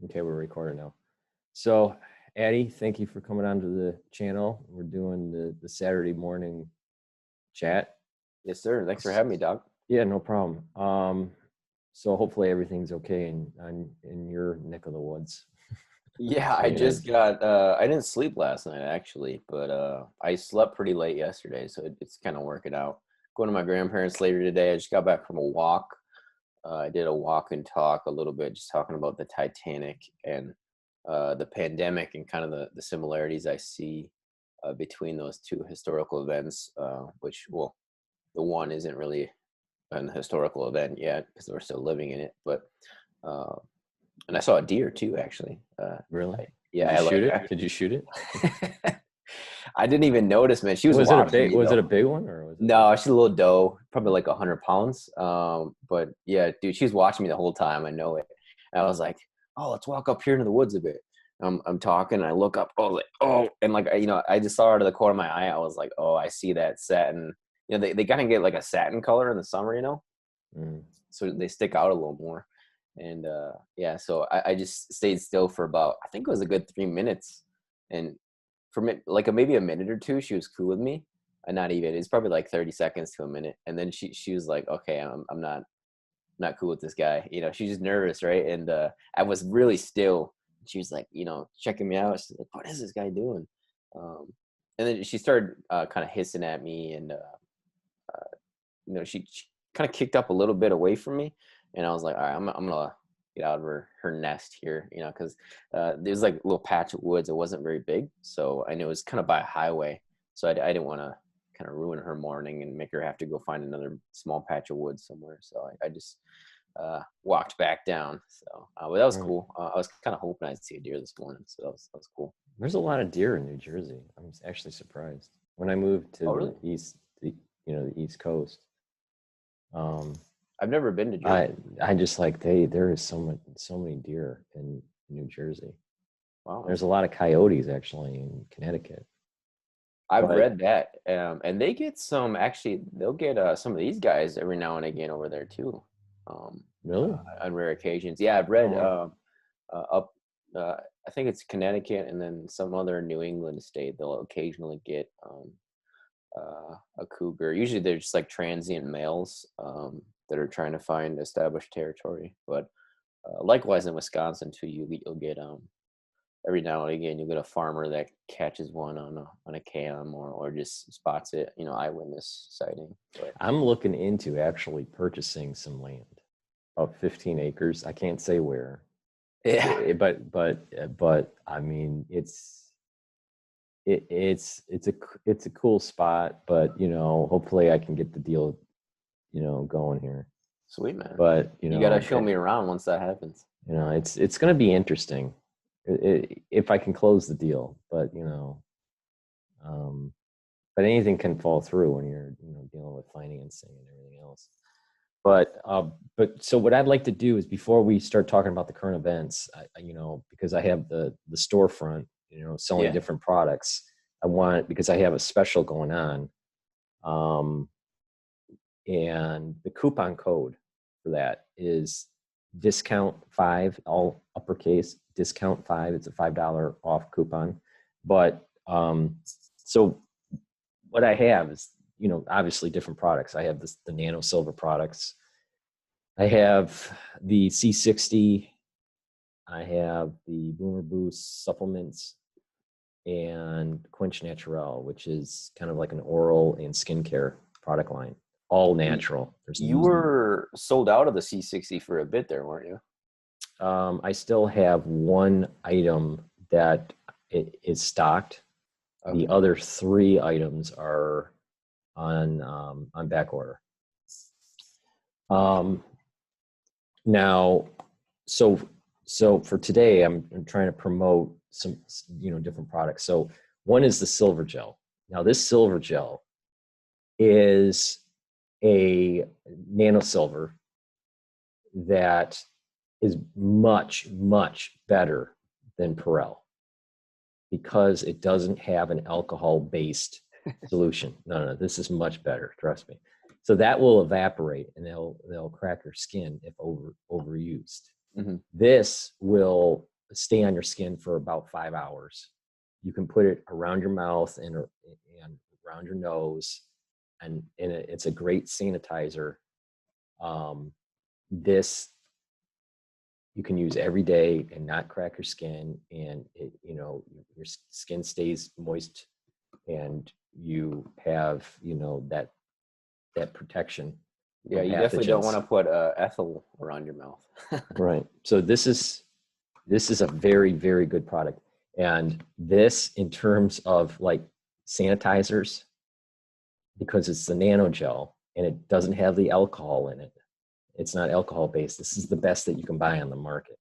Okay, we're recording now. So, Addy, thank you for coming onto the channel. We're doing the Saturday morning chat. Yes, sir. Thanks for having me, Doc. Yeah, no problem. So hopefully everything's okay in your neck of the woods. Yeah, I just got I didn't sleep last night actually, but I slept pretty late yesterday, so it's kind of working out. Going to my grandparents later today. I just got back from a walk. I did a walk and talk a little bit, just talking about the Titanic and the pandemic and kind of the similarities I see between those two historical events, which, well, the one isn't really an historical event yet because we're still living in it, but uh, and I saw a deer too, actually. Really? Yeah, Did you shoot it? Did you shoot it? I didn't even notice, man. She was it a big? me, was it a big one or was it? No, she's a little doe, probably like 100 pounds. But yeah, dude, she's watching me the whole time. I know it. And I was like, oh, let's walk up here into the woods a bit. I'm talking, and I look up. Oh, like, oh, and like, you know, I just saw her out of the corner of my eye. I was like, oh, I see that satin. You know, they kind of get like a satin color in the summer, you know, so they stick out a little more. And yeah, so I just stayed still for about, I think it was a good 3 minutes, and for like maybe a minute or two, she was cool with me. And not even, it's probably like 30 seconds to a minute, and then she was like, okay, I'm not cool with this guy, you know. She's just nervous, right? And I was really still. She was like, you know, checking me out. She's like, what is this guy doing? And then she started kind of hissing at me, and you know, she kind of kicked up a little bit away from me, and I was like, all right, I'm gonna get out of her nest here, you know, because there's like a little patch of woods. It wasn't very big, so I knew it was kind of by a highway, so I didn't want to kind of ruin her morning and make her have to go find another small patch of woods somewhere. So I just walked back down. So but that was cool. I was kind of hoping I'd see a deer this morning, so that was cool. There's a lot of deer in New Jersey. I'm actually surprised. When I moved to really? the east, the East Coast. I've never been to Jersey. I just like there is so many deer in New Jersey. Wow. There's a lot of coyotes actually in Connecticut. I've read that, and they get some. Actually, they'll get some of these guys every now and again over there too. Really? On rare occasions, yeah. I've read up. I think it's Connecticut, and then some other New England state. They'll occasionally get a cougar. Usually, they're just like transient males that are trying to find established territory. But likewise in Wisconsin too, you'll get every now and again you'll get a farmer that catches one on a cam or just spots it, you know, eyewitness sighting. But I'm looking into actually purchasing some land, about 15 acres. I can't say where. Yeah, but I mean it's a cool spot, but you know, hopefully I can get the deal, you know, going here. Sweet, man. But you know, you gotta show me around once that happens. You know, it's going to be interesting if I can close the deal. But you know, but anything can fall through when you're, you know, dealing with financing and everything else. But so what I'd like to do is, before we start talking about the current events, you know, because I have the storefront, you know, selling different products. I want, because I have a special going on, and the coupon code for that is discount 5, all uppercase, discount 5. It's a $5 off coupon. But so what I have is, you know, obviously different products. I have the Nano Silver products. I have the C60. I have the Boomer Boost supplements, and Quench Naturel, which is kind of like an oral and skincare product line. All natural. You were sold out of the C60 for a bit there, weren't you? I still have one item that is stocked. Okay. The other 3 items are on back order. Now, so for today, I'm trying to promote some, you know, different products. So one is the silver gel. Now, this silver gel is a nano silver that is much, much better than Perel, because it doesn't have an alcohol-based solution. No, this is much better, trust me. So that will evaporate, and they'll crack your skin if overused. Mm-hmm. This will stay on your skin for about 5 hours. You can put it around your mouth and around your nose, and it's a great sanitizer. This you can use every day and not crack your skin, and your skin stays moist, and you have that protection. Yeah, you definitely don't want to put ethyl around your mouth. Right. So this is a very, very good product. And this, in terms of like sanitizers, because it's the nano gel and it doesn't have the alcohol in it, it's not alcohol based. This is the best that you can buy on the market.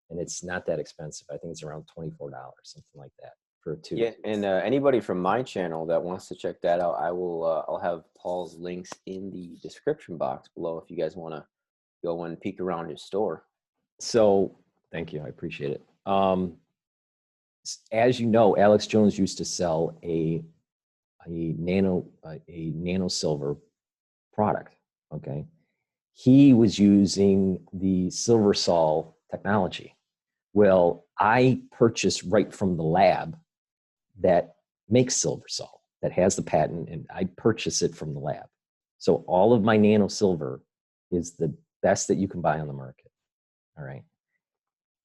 And it's not that expensive. I think it's around $24, something like that, for a tube. Yeah, and anybody from my channel that wants to check that out, I'll have Paul's links in the description box below if you guys want to go and peek around his store. So thank you. I appreciate it. As you know, Alex Jones used to sell a nano silver product. Okay. He was using the silver sol technology. Well, I purchased right from the lab that makes silver sol, that has the patent, and I purchase it from the lab. So all of my nano silver is the best that you can buy on the market. All right.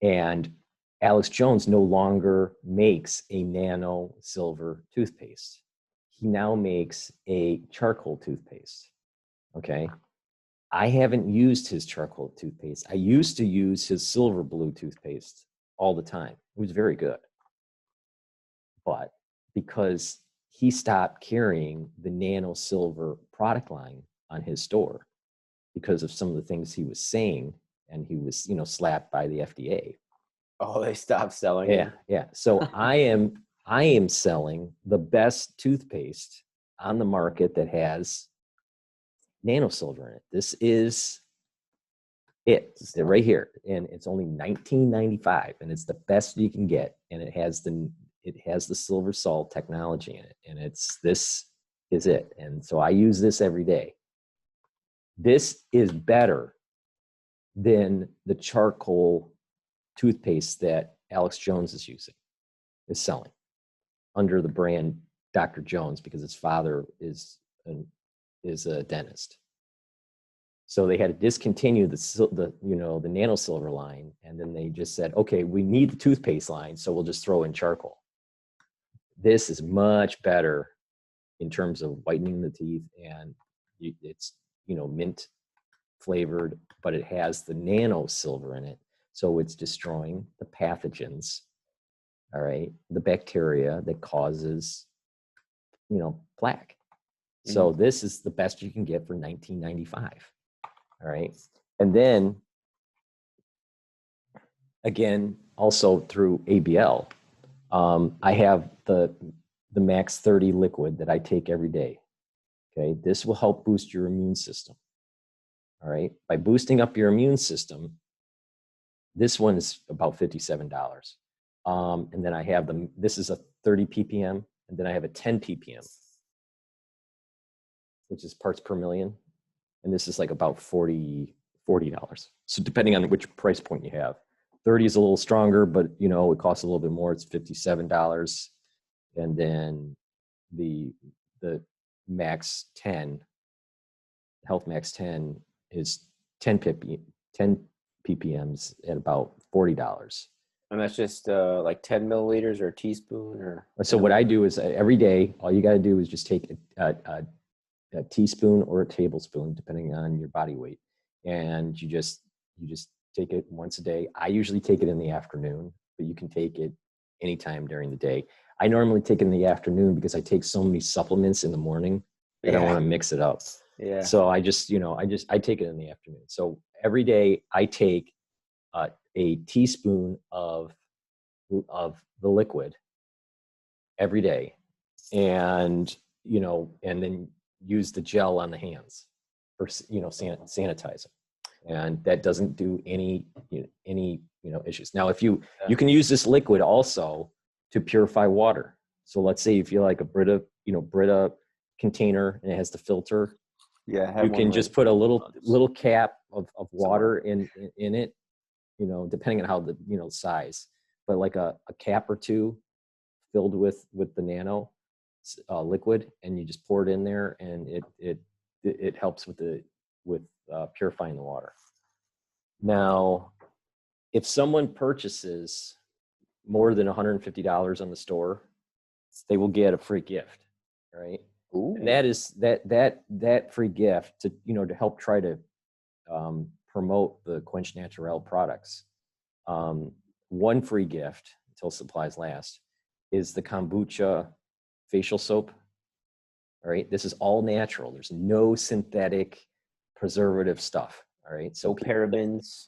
And Alex Jones no longer makes a nano silver toothpaste. He now makes a charcoal toothpaste. Okay. I haven't used his charcoal toothpaste. I used to use his silver blue toothpaste all the time. It was very good. But because he stopped carrying the nano silver product line on his store because of some of the things he was saying, and he was, slapped by the FDA. Oh, they stopped selling it? Yeah. So I am selling the best toothpaste on the market that has nano silver in it. This is it right here, and it's only $19.95, and it's the best you can get, and it has the silver salt technology in it, and this is it. And so I use this every day. This is better than the charcoal toothpaste that Alex Jones is selling under the brand Dr. Jones, because his father is a dentist. So they had to discontinue the nano silver line, and then they just said, okay, we need the toothpaste line, so we'll just throw in charcoal. This is much better in terms of whitening the teeth, and it's mint flavored, but it has the nano silver in it, so it's destroying the pathogens, all right, the bacteria that causes plaque. So this is the best you can get for $19.95. All right. And then again, also through ABL, I have the Max 30 liquid that I take every day. Okay. This will help boost your immune system. All right. By boosting up your immune system, this one is about $57. And then I have this is a 30 ppm, and then I have a 10 ppm, which is parts per million. And this is like about $40. So depending on which price point you have, 30 is a little stronger, but it costs a little bit more. It's $57. And then the Max 10, Health Max 10 is 10 ppms at about $40. And that's just like 10 milliliters or a teaspoon or. So what I do is every day, all you got to do is just take a teaspoon or a tablespoon, depending on your body weight, and you just take it once a day. I usually take it in the afternoon, but you can take it anytime during the day. I normally take it in the afternoon because I take so many supplements in the morning that I want to mix it up. Yeah. So I take it in the afternoon. So every day I take a teaspoon of the liquid every day, and then use the gel on the hands for sanitizing, and that doesn't do any issues. Now, if you can use this liquid also to purify water. So let's say if you like a Brita container and it has the filter, you can just put a little cap of water in it, depending on how the size. but like a cap or two filled with the nano liquid, and you just pour it in there, and it helps with purifying the water. Now, if someone purchases more than $150 on the store, they will get a free gift, right? Ooh. And that is that free gift to, you know, to help try to promote the Quench Naturel products. One free gift until supplies last is the kombucha facial soap. All right, this is all natural. There's no synthetic preservative stuff. All right, So parabens.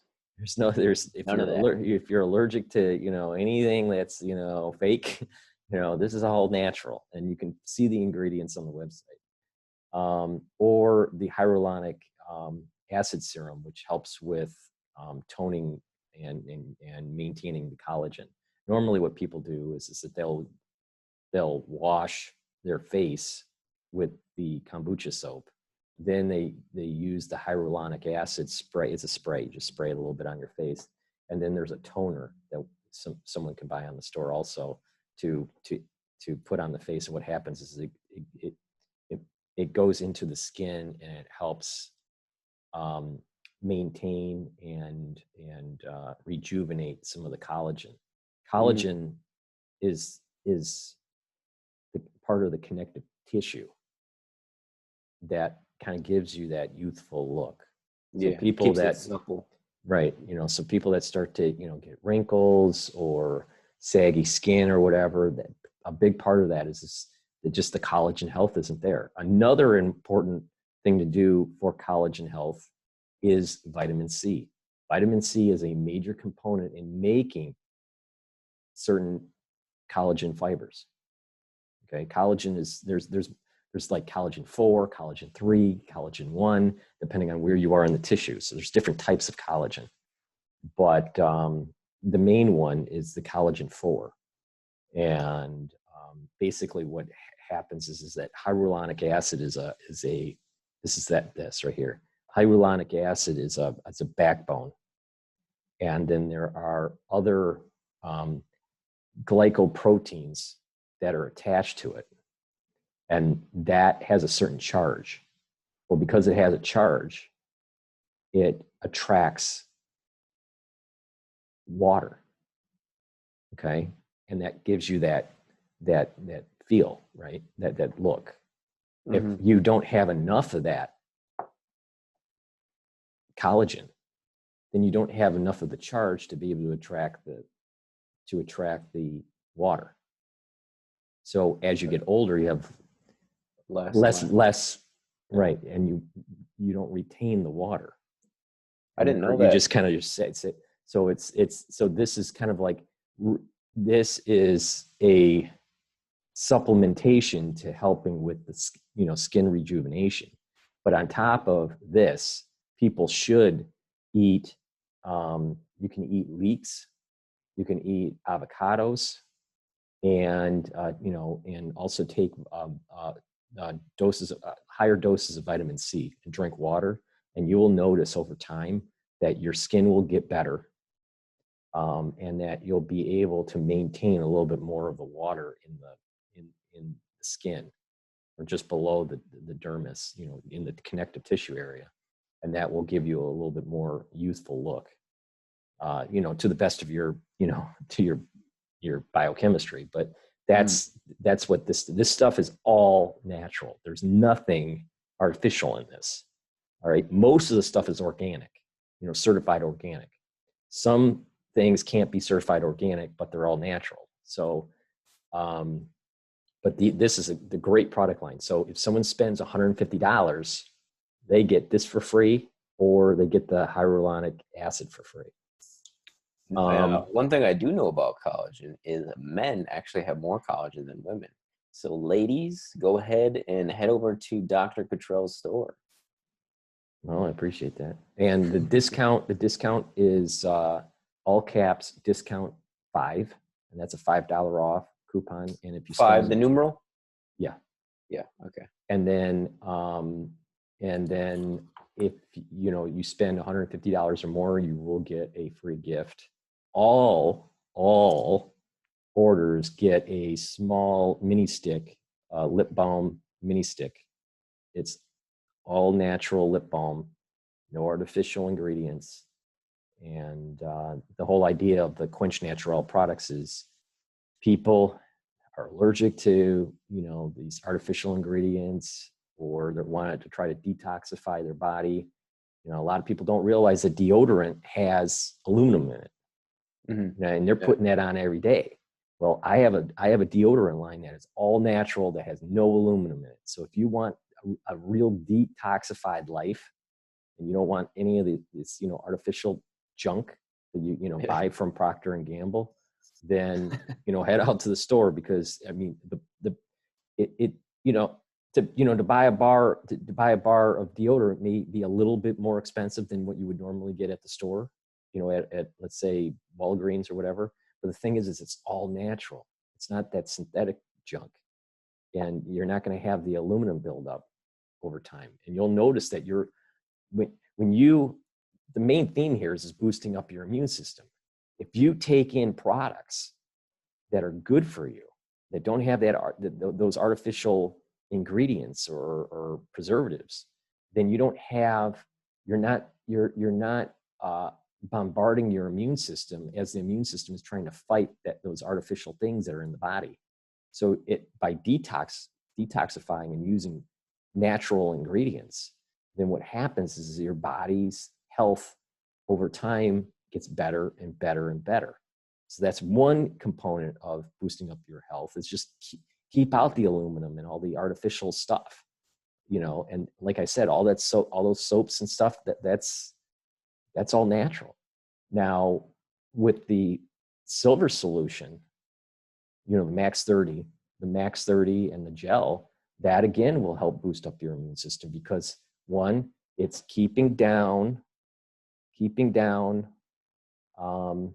There's if you're allergic to, you know, anything that's, you know, fake, you know, this is all natural, and you can see the ingredients on the website. Or the hyaluronic acid serum, which helps with toning and maintaining the collagen. Normally, what people do is that they'll wash their face with the kombucha soap. Then they use the hyaluronic acid spray. It's a spray. Just spray it a little bit on your face. And then there's a toner that someone can buy on the store also to put on the face. And what happens is it goes into the skin, and it helps maintain and rejuvenate some of the collagen. Collagen is the part of the connective tissue that kind of gives you that youthful look. So people that supple. Right, you know, so people that start to, you know, get wrinkles or saggy skin or whatever, that a big part of that is that just the collagen health isn't there. Another important thing to do for collagen health is vitamin C. Vitamin C is a major component in making certain collagen fibers. Okay, collagen is there's like collagen 4, collagen 3, collagen 1, depending on where you are in the tissue. So there's different types of collagen, but the main one is the collagen 4. And basically what happens is that hyaluronic acid is this right here. Hyaluronic acid is a backbone. And then there are other glycoproteins that are attached to it. And that has a certain charge. Well, because it has a charge, it attracts water. Okay. And that gives you that feel, right? That look. Mm-hmm. If you don't have enough of that collagen, then you don't have enough of the charge to be able to attract the water. So as you get older, you have less, right? And you don't retain the water. I didn't know that. You just kind of just say it. So so this is kind of like, this is a supplementation to helping with the, you know, skin rejuvenation. But on top of this, people should eat, you can eat leeks, you can eat avocados, and you know, and also take higher doses of vitamin C, and drink water, and you will notice over time that your skin will get better, and that you'll be able to maintain a little bit more of the water in the skin, or just below the dermis, you know, in the connective tissue area, and that will give you a little bit more youthful look, you know, to the best of your, you know, to your biochemistry. But that's what this stuff is, all natural. There's nothing artificial in this. All right. Most of the stuff is organic, you know, certified organic. Some things can't be certified organic, but they're all natural. So, but this is the great product line. So if someone spends $150, they get this for free, or they get the hyaluronic acid for free. One thing I do know about collagen is men actually have more collagen than women. So ladies, go ahead and head over to Dr. Cottrell's store. Well, I appreciate that. And the discount is all caps discount 5, and that's a $5 off coupon. And if you 5, the numeral? Yeah. Okay. And then if, you know, you spend $150 or more, you will get a free gift. All all orders get a small mini stick, lip balm mini stick. It's all natural lip balm, no artificial ingredients. And the whole idea of the Quench Naturel products is people are allergic to, these artificial ingredients, or they want to try to detoxify their body. A lot of people don't realize that deodorant has aluminum in it, and they're putting that on every day. Well, I have a deodorant line that is all natural, that has no aluminum in it. So if you want a real detoxified life, and you don't want any of this, artificial junk that you buy from Procter and Gamble, then head out to the store, because I mean to buy a bar of deodorant may be a little bit more expensive than what you would normally get at the store, at let's say Walgreens or whatever. But the thing is it's all natural. It's not that synthetic junk, and you're not going to have the aluminum buildup over time. And you'll notice that the main theme here is boosting up your immune system. If you take in products that are good for you, that don't have those artificial ingredients or preservatives, then you're not bombarding your immune system, as the immune system is trying to fight those artificial things that are in the body. So by detoxifying and using natural ingredients, then what happens is your body's health over time gets better and better and better. So that's one component of boosting up your health, is just keep out the aluminum and all the artificial stuff, and like I said, all those soaps and stuff, that's all natural. Now, with the silver solution, the Max 30 and the gel, that again will help boost up your immune system, because one, it's keeping down the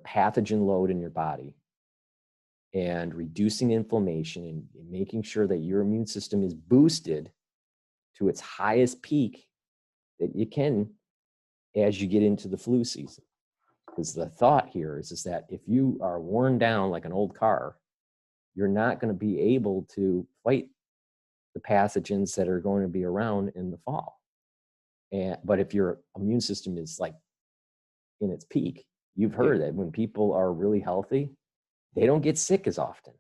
pathogen load in your body, and reducing inflammation, and making sure that your immune system is boosted to its highest peak that you can as you get into the flu season. Because the thought here is that if you are worn down like an old car, you're not going to be able to fight the pathogens that are going to be around in the fall. But if your immune system is like in its peak, you've heard that when people are really healthy, they don't get sick as often,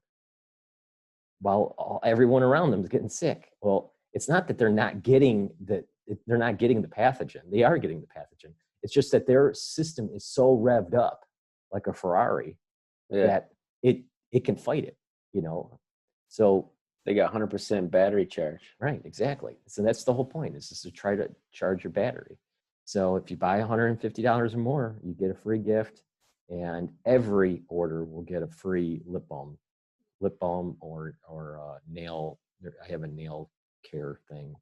while everyone around them is getting sick. Well, it's not that they're not getting the pathogen. They are getting the pathogen. It's just that their system is so revved up, like a Ferrari, that it can fight it. So they got 100% battery charge. Right, exactly. So that's the whole point, is just to try to charge your battery. So if you buy $150 or more, you get a free gift, and every order will get a free lip balm or nail. I have a nail care thing.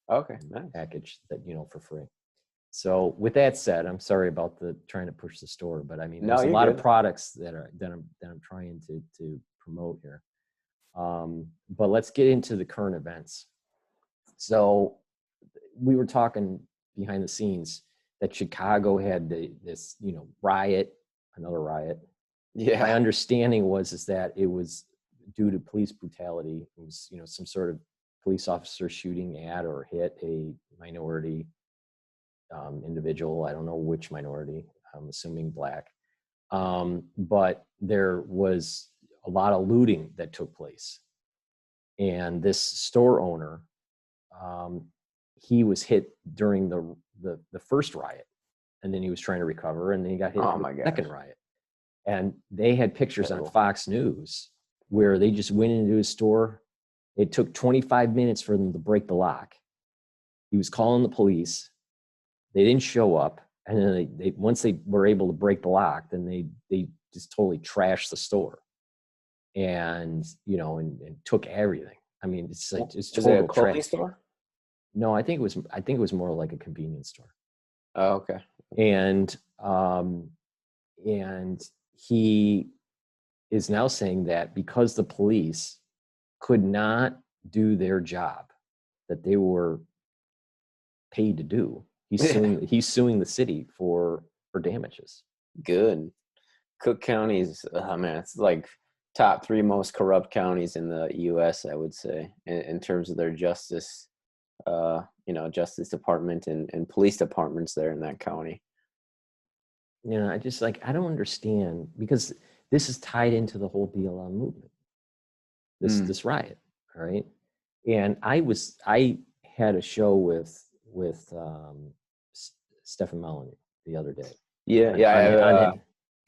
Okay, nice. Package that, for free. So with that said, I'm sorry about trying to push the store, but I mean, there's a lot of products that I'm trying to promote here. But let's get into the current events. So we were talking behind the scenes that Chicago had this another riot. Yeah. My understanding is that it was due to police brutality. It was, some sort of police officer shooting at or hit a minority individual. I don't know which minority. I'm assuming Black. But there was a lot of looting that took place. And this store owner, he was hit during the first riot, and then he was trying to recover, and then he got hit in the second riot. And they had pictures on Fox News where they just went into his store. It took 25 minutes for them to break the lock. He was calling the police. They didn't show up. And then they once they were able to break the lock, then they just totally trashed the store. And, and took everything. I mean, it's like, it's total trash. Is it a clothing store? No, I think it was more like a convenience store. Oh, okay. And he is now saying that because the police could not do their job that they were paid to do, he's suing the city for damages. Good. Cook County is, oh man, it's like top 3 most corrupt counties in the U.S. I would say in terms of their justice, justice department and police departments there in that county. You know, I just like, I don't understand, because this is tied into the whole BLM movement, this riot, all right? And I had a show with Stephen Molyneux the other day. Yeah,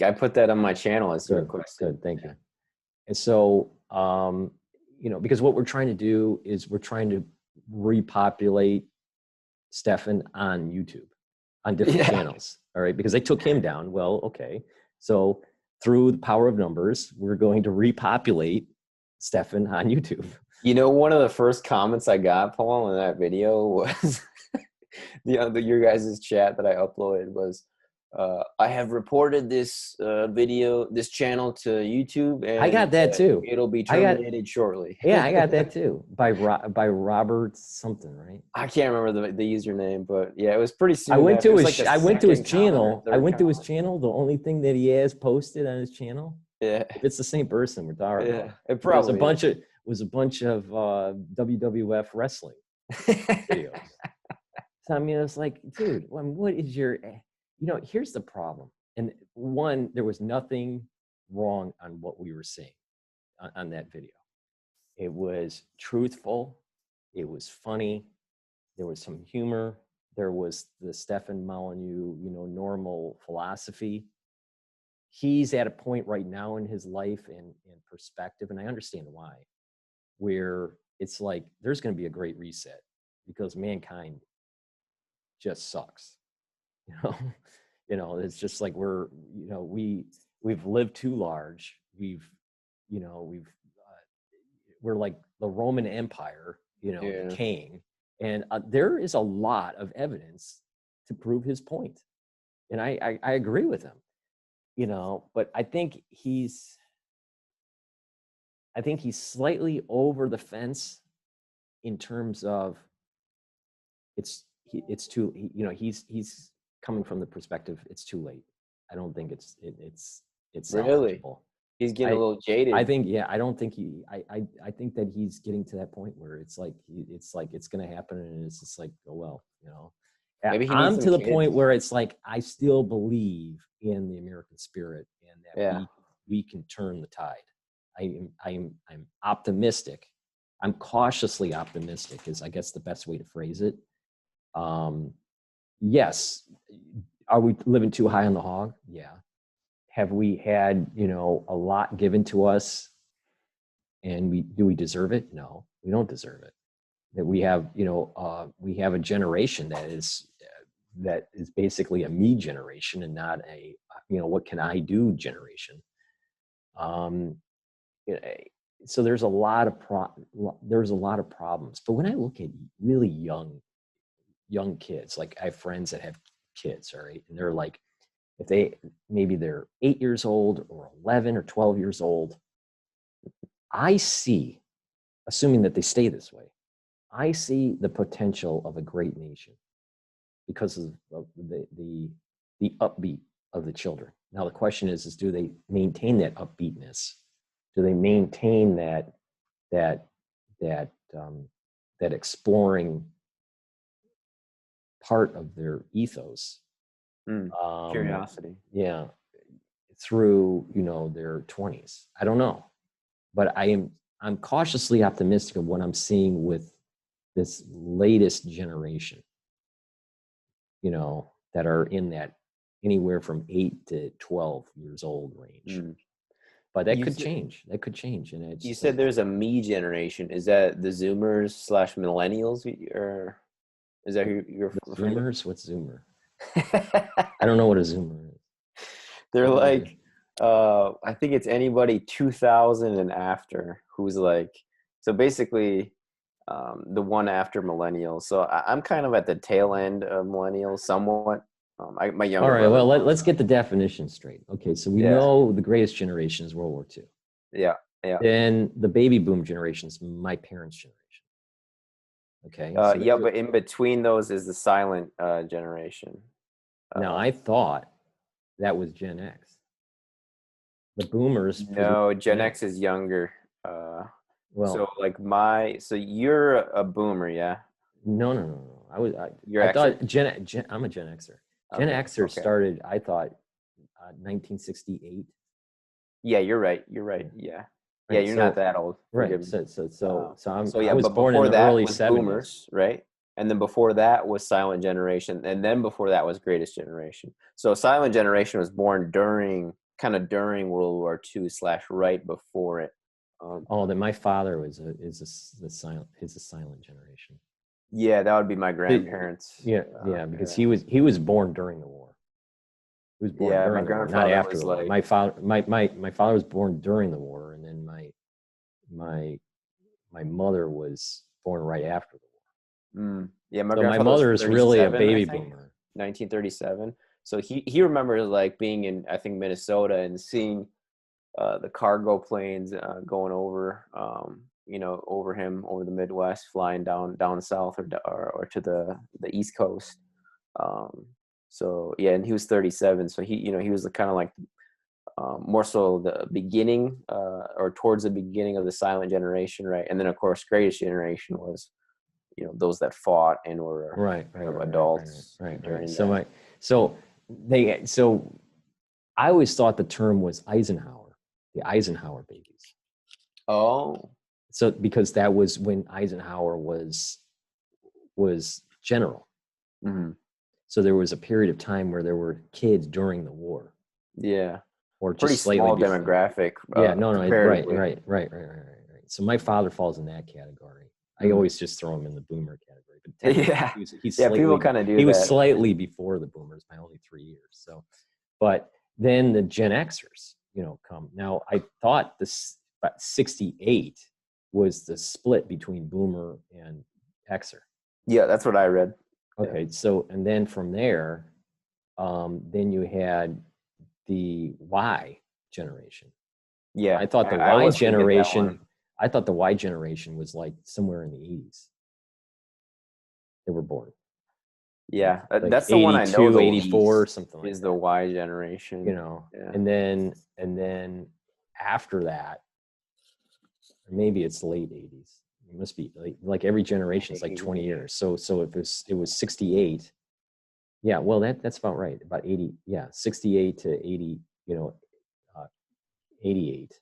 I put that on my channel as a request. Good, thank you. And so, because what we're trying to do is we're trying to repopulate Stefan on YouTube, on different channels, all right? Because they took him down. Well, okay. So through the power of numbers, we're going to repopulate Stefan on YouTube. You know, one of the first comments I got, Paul, in that video was your guys' chat that I uploaded was, I have reported this this channel to YouTube, and I got that too. It'll be terminated shortly. Yeah, I got that too. By Robert something, right? I can't remember the username, but yeah, it was pretty soon. I went to his channel. The only thing that he has posted on his channel, if it's the same person we're talking about, it probably was a bunch of WWF wrestling videos. So I mean, it's like, dude, what is your, here's the problem. And one, there was nothing wrong on what we were seeing on that video. It was truthful. It was funny. There was some humor. There was the Stefan Molyneux, normal philosophy. He's at a point right now in his life and perspective, and I understand why, where it's like there's going to be a great reset because mankind just sucks. It's just like we've lived too large. We're like the Roman Empire, decaying, and there is a lot of evidence to prove his point, and I agree with him, but I think he's slightly over the fence in terms of he's coming from the perspective it's too late. I don't think it's really salvageable. He's getting a little jaded. I think I think that he's getting to that point where it's like it's going to happen, and it's just like, oh well, Maybe I'm to the point where it's like I still believe in the American spirit and that we can turn the tide. I'm optimistic. I'm cautiously optimistic is I guess the best way to phrase it. Yes. Are we living too high on the hog? Yeah. Have we had, a lot given to us and do we deserve it? No, we don't deserve it. That we have, we have a generation that is basically a me generation and not a, what can I do generation. So there's a lot of problems. But when I look at really young kids, like I have friends that have kids, all right, and they're like, maybe they're 8 years old or 11 or 12 years old, I see, assuming that they stay this way, I see the potential of a great nation because of the upbeat of the children. Now the question is do they maintain that upbeatness? Do they maintain that exploring part of their ethos? Curiosity. Yeah. Through, their 20s. I don't know. But I'm cautiously optimistic of what I'm seeing with this latest generation, that are in that anywhere from 8 to 12 years old range. But that could change. That could change. And it's you said there's a me generation. Is that the Zoomers / millennials, or is that who you're Zoomers? What's Zoomer? I don't know what a Zoomer is. They're like, I think it's anybody 2000 and after who's like, so basically the one after millennials. So I'm kind of at the tail end of millennials somewhat. My younger All right, brother. well, let's get the definition straight. Okay, so we know the greatest generation is World War II. Yeah. Then the baby boom generation is my parents' generation. Okay. But in between those is the silent generation. Now, I thought that was Gen X. The boomers produced No, Gen Gen X X. is younger. Uh, so Well, like so you're a boomer, yeah? no. You're I Xer? thought I'm a Gen Xer. Gen Okay, Xer okay. started, I thought, 1968. Yeah, you're right. You're right. Yeah. Yeah, Right. you're not So, that old. right. Forgive me. So So I yeah, was but born in before the that early was 70s. boomers, right? And then before that was Silent Generation, and then before that was Greatest Generation. So Silent Generation was born during World War II / right before it. Oh, then my father is a silent generation. Yeah, that would be my The- grandparents. yeah, because Yeah, he was born during the war. He was born yeah. My during the war, not grandfather after was the war. like, My father was born during the war, and then my my mother was born right after the yeah, my war. So my grandfather was mother is really a 37, I baby think, boomer. 1937. So he remembers like being in, I think, Minnesota and seeing the cargo planes going over, over him, over the Midwest, flying down south or to the East Coast. Um, so yeah, and he was 37. So he was kind of like more so the beginning or towards the beginning of the silent generation, right? And then of course, greatest generation was those that fought and were Right, adults right. during that. So I always thought the term was Eisenhower, the Eisenhower babies. Oh, So because that was when Eisenhower was general. mm-hmm. So there was a period of time where there were kids during the war, Yeah, or pretty just slightly small before. demographic. Yeah, no, Comparatively. right. So my father falls in that category. I Mm. always just throw him in the boomer category, but technically Yeah, he's yeah. People kind of do he was that. slightly before the boomers by only 3 years. So, but then the Gen Xers, come. Now I thought this about 68 was the split between boomer and Xer. Yeah, that's what I read. Okay, Yeah. so and then from there, then you had the Y generation. Yeah, I thought the I Y always forget that one. generation, I thought the Y generation was like somewhere in the 80s. They were born. Yeah, Like that's the one I know 82, the 84, least something like is the that. Y generation. Yeah. And then after that, maybe it's late 80s. It must be like every generation is like 20 years. So it was 68. Yeah, well that's about right. About 80, yeah, 68 to 80, uh, 88.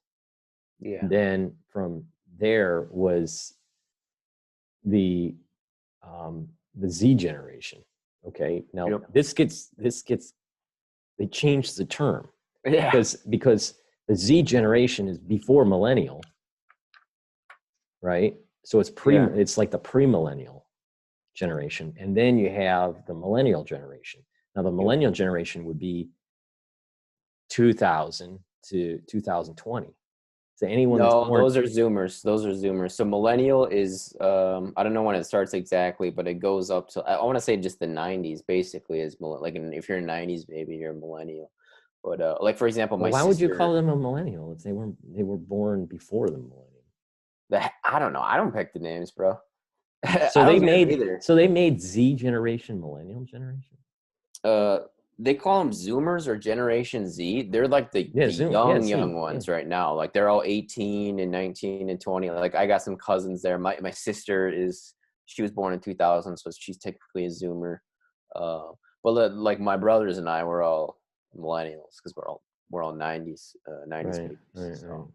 Yeah. And then from there was the the Z generation. Okay, now Yep. this gets they changed the term Yeah. because the Z generation is before millennial, right? So Yeah. it's like the premillennial generation, and then you have the millennial generation. Now the Yep. millennial generation would be 2000 to 2020. So anyone that's No, born, those are Zoomers. Those are Zoomers. So millennial is I don't know when it starts exactly, but it goes up to I want to say just the 90s basically is like if you're a 90s baby, you're a millennial. But like for example, well, my why would you call sister, them a millennial if they were born before the millennium? I don't know. I don't pick the names, bro. So I they don't get it made either. so they made Z generation millennial generation. uh they call them Zoomers or Generation Z. They're like the Yeah, the Zoom. Yeah, young Z. Yeah. ones right now. Like they're all 18 and 19 and 20. Like I got some cousins there. My sister she was born in 2000, so she's technically a Zoomer. But like my brothers and I, we're all millennials because we're all 90s Right. babies. Right. Right. So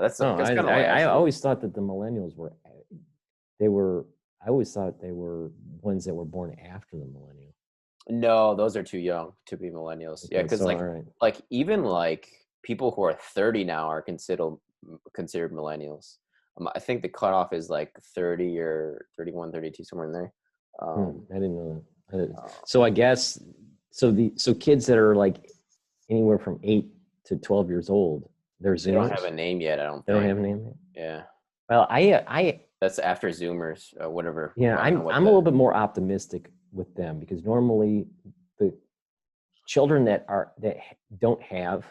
that's No, that's I, kind of I why I actually. always thought that the millennials were they were I always thought they were ones that were born after the millennial. No, those are too young to be millennials. Yeah, Okay, because so all right. like even like people who are 30 now are considered millennials. I think the cutoff is like 30 or 31, 32, somewhere in there. I didn't know that. Uh, So I guess so kids that are like anywhere from 8 to 12 years old, they're they don't have Zoomers. a name yet, I don't They don't think. have a name yet. Yeah, Well, I that's after Zoomers, whatever. yeah, I don't know I'm what I'm a little the. bit more optimistic with them because normally the children that don't have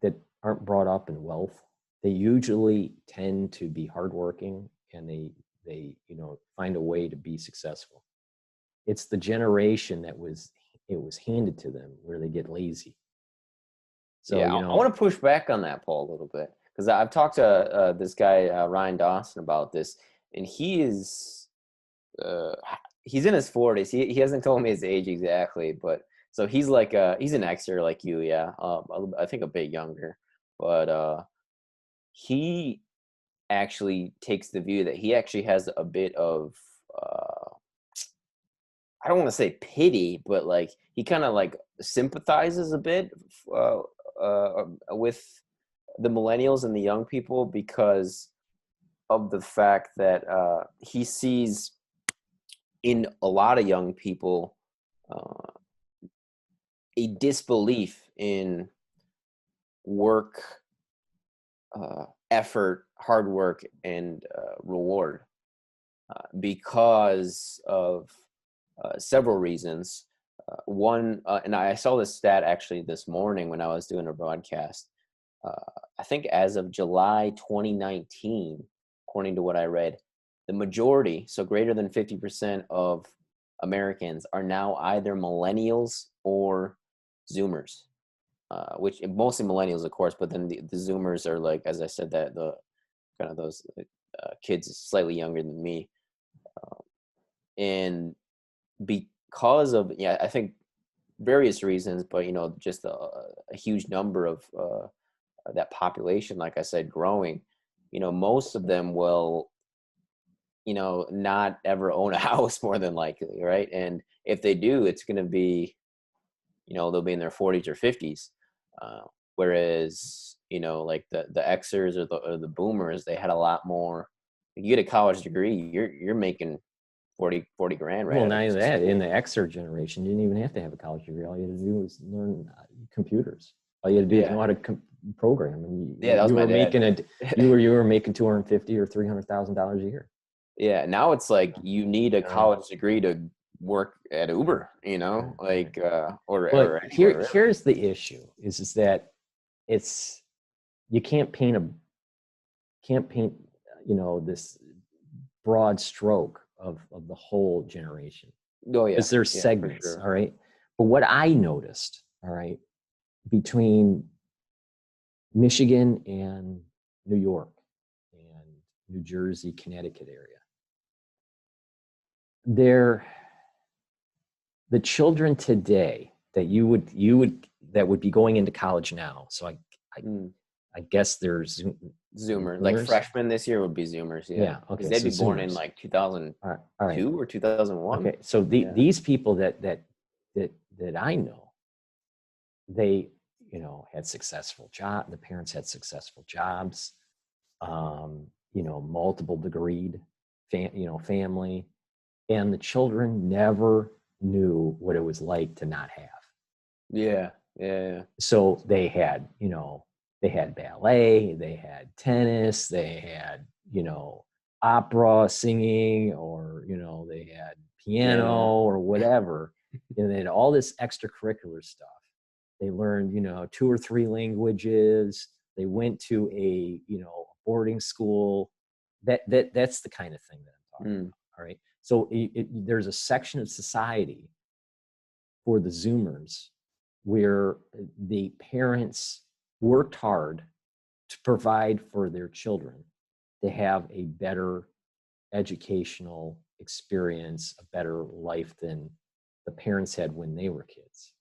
that aren't brought up in wealth, they usually tend to be hardworking and they find a way to be successful. It's the generation that was it was handed to them where they get lazy. So, Yeah, I want to push back on that, Paul, a little bit, because I've talked to this guy Ryan Dawson about this, and uh, he's in his 40s. He hasn't told me his age exactly, but so he's like he's an Xer like you, yeah. I think a bit younger, but he actually takes the view that he actually has a bit of I don't want to say pity, but like he kind of like sympathizes a bit with the millennials and the young people because of the fact that he sees in a lot of young people uh, a disbelief in work, effort, hard work, and reward because of several reasons. One, and I saw this stat actually this morning when I was doing a broadcast. I think as of July 2019, according to what I read, the majority, so greater than 50% of Americans are now either millennials or Zoomers, which mostly millennials, of course, but then the Zoomers are like, as I said, that the kind of those kids slightly younger than me. And because of, yeah, I think various reasons, but, just a huge number of that population, like I said, growing, most of them will, not ever own a house more than likely, right? And if they do, it's going to be, they'll be in their 40s or 50s. Whereas, like the Xers or the boomers, they had a lot more. If you get a college degree, you're making 40 grand right well, out not of only that, in school. the Xer generation, you didn't even have to have a college degree. All you had to do was learn computers. All you had to do is know Yeah. how to program, and Yeah, that was you my were dad. making you were making $250 or $300,000 a year. Yeah, now it's like you need a Uh, college degree to work at Uber, right, right. like or But anywhere really. here's the issue: is that it's you can't paint this broad stroke of the whole generation Oh yeah, because there's yeah, for segments, sure. all right. But what I noticed, all right, between Michigan and New York and New Jersey, Connecticut area, they're the children today that you would that would be going into college now. So I, Mm. I guess there's Zoomer, like Zoomers. freshmen this year would be Zoomers, yeah, Yeah. because Okay. they'd So be born in Zoomers. like 2002 All right. or 2001. Okay. So Yeah, these people that I know, they had successful job. The parents had successful jobs. Multiple degreed, family, and the children never knew what it was like to not have. yeah, yeah, So they had ballet, they had tennis, they had opera singing, or they had piano. piano or whatever, and they had all this extracurricular stuff. They learned 2 or 3 languages. They went to a boarding school. That's the kind of thing that I'm talking Mm. about. All right. So there's a section of society for the Zoomers where the parents worked hard to provide for their children to have a better educational experience, a better life than the parents had when they were kids.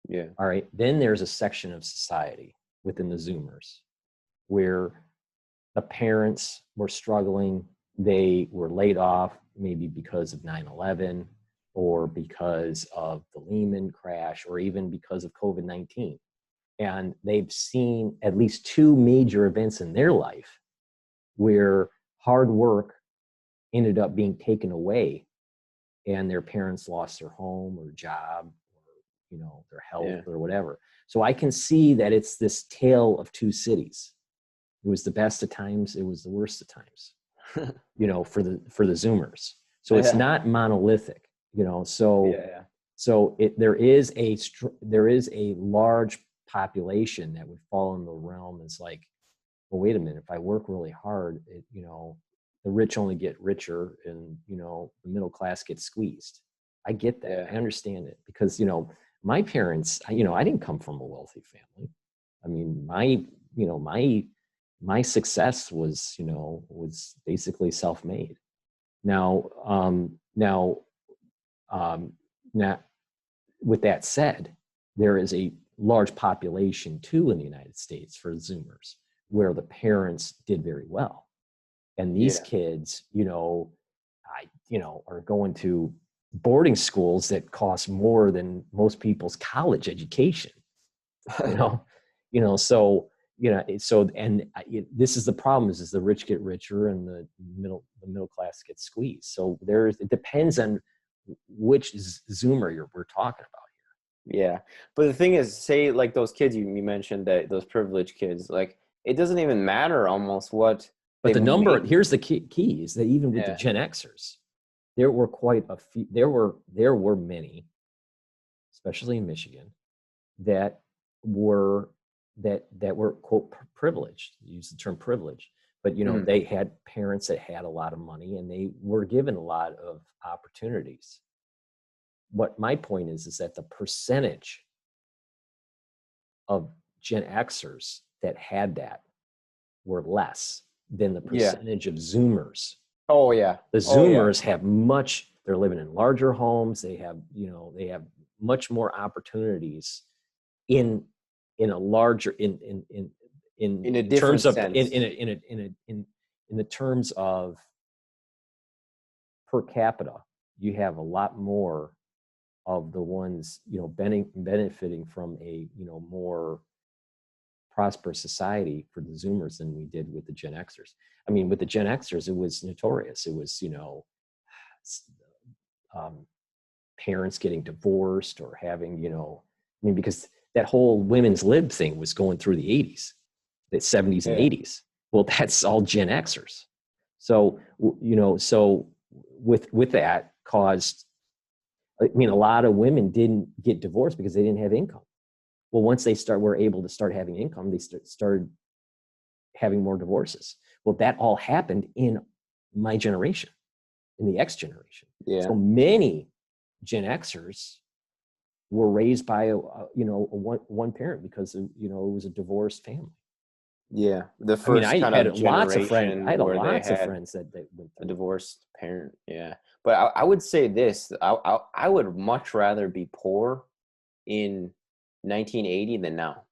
Yeah, All right. Then there's a section of society within the Zoomers where the parents were struggling. They were laid off maybe because of 9/11 or because of the Lehman crash or even because of COVID-19. And they've seen at least 2 major events in their life where hard work ended up being taken away and their parents lost their home or job or their health yeah, or whatever. So I can see that it's this tale of 2 cities. It was the best of times, it was the worst of times, for the Zoomers. So it's yeah, not monolithic, yeah, yeah. so there is a large population that would fall in the realm. It's like, well, wait a minute, if I work really hard, the rich only get richer and the middle class gets squeezed. I get that. Yeah. I understand it because, my parents, I didn't come from a wealthy family. I mean, my success was basically self-made. Now, um, now, with that said, there is a large population too in the United States for Zoomers where the parents did very well. And these Yeah. kids, are going to boarding schools that cost more than most people's college education, you know, so, this is the problem is the rich get richer and the middle class gets squeezed. So it depends on which Zoomer we're talking about. Yeah. But the thing is, say like those kids you mentioned, that those privileged kids, like it doesn't even matter almost what But they the number, make. here's the key is that even with the Yeah. Gen Xers, there were quite a few, there were many, especially in Michigan, that were quote privileged, use the term privileged, but Mm. they had parents that had a lot of money and they were given a lot of opportunities. What my point is that the percentage of Gen Xers that had that were less than the Yeah. percentage of Zoomers. Oh yeah. The Oh yeah. Zoomers have they're living in larger homes. They have much more opportunities in a larger In a terms different of sense. in the terms of per capita. You have a lot more of the ones benefiting from a more prosperous society for the Zoomers than we did with the Gen Xers. I mean, with the Gen Xers, it was notorious. It was um, parents getting divorced or having because that whole women's lib thing was going through the 80s, the 70s and Yeah. 80s. Well, that's all Gen Xers. So with that caused, I mean, a lot of women didn't get divorced because they didn't have income. Well, once they were able to start having income, they started having more divorces. Well, that all happened in my generation, in the X generation. Yeah. So many Gen Xers were raised by a one parent because it was a divorced family. Yeah. The I mean, first I kind had of lots of friends. generation I had where they lots of had friends that went a through. divorced parent. Yeah. But I would say this, I would much rather be poor in 1980 than now.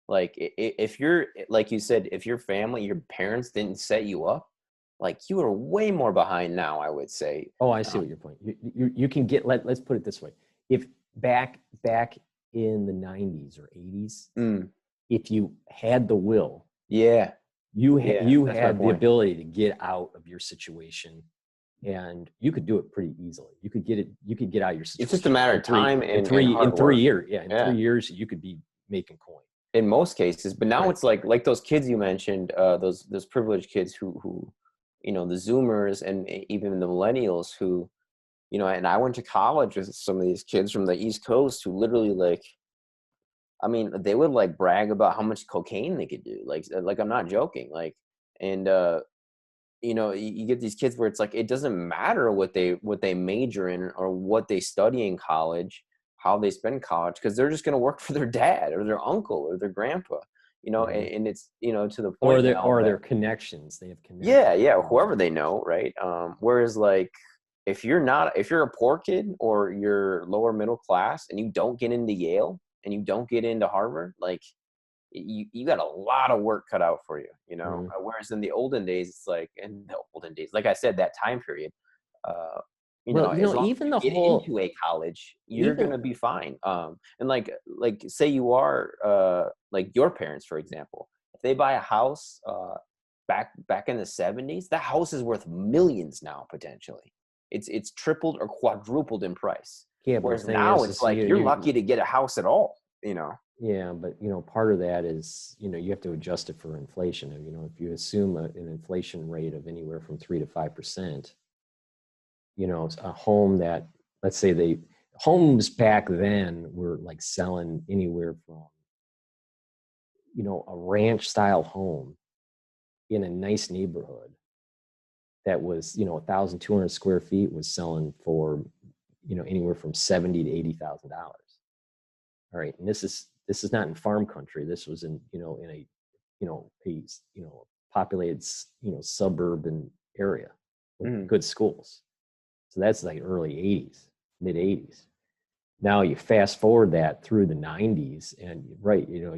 Like if you're, like you said, if your family, your parents didn't set you up, like you are way more behind now, I would say. Oh, I see what your point. You can get, let's put it this way. If back in the 90s or 80s, Mm, if you had the will, yeah. you Yeah. That's my had the point. ability to get out of your situation, and you could do it pretty easily. You could get out of your situation. It's just a matter of time and in hard 3 work. years. Yeah, in Yeah. 3 years you could be making coin. In most cases, but now Right. it's like those kids you mentioned, those privileged kids who the Zoomers and even the millennials who, and I went to college with some of these kids from the East Coast who literally, like, I mean, they would like brag about how much cocaine they could do. Like I'm not joking. Like, and you get these kids where it's like it doesn't matter what they major in or what they study in college, how they spend college, because they're just going to work for their dad or their uncle or their grandpa. Mhm. And it's to the point now Or that their connections. They have connections. yeah, whoever they know, right? Whereas like if you're a poor kid or you're lower middle class and you don't get into Yale and you don't get into Harvard, like you got a lot of work cut out for you. Mhm. Whereas in the olden days, it's like in the olden days, like I said, that time period, uh, Well, as long even as the you get whole into a college, you're even gonna be fine. And like say you are like your parents, for example, if they buy a house back in the 70s, that house is worth millions now potentially. It's tripled or quadrupled in price. yeah, but the Whereas thing now is it's like you're lucky to get a house at all. yeah, but part of that is you have to adjust it for inflation. If you assume an inflation rate of anywhere from 3 to 5%, a home that, let's say, homes back then were like selling anywhere from a ranch style home in a nice neighborhood that was 1,200 square feet was selling for anywhere from $70,000 to $80,000. All right, and this is not in farm country. This was in in a populated suburban area with good schools. So that's like early 80s, mid 80s. Now you fast forward that through the 90s, and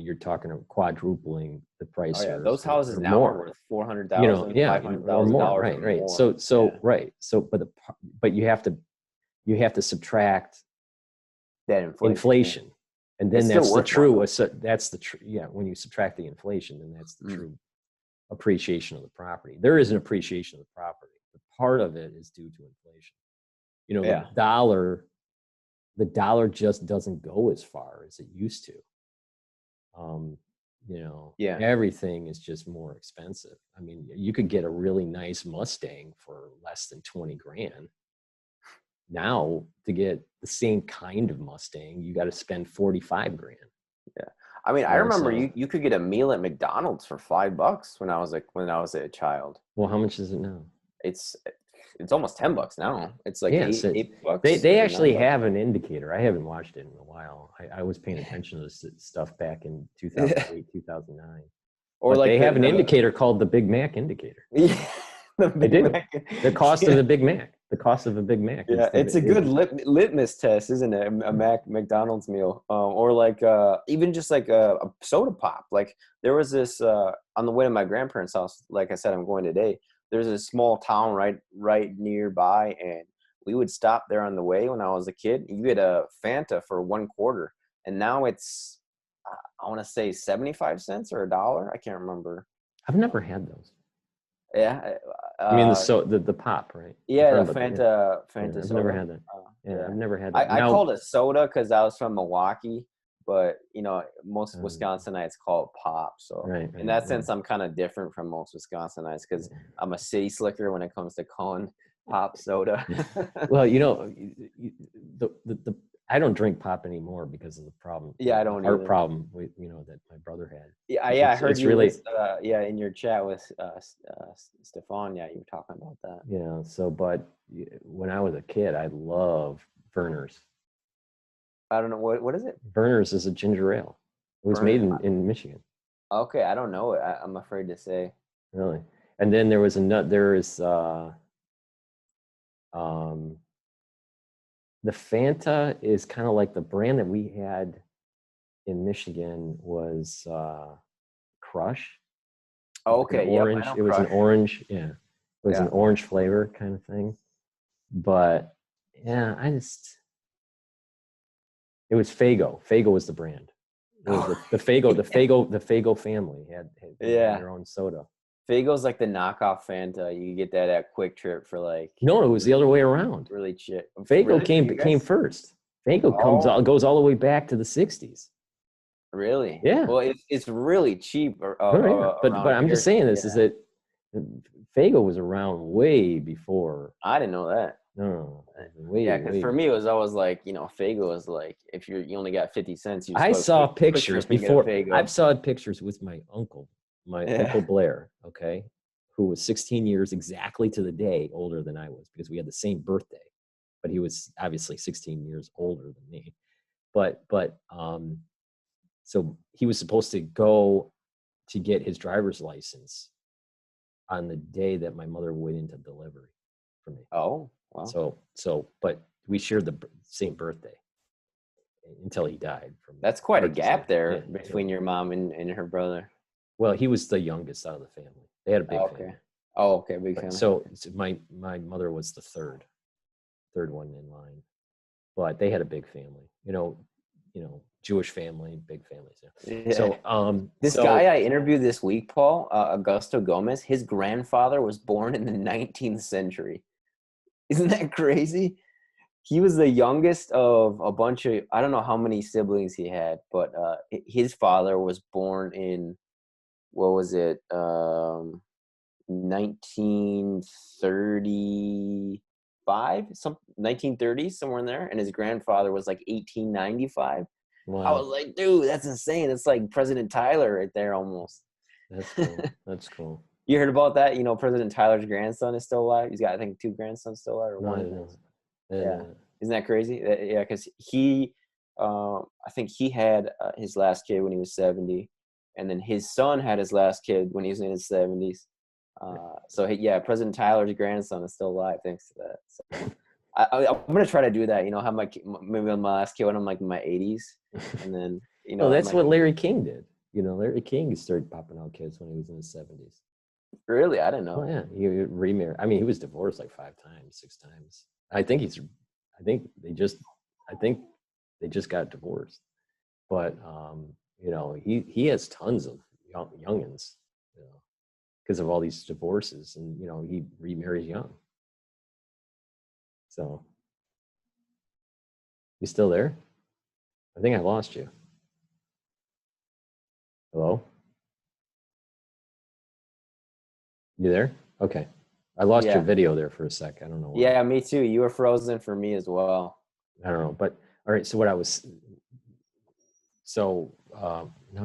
you're talking of quadrupling the price. Oh yeah, those houses now are worth $400,000, $500,000 or more. Right. More. So right. So but you have to subtract that inflation. And then that's the true. When you subtract the inflation, then that's the true appreciation of the property. There is an appreciation of the property, but part of it is due to inflation. The dollar just doesn't go as far as it used to. Everything is just more expensive. I mean, you could get a really nice Mustang for less than 20 grand. Now, to get the same kind of Mustang, you got to spend 45 grand. Yeah. I mean, I remember you could get a meal at McDonald's for $5 when I was a child. Well, how much is it now? It's almost $10 now. It's like $8. They actually have an indicator. I haven't watched it in a while. I was paying attention to this stuff back in 2008, 2009. Or they have an indicator called the Big Mac indicator. Yeah, the cost of the Big Mac. The cost of a Big Mac. Yeah, it's a good litmus test, isn't it? A McDonald's meal, or like even just like a soda pop. Like there was this on the way to my grandparents' house. Like I said, I'm going today. There's a small town right nearby, and we would stop there on the way when I was a kid. You get a Fanta for $1.25, and now it's I want to say 75 cents or $1. I can't remember. I've never had those. Yeah. I mean the pop, right? Yeah, the Fanta. I've soda. never had that. I've never had that. I called it soda because I was from Milwaukee, but most Wisconsinites call it pop. So in that sense, I'm kind of different from most Wisconsinites because I'm a city slicker when it comes to calling pop soda. Well, I don't drink pop anymore because of the problem. Yeah, I don't. Heart problem, that my brother had. Yeah, I heard you. Really, in your chat with Stefan. Yeah, you were talking about that. So, but when I was a kid, I loved Verner's. I don't know what is it. Verner's is a ginger ale. It was made in Michigan. Okay, I don't know it. I'm afraid to say. Really, and then there is the Fanta is kind of like the brand that we had in Michigan was Crush. Oh, okay. Orange. It was an orange. Yeah. It was an orange flavor kind of thing. But it was Faygo. Faygo was the brand. It was the Faygo family had their own soda. Faygo's like the knockoff Fanta. You get that at Quick Trip for like. No, it was the other way around. Really cheap. Faygo came first. Faygo goes all the way back to the 60s. Really? Yeah. Well, it's really cheap. But I'm just saying this is that Faygo was around way before. I didn't know that. No. Because for me it was always like Faygo was like if you only got 50 cents. I saw pictures before. I've saw pictures with my uncle. Uncle Blair, who was 16 years exactly to the day older than I was because we had the same birthday, but he was obviously 16 years older than me. But so he was supposed to go to get his driver's license on the day that my mother went into delivery for me. Oh, wow. But we shared the same birthday until he died. That's quite a gap there between your mom and her brother. Well, he was the youngest out of the family. They had a big family. Oh, okay, big family. So my mother was the third one in line, but they had a big family. Jewish family, big families. Yeah. So this guy I interviewed this week, Paul, Augusto Gomez, his grandfather was born in the 19th century. Isn't that crazy? He was the youngest of a bunch of, I don't know how many siblings he had, but his father was born in, what was it, 1935, 1930s, somewhere in there, and his grandfather was like 1895. Wow. I was like, dude, that's insane. It's like President Tyler right there almost. That's cool. That's cool. You heard about that? President Tyler's grandson is still alive. He's got, I think, 2 grandsons still alive, or one. Yeah. Isn't that crazy? Yeah, because I think he had his last kid when he was 70, and then his son had his last kid when he was in his 70s. So yeah, President Tyler's grandson is still alive thanks to that. So I'm gonna try to do that. You know, have maybe on my last kid when I'm like in my 80s, and then Well, that's what Larry King did. You know, Larry King started popping out kids when he was in his 70s. Really, I didn't know. Oh yeah, he remarried. I mean, he was divorced like 5 times, 6 times. I think they just got divorced. But you know, he has tons of youngins, you know, because of all these divorces, and you know, he remarries young. So, you still there? I think I lost you. Hello? You there? Okay. I lost your video there for a sec. I don't know why. Yeah, me too. You were frozen for me as well. I don't know. But all right, so now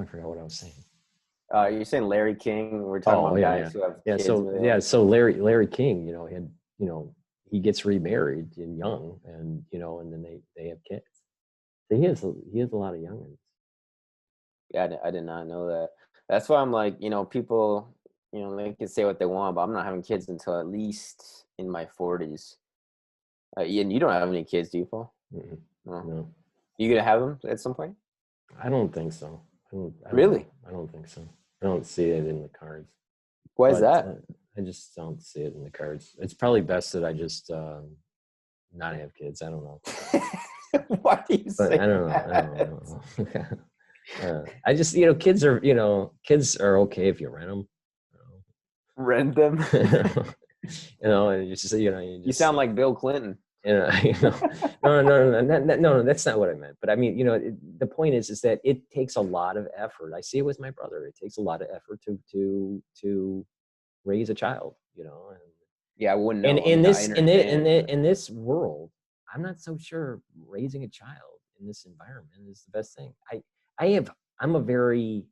I forgot what I was saying. You're saying Larry King. We're talking about guys who have kids. So Larry King, you know, he gets remarried in young, and you know, and then they have kids. So he has a lot of young ones. Yeah, I did not know that. That's why I'm like, you know, people, you know, they can say what they want, but I'm not having kids until at least in my 40s. Ian, you don't have any kids, do you, Paul? No. You gonna have them at some point? I don't think so. Really? I don't think so. I don't see it in the cards. Why is that? I just don't see it in the cards. It's probably best that I just not have kids. I don't know. Why do you say I don't know. I just, you know, kids are okay if you rent them. Rent them? You know, and you sound like Bill Clinton. No, that's not what I meant. But I mean, you know, the point is that it takes a lot of effort. I see it with my brother. It takes a lot of effort to raise a child, you know. And yeah, I wouldn't know. And in this world, I'm not so sure raising a child in this environment is the best thing. I'm a very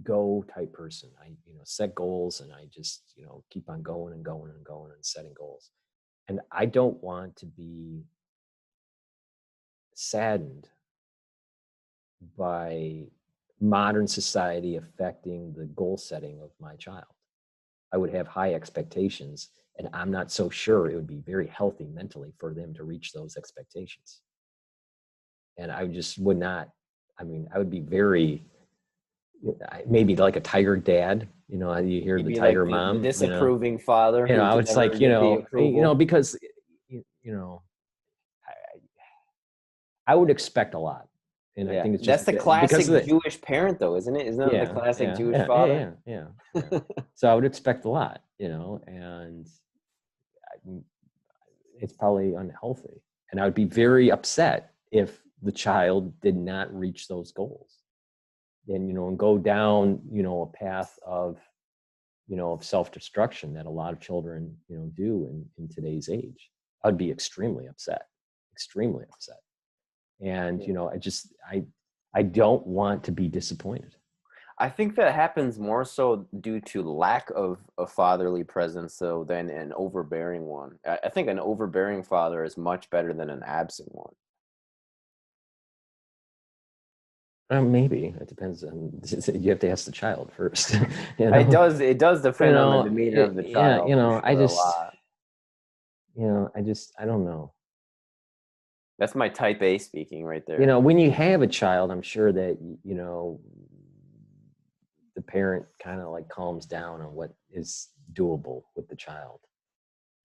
go type person. I, you know, set goals, and I just, you know, keep on going and going and going and setting goals. And I don't want to be saddened by modern society affecting the goal setting of my child. I would have high expectations, and I'm not so sure it would be very healthy mentally for them to reach those expectations. And I just would not, I mean, I would be very, maybe like a tiger dad, you know, you hear the tiger like mom. The disapproving father. You know, it's like, you know, because, you know, I would expect a lot. And I think it's just that's the classic Jewish parent, though, isn't it? Isn't that the classic Jewish father? Yeah. So I would expect a lot, you know, and it's probably unhealthy. And I would be very upset if the child did not reach those goals, and, you know, and go down, you know, a path of, you know, of self-destruction that a lot of children, you know, do in today's age. I'd be extremely upset. And, you know, I don't want to be disappointed. I think that happens more so due to lack of a fatherly presence, though, than an overbearing one. I think an overbearing father is much better than an absent one. Maybe it depends on. You have to ask the child first. You know? It does depend on the demeanor of the child. Yeah, you know, I don't know. That's my type A speaking right there. You know, when you have a child, I'm sure that, you know, the parent kind of like calms down on what is doable with the child.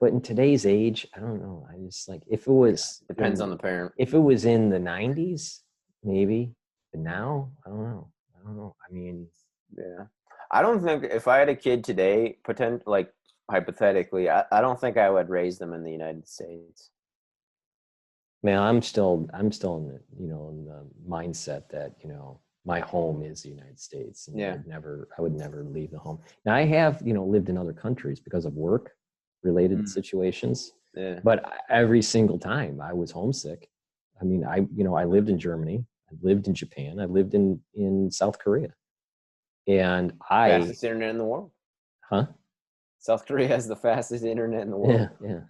But in today's age, I don't know. I just like, if it was depends on the parent. If it was in the 90s, maybe. But now, I don't know. I mean, yeah. I don't think if I had a kid today, hypothetically, I don't think I would raise them in the United States. Man, I'm still in the, you know, in the mindset that, you know, my home is the United States, and I would never leave the home. Now, I have, you know, lived in other countries because of work related situations. Yeah. But every single time I was homesick. I mean, I lived in Germany, I lived in Japan, I lived in South Korea. And fastest internet in the world. Huh? South Korea has the fastest internet in the world. Yeah.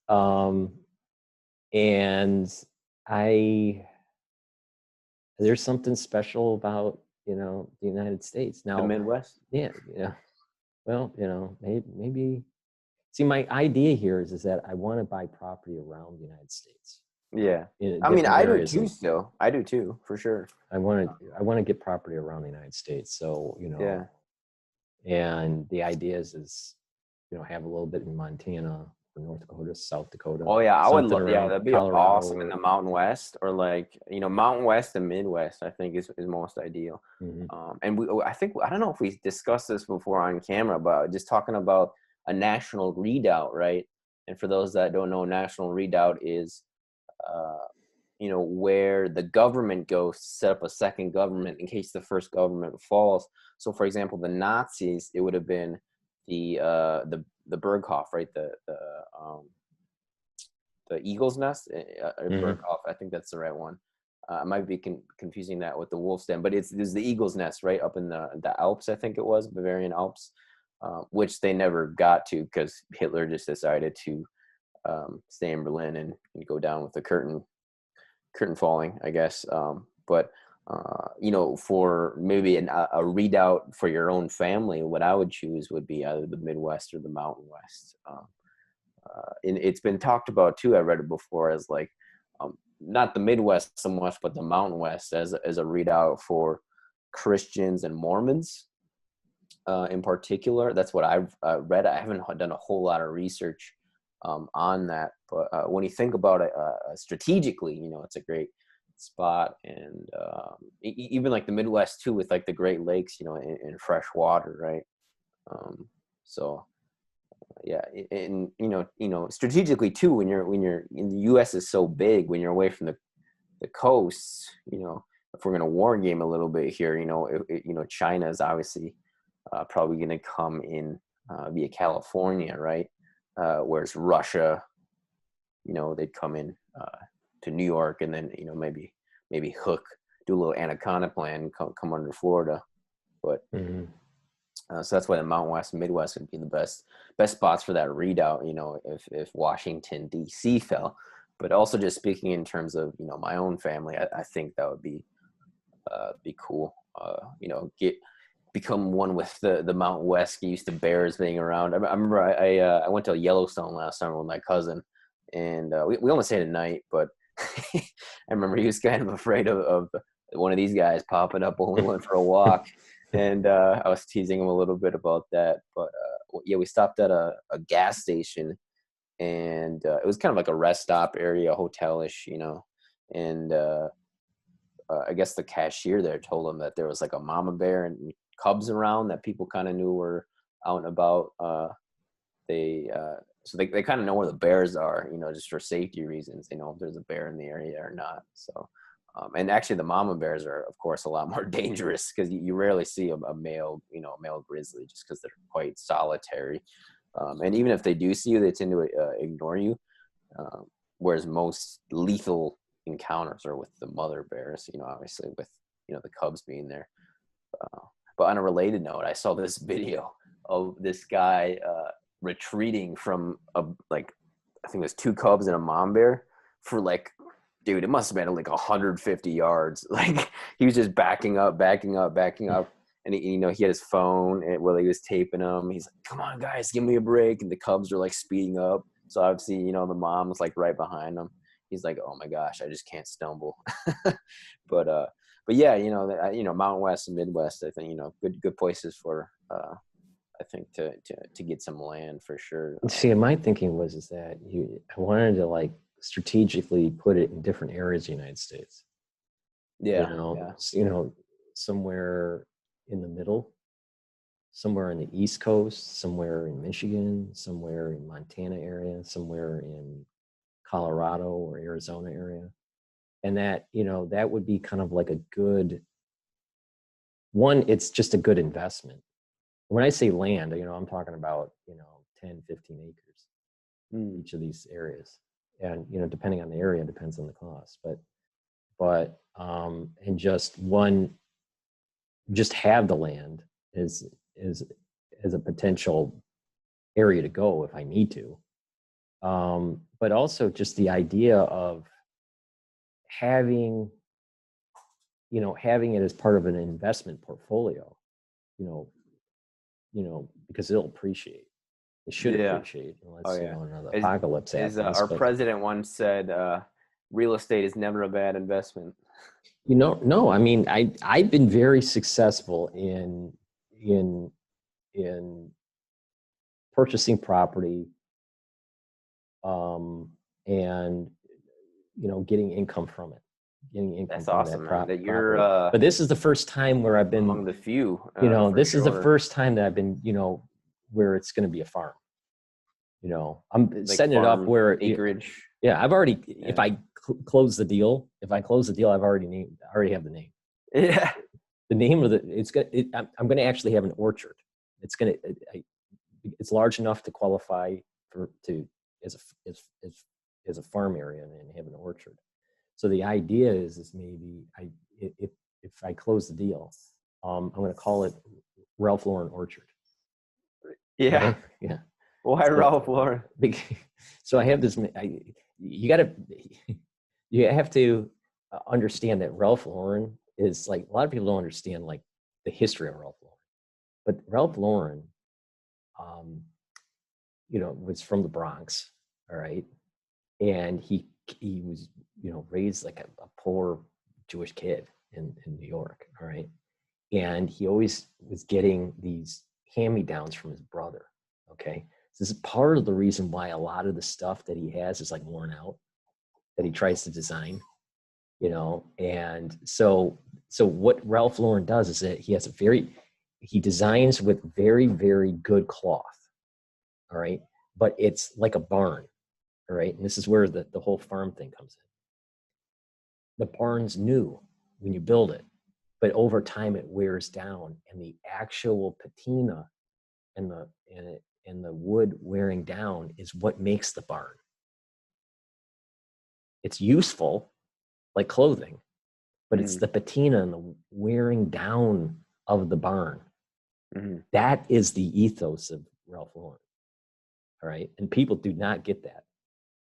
Um, and there's something special about, the United States. The Now, Midwest. yeah, well, maybe, see, my idea here is that I want to buy property around the United States Yeah. in I mean, different I do areas. too still. I do too, for sure. I want to get property around the United States. So, Yeah. and the idea is, have a little bit in Montana or North Dakota, South Dakota, Oh yeah, I would something love. Yeah, around that'd be Colorado. awesome in the Mountain West, or like Mountain West and Midwest. I think is most ideal. Mhm. And I think I don't know if we discussed this before on camera, but just talking about a national redoubt, right? And for those that don't know, national redoubt is, uh, where the government goes to set up a second government in case the first government falls. So, for example, the Nazis, it would have been the Berghof, right? The Eagle's Nest, or Mhm. Berghof. I think that's the right one. I might be confusing that with the Wolf's Den, but there's the Eagle's Nest right up in the Alps. I think it was Bavarian Alps, which they never got to because Hitler just decided to stay in Berlin and go down with the curtain falling, I guess. But for maybe a redoubt for your own family, what I would choose would be either the Midwest or the Mountain West. And it's been talked about too. I read it before as like not the Midwest so much, but the Mountain West as a redoubt for Christians and Mormons in particular. That's what I've read. I haven't done a whole lot of research on that, but when you think about it strategically, it's a great spot. And even like the Midwest too, with like the Great Lakes, in fresh water, right? So yeah, and strategically too, when you're in the U.S. is so big, when you're away from the coasts, if we're going to war game a little bit here, China is obviously probably going to come in via California, right? Whereas Russia, they'd come in to New York, and then maybe hook, do a little anaconda plan, come under Florida. But Mhm. so that's why the Mountain West and Midwest would be the best spots for that redoubt, if Washington D.C. fell. But also just speaking in terms of my own family, I think that would be cool. Become one with the Mountain West, get used to bears being around. I remember I went to Yellowstone last summer with my cousin, and we only stayed a night, but I remember he was kind of afraid of one of these guys popping up when we went for a walk. And I was teasing him a little bit about that. But yeah, we stopped at a gas station, and it was kind of like a rest stop area, hotel-ish, and I guess the cashier there told him that there was like a mama bear and cubs around that people kind of knew were out and about. So they kind of know where the bears are, just for safety reasons. They know if there's a bear in the area or not. So, and actually the mama bears are, of course, a lot more dangerous because you rarely see a male, male grizzly, just because they're quite solitary. And even if they do see you, they tend to ignore you. Whereas most lethal encounters are with the mother bears, obviously with, the cubs being there. But on a related note, I saw this video of this guy retreating from I think it was two cubs and a mom bear for like, dude, it must have been like 150 yards. Like he was just backing up. And he had his phone while he was taping them. He's like, come on guys, give me a break. And the cubs are like speeding up. So obviously, the mom was like right behind him. He's like, oh my gosh, I just can't stumble. But yeah, Mountain West and Midwest, I think, good places for, I think to get some land for sure. See, my thinking is that I wanted to like strategically put it in different areas of the United States. Yeah. Somewhere in the middle, somewhere on the East Coast, somewhere in Michigan, somewhere in Montana area, somewhere in Colorado or Arizona area. And that, that would be kind of like a good one. It's just a good investment. When I say land, I'm talking about, 10, 15 acres in each of these areas. And, depending on the area, depends on the cost, and just have the land is a potential area to go if I need to. but also just the idea of having, having it as part of an investment portfolio, you know, because it'll appreciate. It should Yeah. appreciate Oh unless, yeah. another As, apocalypse happens. our But, president once said, real estate is never a bad investment. no, I mean, I've been very successful in purchasing property, and getting income from it, That's awesome, man. That you're property. But this is the first time where I've been, among the few. For this is the sure. first time that I've been, where it's going to be a farm. I'm Like setting it up farm where acreage. yeah, I've already, Yeah. if I close the deal, I've already have the name. Yeah. The name of I'm going to actually have an orchard. It's going to, it's large enough to qualify as a farm area and have an orchard. So the idea is maybe if I close the deal, I'm going to call it Ralph Lauren Orchard. Yeah. Okay? Yeah. Why Ralph Lauren? So I have this. You have to understand that Ralph Lauren is like, a lot of people don't understand like the history of Ralph Lauren, but Ralph Lauren, was from the Bronx. All right, and he was raised like a poor Jewish kid in New York. All right, and he always was getting these hand-me-downs from his brother. Okay, so this is part of the reason why a lot of the stuff that he has is like worn out, that he tries to design. And so what Ralph Lauren does is that he designs with very, very good cloth. All right, but it's like a barn. All right, and this is where the whole farm thing comes in. The barn's new when you build it, but over time it wears down, and the actual patina and the wood wearing down is what makes the barn. It's useful, like clothing, but it's the patina and the wearing down of the barn. That is the ethos of Ralph Lauren. All right, and people do not get that.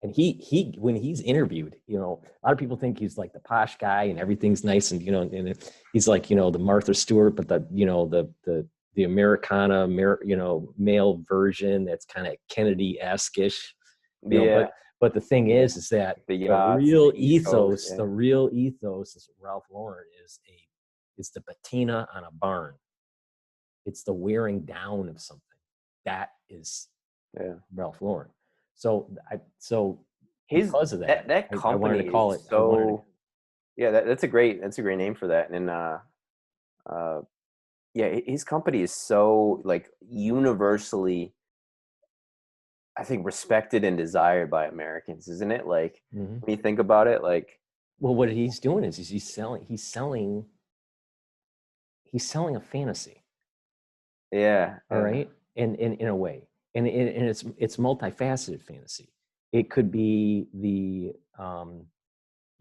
And he when he's interviewed, a lot of people think he's like the posh guy and everything's nice, and and he's like the Martha Stewart, but the Americana, male version that's kind of Kennedy-esque-ish. But the thing is that the real ethos, the real ethos of Ralph Lauren is the patina on a barn. It's the wearing down of something. That is Ralph Lauren. So because of that company I wanted to call it. That's a great name for that. And his company is so like universally, I think, respected and desired by Americans, isn't it? Like when you think about it, like, well, what he's doing is he's selling a fantasy. Yeah. All right. And in a way, and it's multifaceted fantasy. It could be the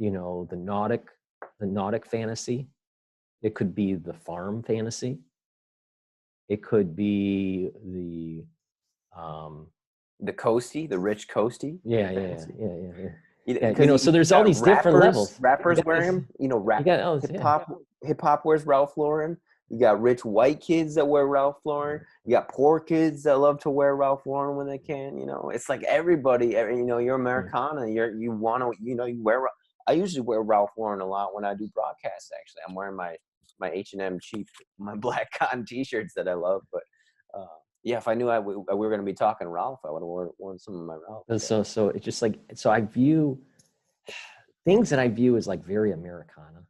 nautic fantasy. It could be the farm fantasy. It could be the coasty, the rich coasty. Yeah. Yeah, so there's all these different levels. Rappers wearing them. Hip hop wears Ralph Lauren. You got rich white kids that wear Ralph Lauren. You got poor kids that love to wear Ralph Lauren when they can. It's like everybody. You're Americana. You want to. You wear. I usually wear Ralph Lauren a lot when I do broadcasts. Actually, I'm wearing my H&M cheap, my black cotton T-shirts that I love. But if I knew we were going to be talking Ralph, I would have worn some of my Ralph. And so it's just like, so I view things that I view as like very Americana.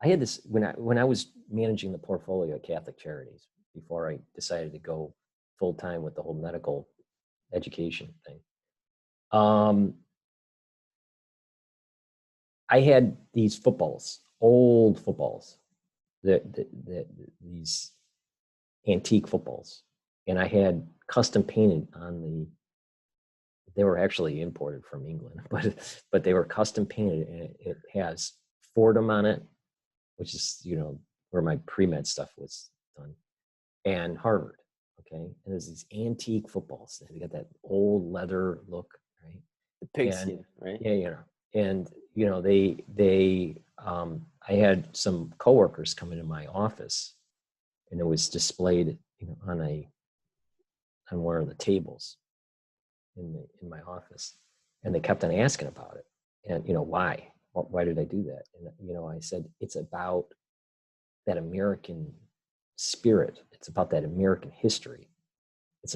I had this when I was managing the portfolio at Catholic Charities before I decided to go full time with the whole medical education thing. I had these footballs, old footballs, these antique footballs, and I had custom painted on the. They were actually imported from England, but they were custom painted, and it has Fordham on it, which is where my pre-med stuff was done, and Harvard. Okay, and there's these antique footballs. They got that old leather look, right? Pigskin, right? Yeah, and I had some coworkers come into my office, and it was displayed, on one of the tables in my office, and they kept on asking about it, and why did I do that? And I said it's about that American spirit. It's about that American history. It's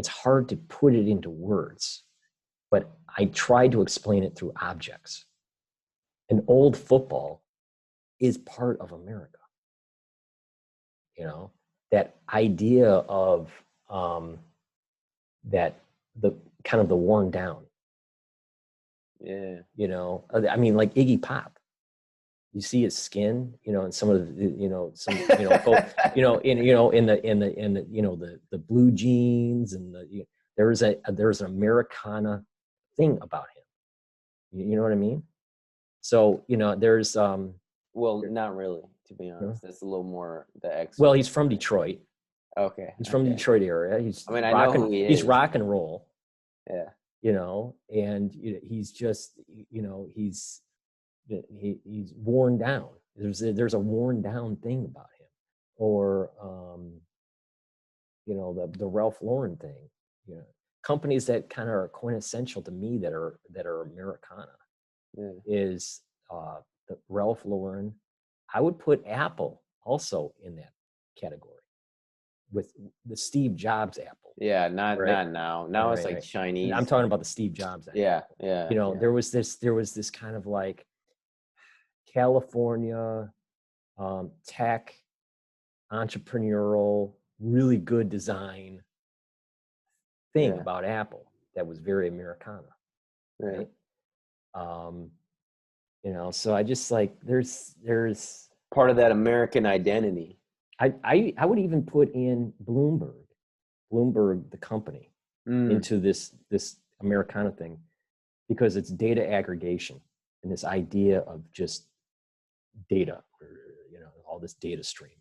hard to put it into words, but I tried to explain it through objects. An old football is part of America. That idea of that the kind of the worn down. Yeah. I mean, like Iggy Pop. You see his skin, and some of the, the blue jeans and there's an Americana thing about him. You know what I mean? So, there's well, not really, to be honest. That's a little more the X. Well, he's from Detroit. Okay. He's from the Detroit area. I know who he is. He's rock and roll. Yeah. And he's just, he's worn down. There's a worn down thing about him. Or the Ralph Lauren thing. Companies that kind of are quintessential to me that are Americana. Yeah. Is the Ralph Lauren. I would put Apple also in that category with the Steve Jobs Apple. Yeah, not now. Now it's like Chinese. I'm talking about the Steve Jobs Apple. Yeah. There was this kind of like California tech, entrepreneurial, really good design thing about Apple that was very Americana. Right. So I just like there's part of that American identity. I would even put in Bloomberg, the company, into this Americana thing, because it's data aggregation and this idea of just data, all this data stream.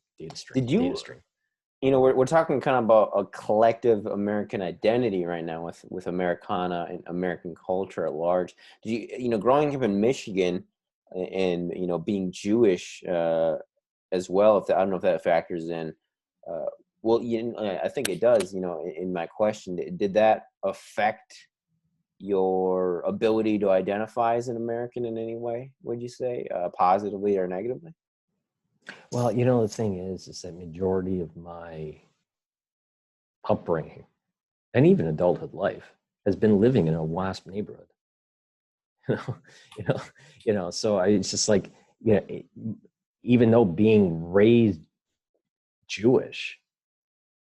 We're talking kind of about a collective American identity right now with Americana and American culture at large. Did you, growing up in Michigan and, being Jewish as well, I don't know if that factors in. I think it does, in my question. Did that affect your ability to identify as an American in any way, would you say, positively or negatively? Well, the thing is that majority of my upbringing and even adulthood life has been living in a WASP neighborhood. So it's just like, even though being raised Jewish,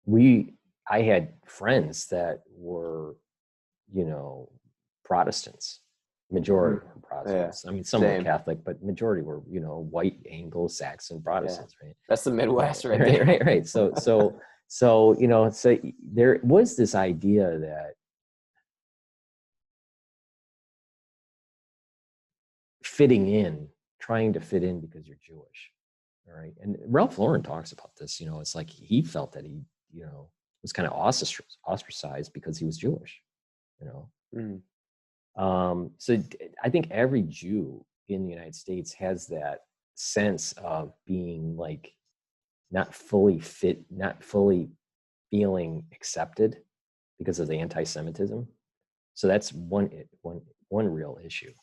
I had friends that were, Protestants. Majority were Protestants. Yeah. I mean, some were Catholic, but majority were, white Anglo-Saxon Protestants, right? That's the Midwest right there. Right. So there was this idea that trying to fit in because you're Jewish. All right. And Ralph Lauren talks about this, it's like he felt that he, was kind of ostracized because he was Jewish, So I think every Jew in the United States has that sense of being like not fully fit, not fully feeling accepted because of the anti-Semitism. So that's one real issue.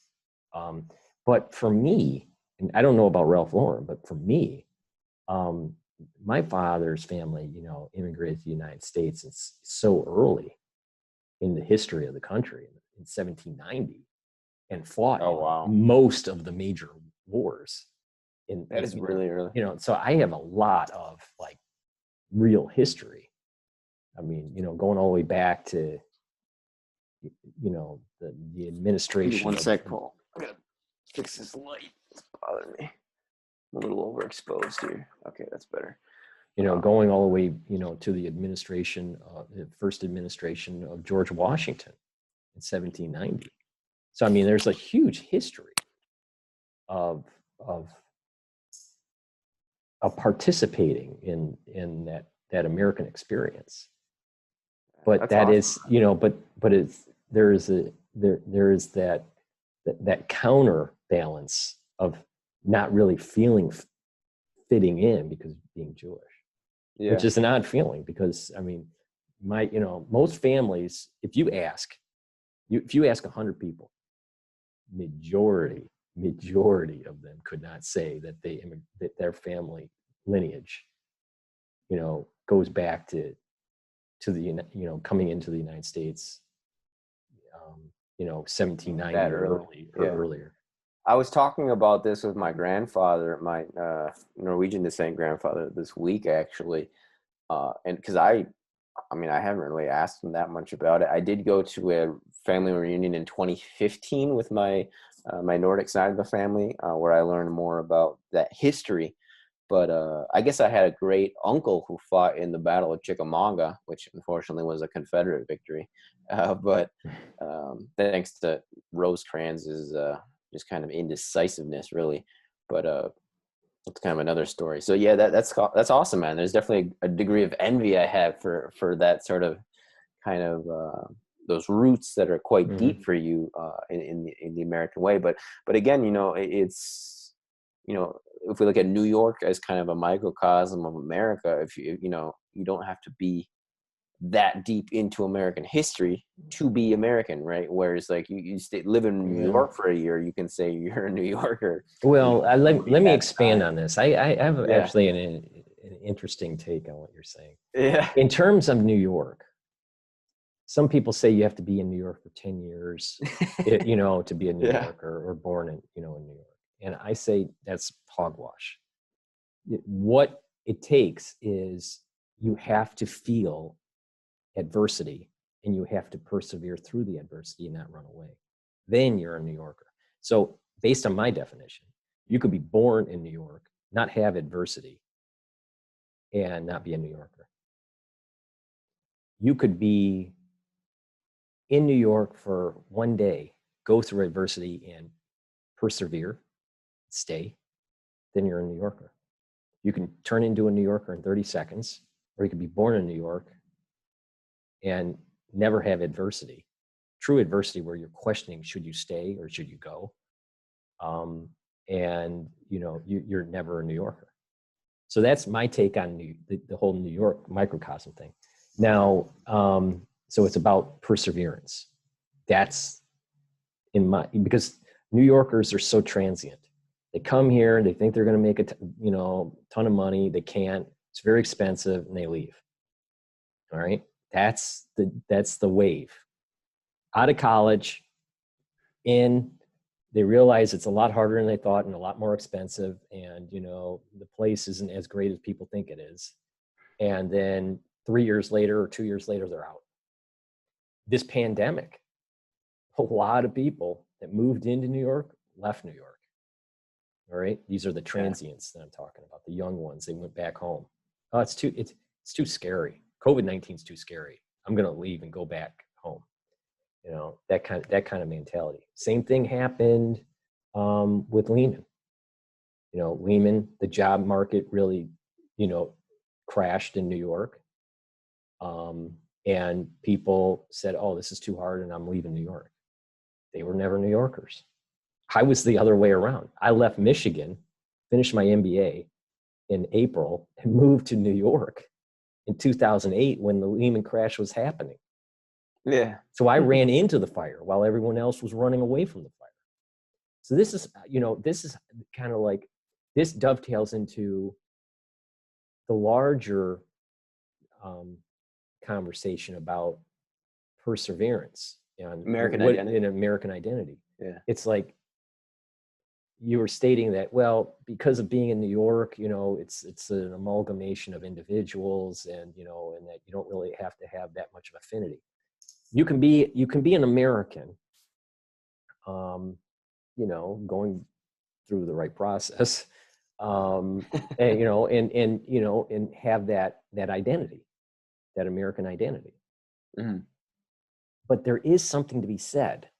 But for me, and I don't know about Ralph Lauren, but for me, my father's family, immigrated to the United States so early in the history of the country in 1790 and fought most of the major wars. That is really early. So I have a lot of like real history. I mean, going all the way back to, the administration. One sec, Paul. I gotta fix this light. It's bothering me. I'm a little overexposed here. Okay, that's better. Going all the way, to the administration, the first administration of George Washington in 1790. So, I mean, there's a huge history of participating in that American experience. But that's awesome. Is, but there is that counterbalance of not really feeling fitting in because of being Jewish, Yeah. which is an odd feeling because I mean, most families, if you ask 100 people, majority of them could not say that that their family lineage, goes back to the, coming into the United States, 1790 That or early. earlier. I was talking about this with my grandfather, my Norwegian descent grandfather, this week actually, and because I haven't really asked him that much about it. I did go to a family reunion in 2015 with my Nordic side of the family, where I learned more about that history. But I guess I had a great uncle who fought in the Battle of Chickamauga, which unfortunately was a Confederate victory. But thanks to Rosecrans's just kind of indecisiveness, really. But it's kind of another story. So yeah, that's awesome, man. There's definitely a degree of envy I have for that sort of kind of those roots that are quite deep for you in the American way. But again, it's if we look at New York as kind of a microcosm of America, if you don't have to be that deep into American history to be American, right? Whereas like you live in New York for a year, you can say you're a New Yorker. Well, let me expand on this. I have Yeah. actually an interesting take on what you're saying. Yeah. In terms of New York, some people say you have to be in New York for 10 years, to be a New Yorker or born in New York. And I say that's hogwash. What it takes is you have to feel adversity and you have to persevere through the adversity and not run away. Then you're a New Yorker. So based on my definition, you could be born in New York, not have adversity, and not be a New Yorker. You could be in New York for one day, go through adversity and persevere, stay, then you're a New Yorker. You can turn into a New Yorker in 30 seconds, or you could be born in New York and never have adversity, true adversity where you're questioning, should you stay or should you go? And you're never a New Yorker. So that's my take on the whole New York microcosm thing. Now, so it's about perseverance. That's because New Yorkers are so transient. They come here, they think they're going to make a ton of money. They can't. It's very expensive, and they leave. All right, that's the wave. Out of college, they realize it's a lot harder than they thought and a lot more expensive, and the place isn't as great as people think it is. And then 3 years later or 2 years later, they're out. This pandemic, a lot of people that moved into New York left New York. All right, these are the transients that I'm talking about, the young ones. They went back home. Oh, it's too scary. COVID-19 is too scary. I'm going to leave and go back home. That kind of mentality. Same thing happened with Lehman. Lehman, the job market really, crashed in New York. And people said, oh, this is too hard and I'm leaving New York. They were never New Yorkers. I was the other way around. I left Michigan, finished my MBA in April, and moved to New York in 2008 when the Lehman crash was happening. Yeah. So I ran into the fire while everyone else was running away from the fire. So this is kind of like, this dovetails into the larger conversation about perseverance and American identity. Yeah. It's like you were stating that, well, because of being in New York, it's an amalgamation of individuals, and and that you don't really have to have that much of affinity. You can be an American, going through the right process, and and have that identity, that American identity. Mm-hmm. But there is something to be said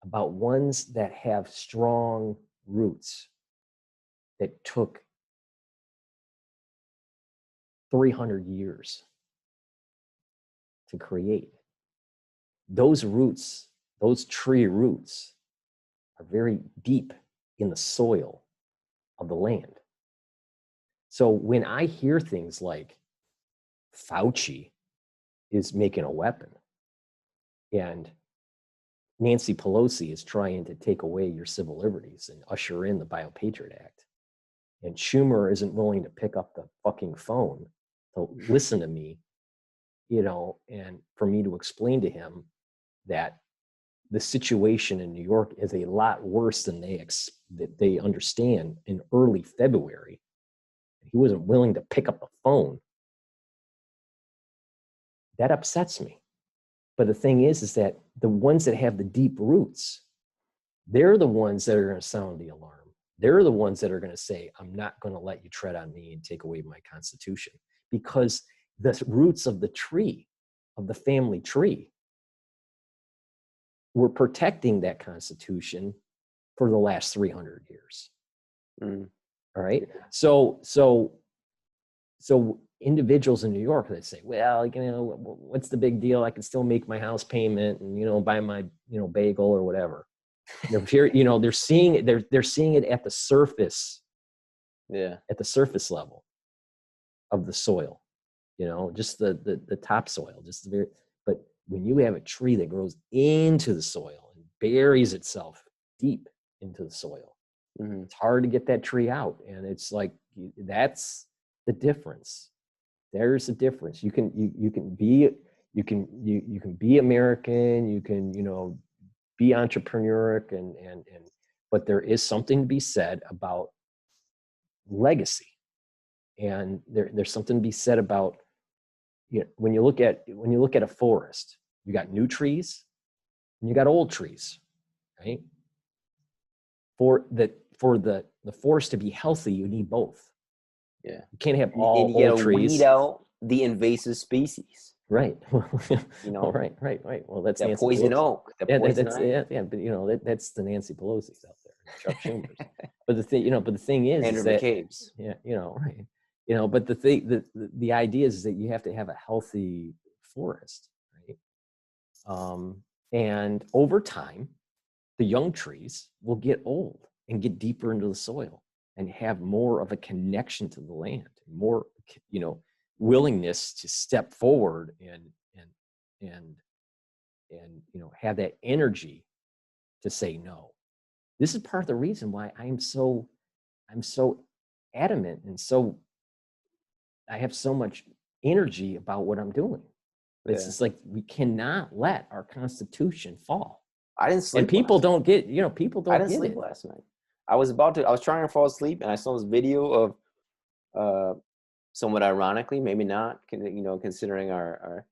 about ones that have strong roots that took 300 years to create. Those roots those tree roots are very deep in the soil of the land. So when I hear things like Fauci is making a weapon and Nancy Pelosi is trying to take away your civil liberties and usher in the Biopatriot Act, and Schumer isn't willing to pick up the fucking phone to listen to me, and for me to explain to him that the situation in New York is a lot worse than they understand in early February. He wasn't willing to pick up the phone. That upsets me. But the thing is that the ones that have the deep roots, they're the ones that are going to sound the alarm. They're the ones that are going to say, I'm not going to let you tread on me and take away my Constitution, because the roots of the tree, of the family tree, were protecting that Constitution for the last 300 years. Mm. All right. So individuals in New York that say, well, what's the big deal? I can still make my house payment and, buy my, bagel or whatever. They're seeing it. They're seeing it at the surface. Yeah. At the surface level of the soil, just the topsoil, but when you have a tree that grows into the soil and buries itself deep into the soil, it's hard to get that tree out. And it's like, that's the difference. There's a difference. You can be American, you can, be entrepreneuric and but there is something to be said about legacy. And there's something to be said about, when you look at a forest, you got new trees and you got old trees, right? For the forest to be healthy, you need both. Yeah, you can't have all and you old trees. Weed out the invasive species. Right. Right. Well, that's that poison oak. But that's the Nancy Pelosi's out there, Chuck Schumer's. But the thing is, Andrew that, McCabe's. Yeah, right. But the idea is that you have to have a healthy forest, right? And over time, the young trees will get old and get deeper into the soil and have more of a connection to the land, more, willingness to step forward and have that energy to say no. This is part of the reason why I'm so adamant and I have so much energy about what I'm doing. It's just like, we cannot let our Constitution fall. I didn't sleep. And people don't get, people don't get it. I didn't sleep last night. I was trying to fall asleep, and I saw this video of, somewhat ironically, maybe not, considering our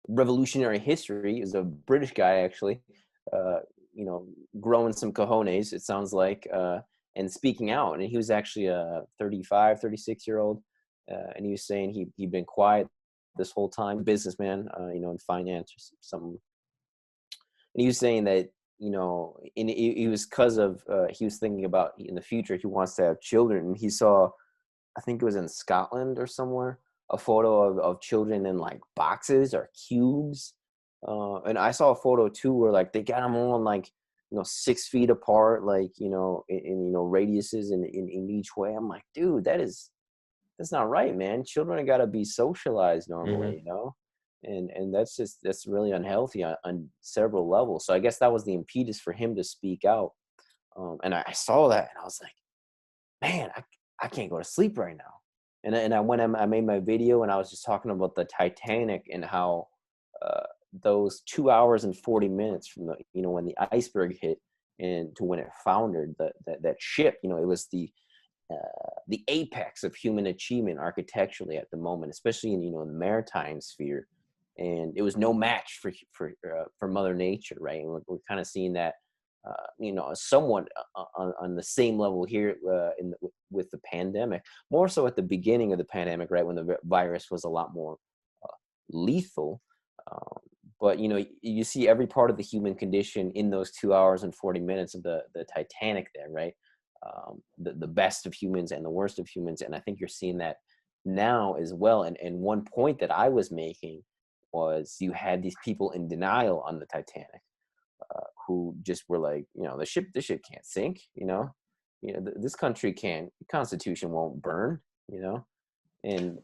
revolutionary history, is a British guy actually, growing some cojones, it sounds like, and speaking out. And he was actually a 35, 36-year-old, and he was saying he'd been quiet this whole time, businessman, in finance or something. And he was saying that, it was because of, he was thinking about in the future, he wants to have children. And he saw, I think it was in Scotland or somewhere, a photo of children in like boxes or cubes. And I saw a photo too, where like they got them all 6 feet apart, in radiuses in each way. I'm like, dude, that's not right, man. Children got to be socialized normally, and that's really unhealthy on several levels. So I guess that was the impetus for him to speak out. And I saw that, and I was like, man, I can't go to sleep right now. And I made my video, and I was just talking about the Titanic and how those 2 hours and 40 minutes from the, when the iceberg hit and to when it foundered, that ship, it was the apex of human achievement architecturally at the moment, especially in, the maritime sphere. And it was no match for Mother Nature, right? And we're kind of seeing that, somewhat on the same level here with the pandemic, more so at the beginning of the pandemic, right, when the virus was a lot more lethal. But you see every part of the human condition in those 2 hours and 40 minutes of the Titanic there, right? The best of humans and the worst of humans, and I think you're seeing that now as well. And one point that I was making was, you had these people in denial on the Titanic. who just were like, this ship can't sink, this country can't, Constitution won't burn, and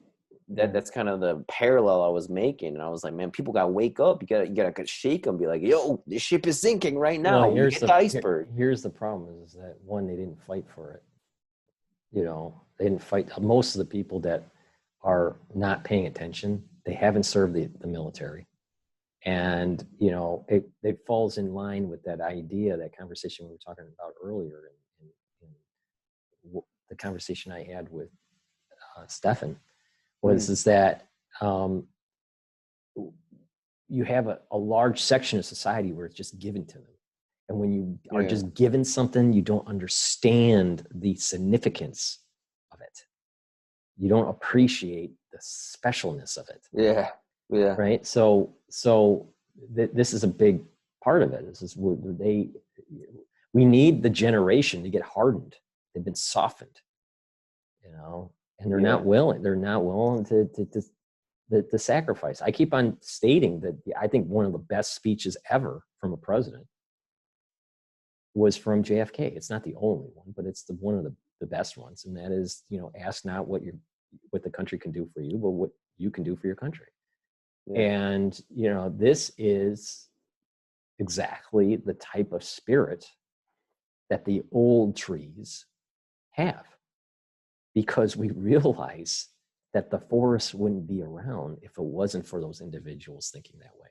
that's kind of the parallel I was making. And I was like, man, people gotta wake up. You gotta shake them, be like, yo, this ship is sinking right now. Well, We hit the iceberg. here's the problem is that one, they didn't fight for it. They didn't fight. Most of the people that are not paying attention, they haven't served the military. And, it falls in line with that idea, that conversation we were talking about earlier, in the conversation I had with Stefan, is that you have a large section of society where it's just given to them. And when you are just given something, you don't understand the significance of it. You don't appreciate the specialness of it. Yeah. Yeah. Right. So this is a big part of it. This is where we need the generation to get hardened. They've been softened, and they're not willing. They're not willing to sacrifice. I keep on stating that I think one of the best speeches ever from a president was from JFK. It's not the only one, but it's one of the best ones. And that is, ask not what the country can do for you, but what you can do for your country. Yeah. And, this is exactly the type of spirit that the old trees have, because we realize that the forest wouldn't be around if it wasn't for those individuals thinking that way.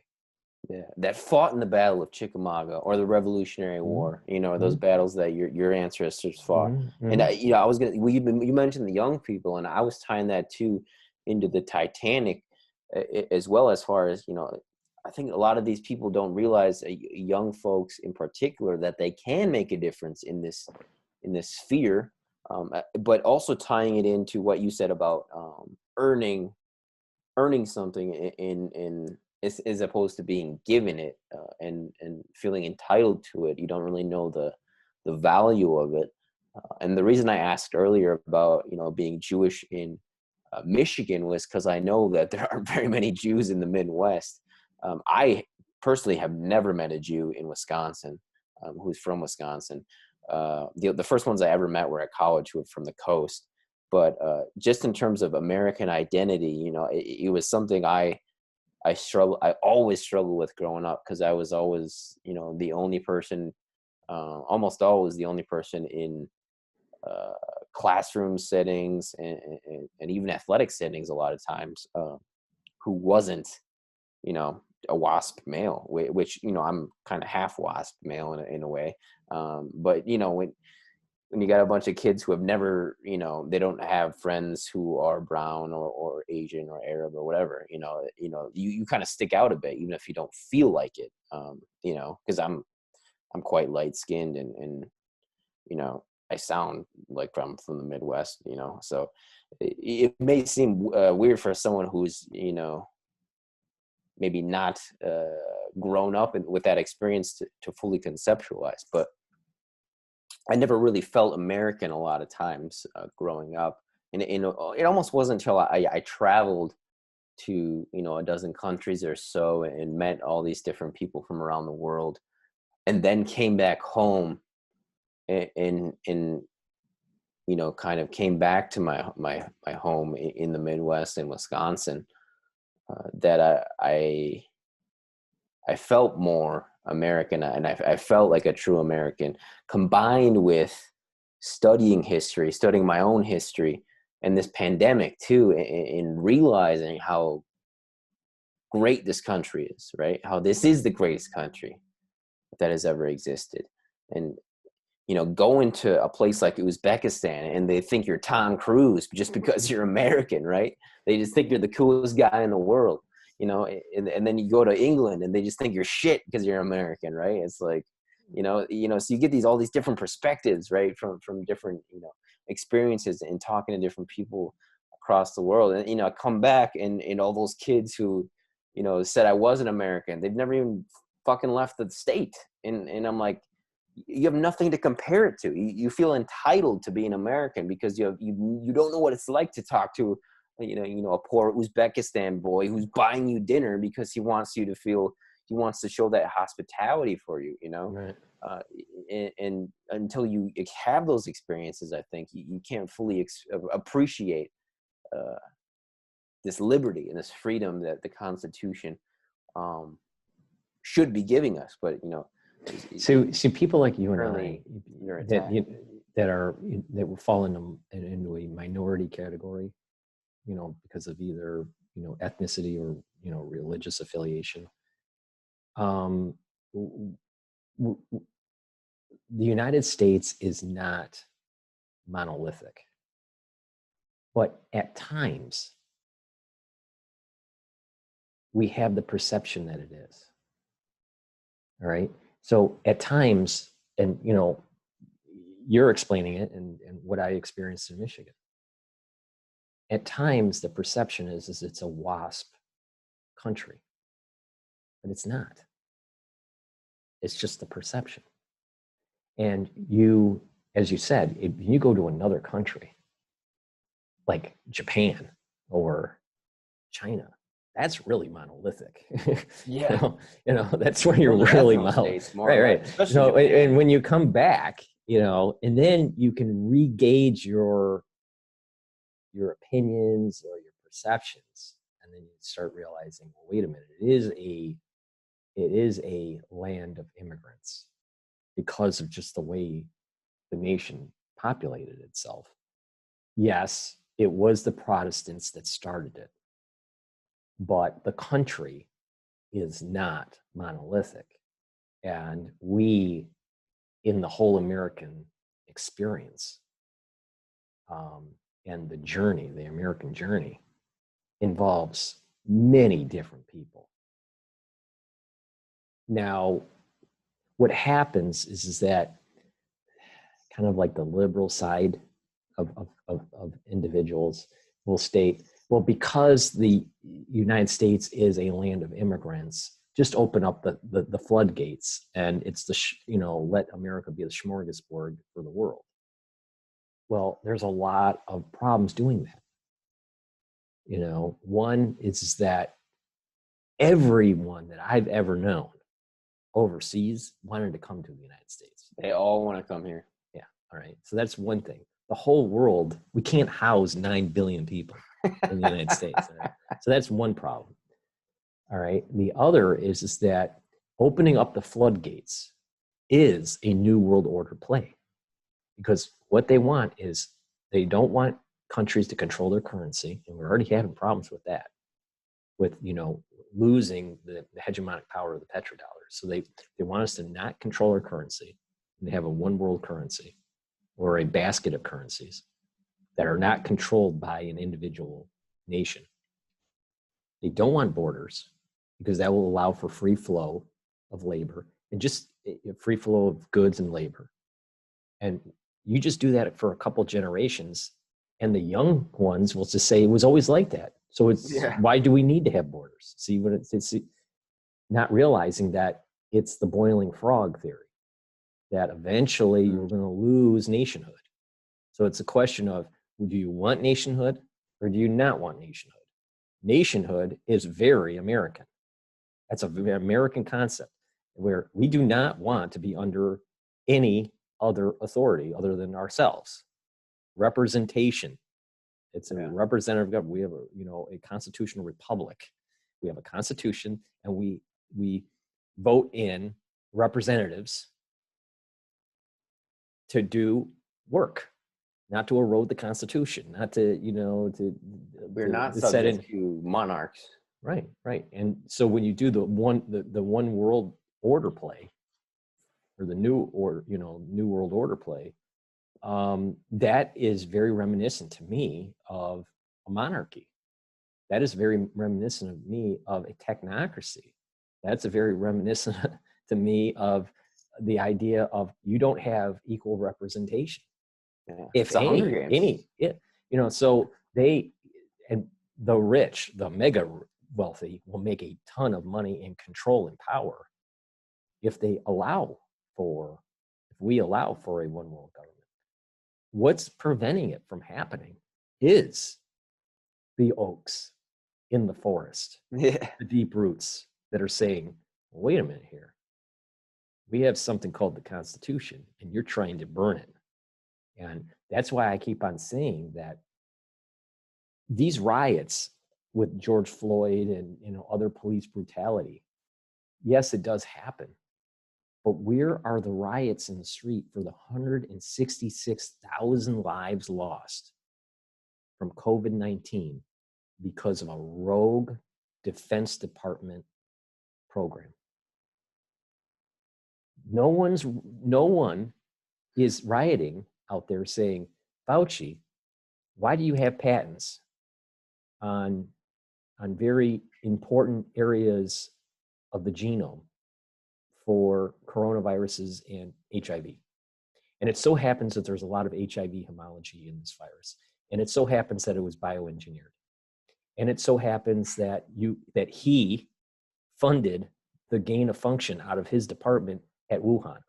Yeah, that fought in the Battle of Chickamauga or the Revolutionary War, those battles that your ancestors fought. And I was you mentioned the young people, and I was tying that too into the Titanic, as well, as far as I think a lot of these people don't realize, young folks in particular, that they can make a difference in this sphere, but also tying it into what you said about earning something in as opposed to being given it, and feeling entitled to it. You don't really know the value of it. And the reason I asked earlier about being Jewish in Michigan was because I know that there aren't very many Jews in the Midwest. I personally have never met a Jew in Wisconsin who's from Wisconsin. The first ones I ever met were at college, who were from the coast. But just in terms of American identity, it was something I always struggled with growing up, because I was always, the only person, almost always the only person in classroom settings and even athletic settings a lot of times, who wasn't, a WASP male, which, I'm kind of half WASP male in a way. But, when you got a bunch of kids who have never, they don't have friends who are brown or Asian or Arab or whatever, you kind of stick out a bit, even if you don't feel like it, because I'm quite light skinned and I sound like I'm from the Midwest, so it may seem weird for someone who's, maybe not grown up with that experience to fully conceptualize, but I never really felt American a lot of times growing up. And it almost wasn't until I traveled to, a dozen countries or so and met all these different people from around the world, and then came back home and kind of came back to my home in the Midwest in Wisconsin, that I felt more American, and I felt like a true American, combined with studying my own history, and this pandemic too, and realizing how great this country is, right? How this is the greatest country that has ever existed. And going to a place like Uzbekistan, and they think you're Tom Cruise just because you're American, right? They just think you're the coolest guy in the world. And then you go to England and they just think you're shit because you're American, right? It's like, so you get all these different perspectives, right? From different, experiences, and talking to different people across the world. And, I come back and all those kids who, said I wasn't American, they've never even fucking left the state. And I'm like, you have nothing to compare it to. You feel entitled to be an American because you don't know what it's like to talk to a poor Uzbekistan boy who's buying you dinner because he wants you to feel, he wants to show that hospitality for you, Right. and until you have those experiences, I think you can't fully appreciate uh, this liberty and this freedom that the Constitution um, should be giving us. But So people like you and currently I under that attack. that will fall into a minority category, because of either ethnicity or religious affiliation. Um, w- w- the United States is not monolithic, but at times we have the perception that it is. All right. So at times, and you're explaining it and what I experienced in Michigan. At times the perception is it's a WASP country, but it's not. It's just the perception. And you, as you said, if you go to another country like Japan or China, that's really monolithic. Yeah. That's where you're Those are really ethno-states, more right, or right. less, especially Japan. And when you come back, and then you can re-gauge your opinions or your perceptions, and then you start realizing, well, wait a minute, it is a land of immigrants because of just the way the nation populated itself. Yes, it was the Protestants that started it, but the country is not monolithic. And we, in the whole American experience, and the American journey, involves many different people. Now, what happens is that kind of like the liberal side of individuals will state, well, because the United States is a land of immigrants, just open up the floodgates, and it's let America be the smorgasbord for the world. Well, there's a lot of problems doing that. One is that everyone that I've ever known overseas wanted to come to the United States. They all want to come here. Yeah. All right. So that's one thing. The whole world, we can't house 9 billion people in the United States. Right? So that's one problem. All right. The other is that opening up the floodgates is a new world order play, because what they want is they don't want countries to control their currency. And we're already having problems with that, with, losing the hegemonic power of the petrodollars. So they want us to not control our currency, and they have a one world currency or a basket of currencies that are not controlled by an individual nation. They don't want borders, because that will allow for free flow of labor and just free flow of goods and labor. And you just do that for a couple generations, and the young ones will just say it was always like that. So why do we need to have borders? See what it's not realizing that it's the boiling frog theory, that eventually you're going to lose nationhood. So it's a question of, do you want nationhood or do you not want nationhood? Nationhood is very American. That's a very American concept, where we do not want to be under any other authority other than ourselves. Representation. It's a representative government. We have a constitutional republic. We have a constitution, and we vote in representatives to do work, not to erode the Constitution, not to we're not subject to monarchs. Right. And so when you do the one world order play, or the new world order play, that is very reminiscent to me of a monarchy. That is very reminiscent of me of a technocracy. That's a very reminiscent to me of the idea of you don't have equal representation. Yeah. If so they, and the rich, the mega wealthy, will make a ton of money in control and power if we allow for a one world government. What's preventing it from happening is the oaks in the forest, the deep roots that are saying, well, wait a minute here. We have something called the Constitution, and you're trying to burn it. And that's why I keep on saying that these riots with George Floyd and other police brutality, yes, it does happen. But where are the riots in the street for the 166,000 lives lost from COVID-19 because of a rogue Defense Department program? No one is rioting out there saying, Fauci, why do you have patents on very important areas of the genome for coronaviruses and HIV? And it so happens that there's a lot of HIV homology in this virus. And it so happens that it was bioengineered. And it so happens that he funded the gain of function out of his department at Wuhan.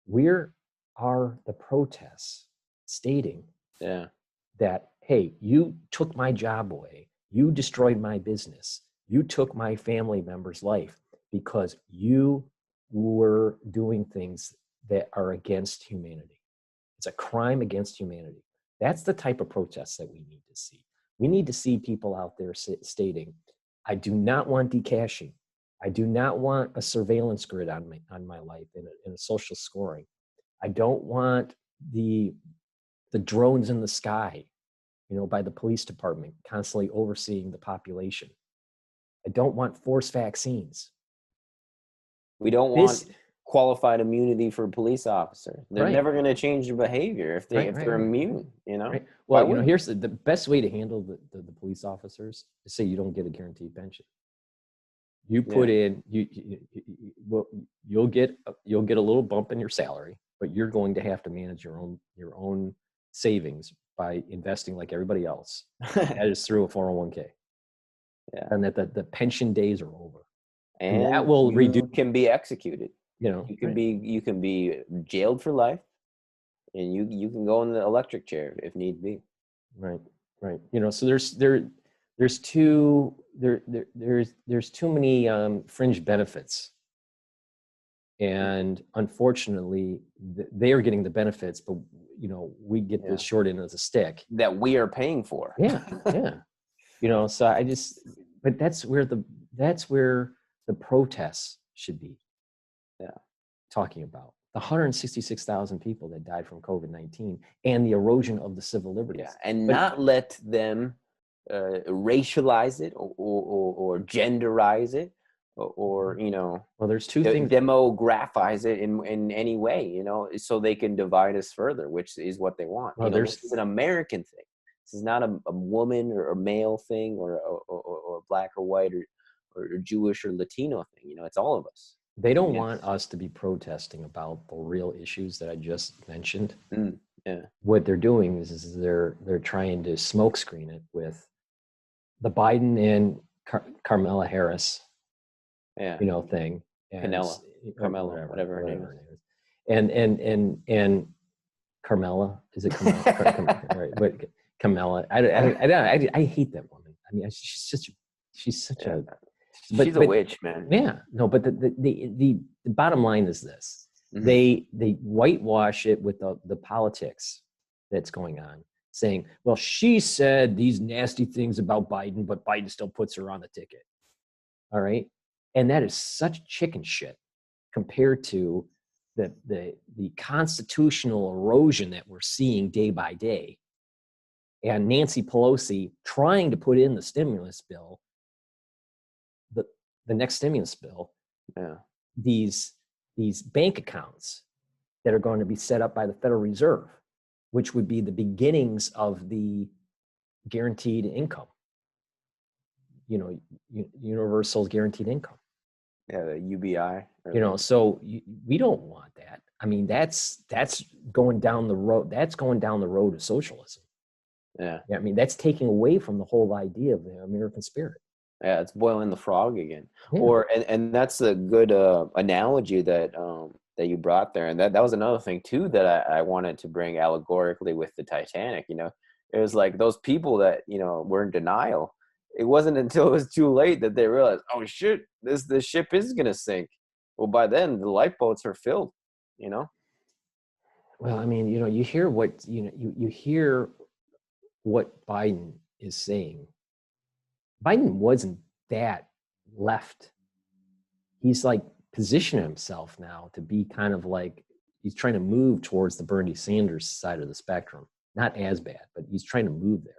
Where are the protests stating that, hey, you took my job away, you destroyed my business, you took my family member's life because you were doing things that are against humanity? It's a crime against humanity. That's the type of protests that we need to see. We need to see people out there stating, I do not want decashing. I do not want a surveillance grid on my life in a social scoring. I don't want the drones in the sky, by the police department constantly overseeing the population. I don't want forced vaccines. We don't want qualified immunity for police officers. They're never going to change their behavior if they're immune, Right. Well, here's the best way to handle the police officers is say you don't get a guaranteed pension. You put in you'll get a little bump in your salary, but you're going to have to manage your own savings by investing like everybody else. That is through a 401k. Yeah. And that the pension days are over. And that will reduce. Can be executed. You can be jailed for life, and you can go in the electric chair if need be. Right. So there's too many fringe benefits, and unfortunately they are getting the benefits, but we get the short end of the stick that we are paying for. Yeah. So but that's where the protests should be. Talking about the 166,000 people that died from COVID-19 and the erosion of the civil liberties. And not let them racialize it or genderize it or well, there's two things. Demographize it in any way, so they can divide us further, which is what they want. Well, this is an American thing. This is not a woman or a male thing or black or white or Jewish or Latino thing. It's all of us. They don't want us to be protesting about the real issues that I just mentioned. What they're doing is they're trying to smokescreen it with the Biden and Kamala Harris, thing. Carmela, whatever her name is. And Carmela, is it Carmela? Right, but Kamala, I hate that woman. I mean, she's such a. She's a witch, man. Yeah, no, but the bottom line is this: they whitewash it with the politics that's going on, saying, "Well, she said these nasty things about Biden, but Biden still puts her on the ticket." All right, and that is such chicken shit compared to the constitutional erosion that we're seeing day by day, and Nancy Pelosi trying to put in the stimulus bill. The next stimulus bill, these bank accounts that are going to be set up by the Federal Reserve, which would be the beginnings of the guaranteed income, universal guaranteed income. Yeah, the UBI. So we don't want that. I mean, that's going down the road. That's going down the road of socialism. Yeah. I mean, that's taking away from the whole idea of the American spirit. Yeah, it's boiling the frog again. And that's a good analogy that you brought there. And that was another thing too that I wanted to bring allegorically with the Titanic. It was like those people that were in denial. it wasn't until it was too late that they realized, oh shit, the ship is gonna sink. Well, by then the lifeboats are filled. You know. Well, I mean, you hear what you hear what Biden is saying. Biden wasn't that left. He's like positioning himself now to be kind of like he's trying to move towards the Bernie Sanders side of the spectrum. Not as bad, but he's trying to move there.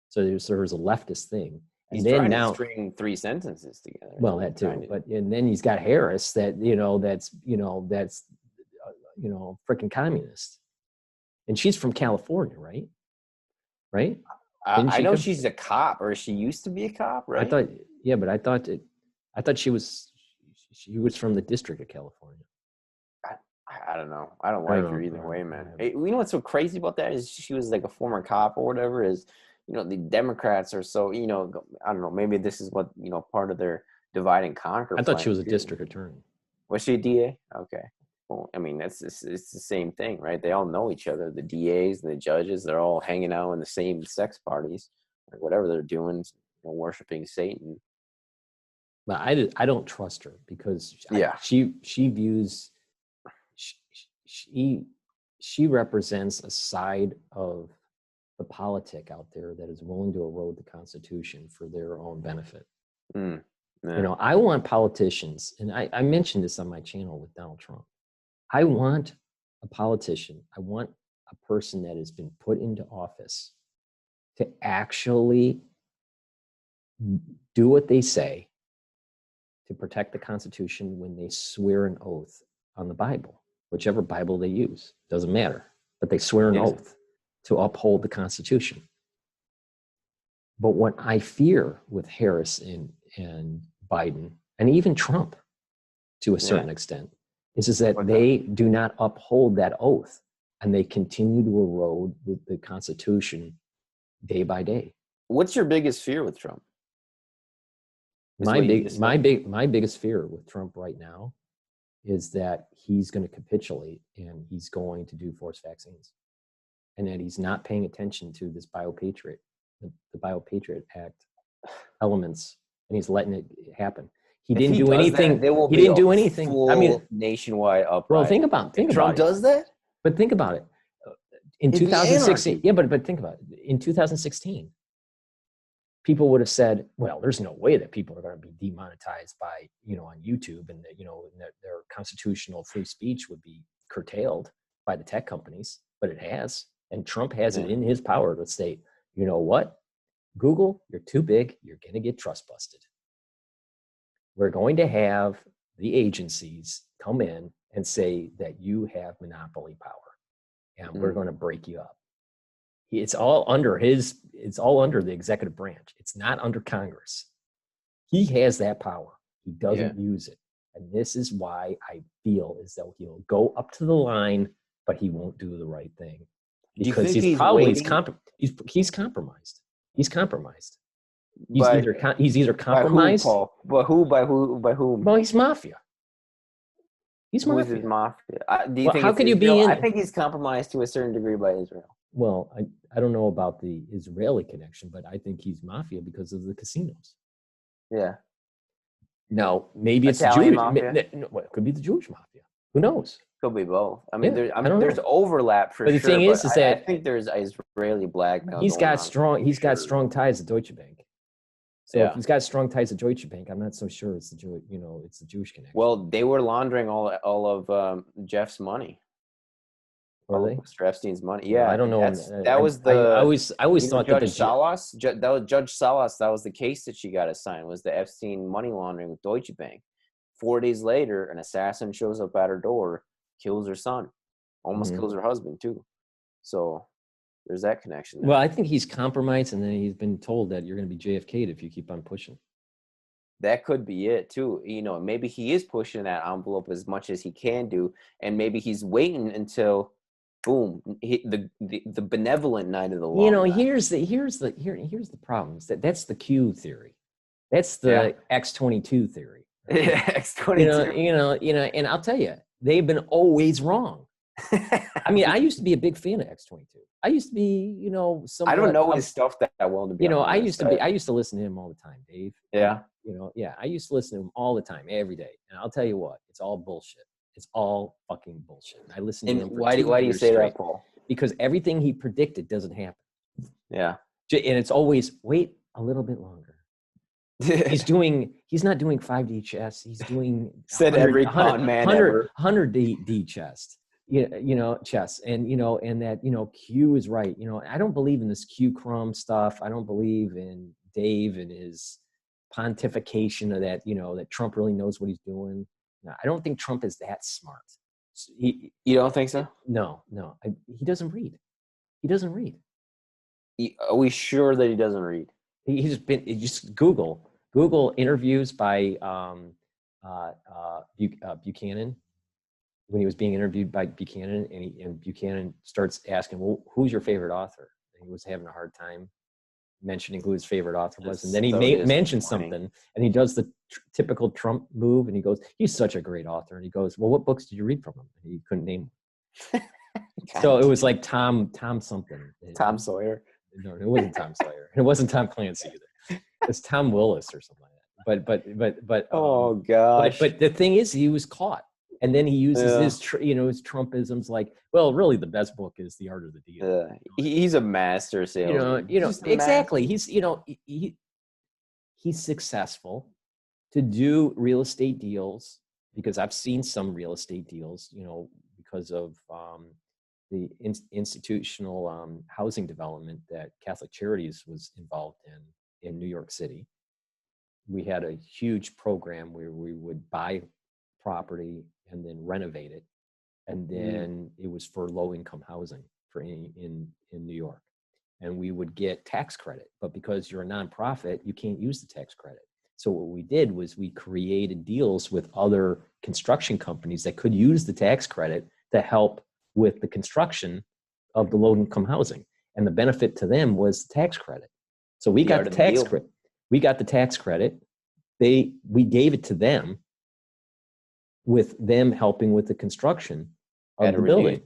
So there's a leftist thing. And He's then trying now, to string 3 sentences together. well, that too. But and then he's got Harris that that's freaking communist, and she's from California, right? Right? I know she's a cop, or she used to be a cop, right? I thought, yeah, but I thought she was from the District of California. I don't know. I don't like her either way, man. You know what's so crazy about that is she was like a former cop or whatever. Is the Democrats are so I don't know. Maybe this is what part of their divide and conquer. I thought she was a district attorney. Was she a DA? Okay. Well, I mean, it's the same thing, right? They all know each other. The DAs and the judges, they're all hanging out in the same sex parties or whatever they're doing, worshiping Satan. But I don't trust her because she views she represents a side of the politic out there that is willing to erode the Constitution for their own benefit. I want politicians, and I mentioned this on my channel with Donald Trump. I want a politician. I want a person that has been put into office to actually do what they say to protect the Constitution when they swear an oath on the Bible, whichever Bible they use, doesn't matter. But they swear an oath to uphold the Constitution. But what I fear with Harris and Biden, and even Trump to a certain extent, is that they do not uphold that oath, and they continue to erode the Constitution day by day. What's your biggest fear with Trump? My biggest fear with Trump right now is that he's going to capitulate and he's going to do forced vaccines, and that he's not paying attention to this BioPatriot, the BioPatriot Act elements, and he's letting it happen. He didn't do anything. He didn't do anything. I mean, nationwide uprising. Well, think about Trump does that. But think about it. In 2016, but think about it. In 2016, people would have said, "Well, there's no way that people are going to be demonetized by on YouTube, and that their constitutional free speech would be curtailed by the tech companies." But it has, and Trump has it in his power to say, "You know what, Google, you're too big. You're going to get trust busted. We're going to have the agencies come in and say that you have monopoly power, and we're going to break you up." It's all under the executive branch. It's not under Congress. He has that power. He doesn't use it. And this is why I feel as though he'll go up to the line, but he won't do the right thing. Because he's compromised. He's compromised. He's either compromised. By who? By whom? Well, he's mafia. He's mafia. Who is his mafia? Do you think how could you be Israel? in? I think he's compromised to a certain degree by Israel. Well, I don't know about the Israeli connection, but I think he's mafia because of the casinos. Yeah. Now, maybe it's Italian Jewish. mafia? It could be the Jewish mafia. Who knows? Could be both. I mean, Yeah, there's overlap for sure. But the thing is that I think there's Israeli blackmail. He's got strong ties to Deutsche Bank. So if he's got strong ties to Deutsche Bank, I'm not so sure it's the Jewish connection. Well, they were laundering all of Jeff's money. Were they? Mr. Epstein's money. Yeah, I don't know. That was the. I always thought Judge that Salas. That was Judge Salas. That was the case that she got assigned. Was the Epstein money laundering with Deutsche Bank? 4 days later, an assassin shows up at her door, kills her son, almost kills her husband too. So there's that connection there. Well, I think he's compromised, and then he's been told that you're going to be JFK'd if you keep on pushing. That could be it too. Maybe he is pushing that envelope as much as he can do, and maybe he's waiting until, boom, the benevolent night of the law. Here's the problem. That's the Q theory. That's the X22 theory. X22. And I'll tell you, they've been always wrong. I mean, I used to be a big fan of X22. I used to be, you know, I don't somewhat know of, his stuff that well, to be you know, honest. I used to listen to him all the time, Dave. Yeah. You know, yeah, I used to listen to him all the time, every day. And I'll tell you what, it's all bullshit. It's all fucking bullshit. I listened to And him for why 2 do you years say straight that, Paul? because everything he predicted doesn't happen. Yeah. And it's always wait a little bit longer. He's not doing 5D chess. He's doing Said every con man ever. 100 D chess. You know, chess. And, you know, and that, you know, Q is right. You know, I don't believe in this Q crumb stuff. I don't believe in Dave and his pontification of that, you know, that Trump really knows what he's doing. No, I don't think Trump is that smart. You don't think so? No, he doesn't read. He doesn't read. Are we sure that he doesn't read? He's been just Google interviews by Buchanan when he was being interviewed by Buchanan, and Buchanan starts asking, "Well, who's your favorite author?" And he was having a hard time mentioning who his favorite author was, and then he mentioned something, and he does the typical Trump move, and he goes, "He's such a great author," and he goes, "Well, what books did you read from him?" And he couldn't name them. So it was like Tom something. Tom Sawyer. No, it wasn't Tom Sawyer. It wasn't Tom Clancy either. It's Tom Willis or something like that. But oh gosh. But the thing is, he was caught, and then he uses his his Trumpisms like, well, really, the best book is The Art of the Deal. He's a master salesman. You know exactly. He's he's successful to do real estate deals because I've seen some real estate deals, you know, because of the institutional housing development that Catholic Charities was involved in New York City. We had a huge program where we would buy property and then renovate it, and then it was for low-income housing for in New York, and we would get tax credit. But because you're a nonprofit, you can't use the tax credit. So what we did was we created deals with other construction companies that could use the tax credit to help with the construction of the low-income housing, and the benefit to them was the tax credit. So we got the tax credit. We got the tax credit. We gave it to them, with them helping with the construction of the building.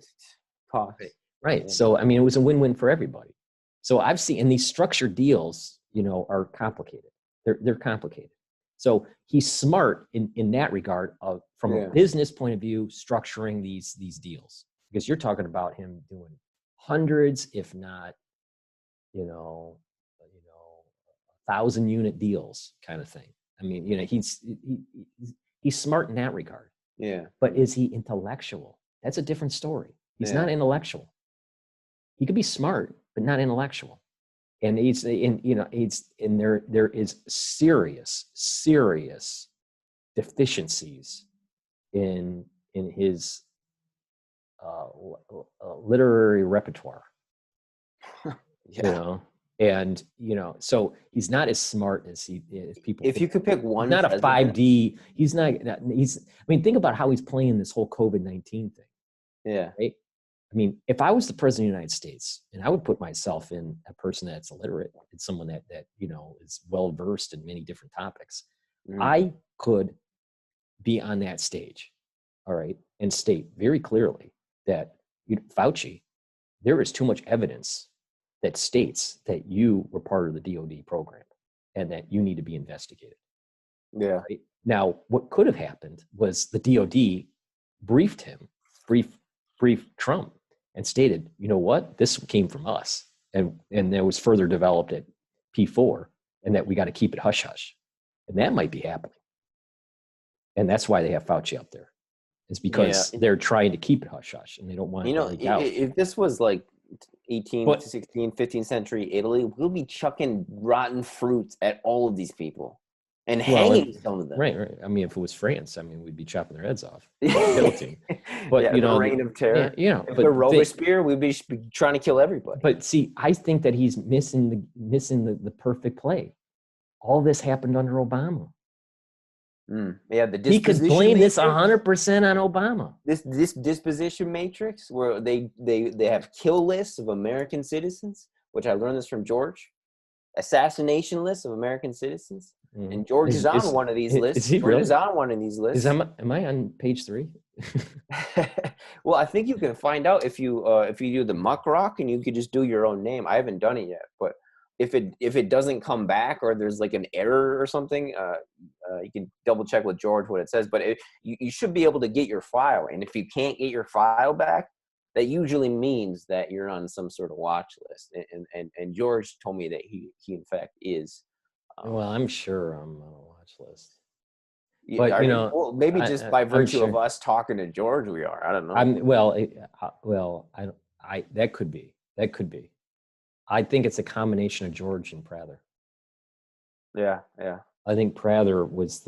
Cost. Right. So I mean, it was a win-win for everybody. So I've seen, and these structured deals, you know, are complicated. They're complicated. So he's smart in that regard of from a business point of view, structuring these deals. Because you're talking about him doing hundreds, if not, you know, 1,000-unit deals kind of thing. I mean, you know, he's smart in that regard. Yeah. But is he intellectual? That's a different story. He's not intellectual. He could be smart, but not intellectual. And there is serious deficiencies in his literary repertoire. You know, and you know, so he's not as smart as people. If you could pick one, not a 5D. He's not. He's. I mean, think about how he's playing this whole COVID-19 thing. Yeah. Right. I mean, if I was the president of the United States, and I would put myself in a person that's illiterate, and someone that you know is well versed in many different topics, I could be on that stage, all right, and state very clearly that Fauci, there is too much evidence that states that you were part of the DOD program and that you need to be investigated. Yeah. Right? Now, what could have happened was the DOD briefed Trump and stated, you know what, this came from us. And it was further developed at P4, and that we got to keep it hush hush. And that might be happening. And that's why they have Fauci up there. It's because they're trying to keep it hush hush and they don't want it to leak out. If this was like 18th, 16th, 15th century Italy, we'll be chucking rotten fruits at all of these people and hanging some of them. Right. I mean, if it was France, I mean, we'd be chopping their heads off. Guilty. But you know, the reign of terror. If they're Robespierre, we'd be trying to kill everybody. But see, I think that he's missing the perfect play. All this happened under Obama. Yeah, he could blame this 100% on Obama. This disposition matrix, where they have kill lists of American citizens, which I learned this from George. Assassination lists of American citizens. And George is on one of these lists. Is he George really? is on one of these lists. Am I on page 3? Well, I think you can find out if you do the muck rock, and you could just do your own name. I haven't done it yet, but if it doesn't come back, or there's like an error or something, you can double check with George what it says. But you should be able to get your file, and if you can't get your file back, that usually means that you're on some sort of watch list. And George told me that he in fact is. Well, I'm sure I'm on a watch list. But Well, maybe just by virtue of us talking to George, we are. I don't know. That could be. I think it's a combination of George and Prather. Yeah. I think Prather was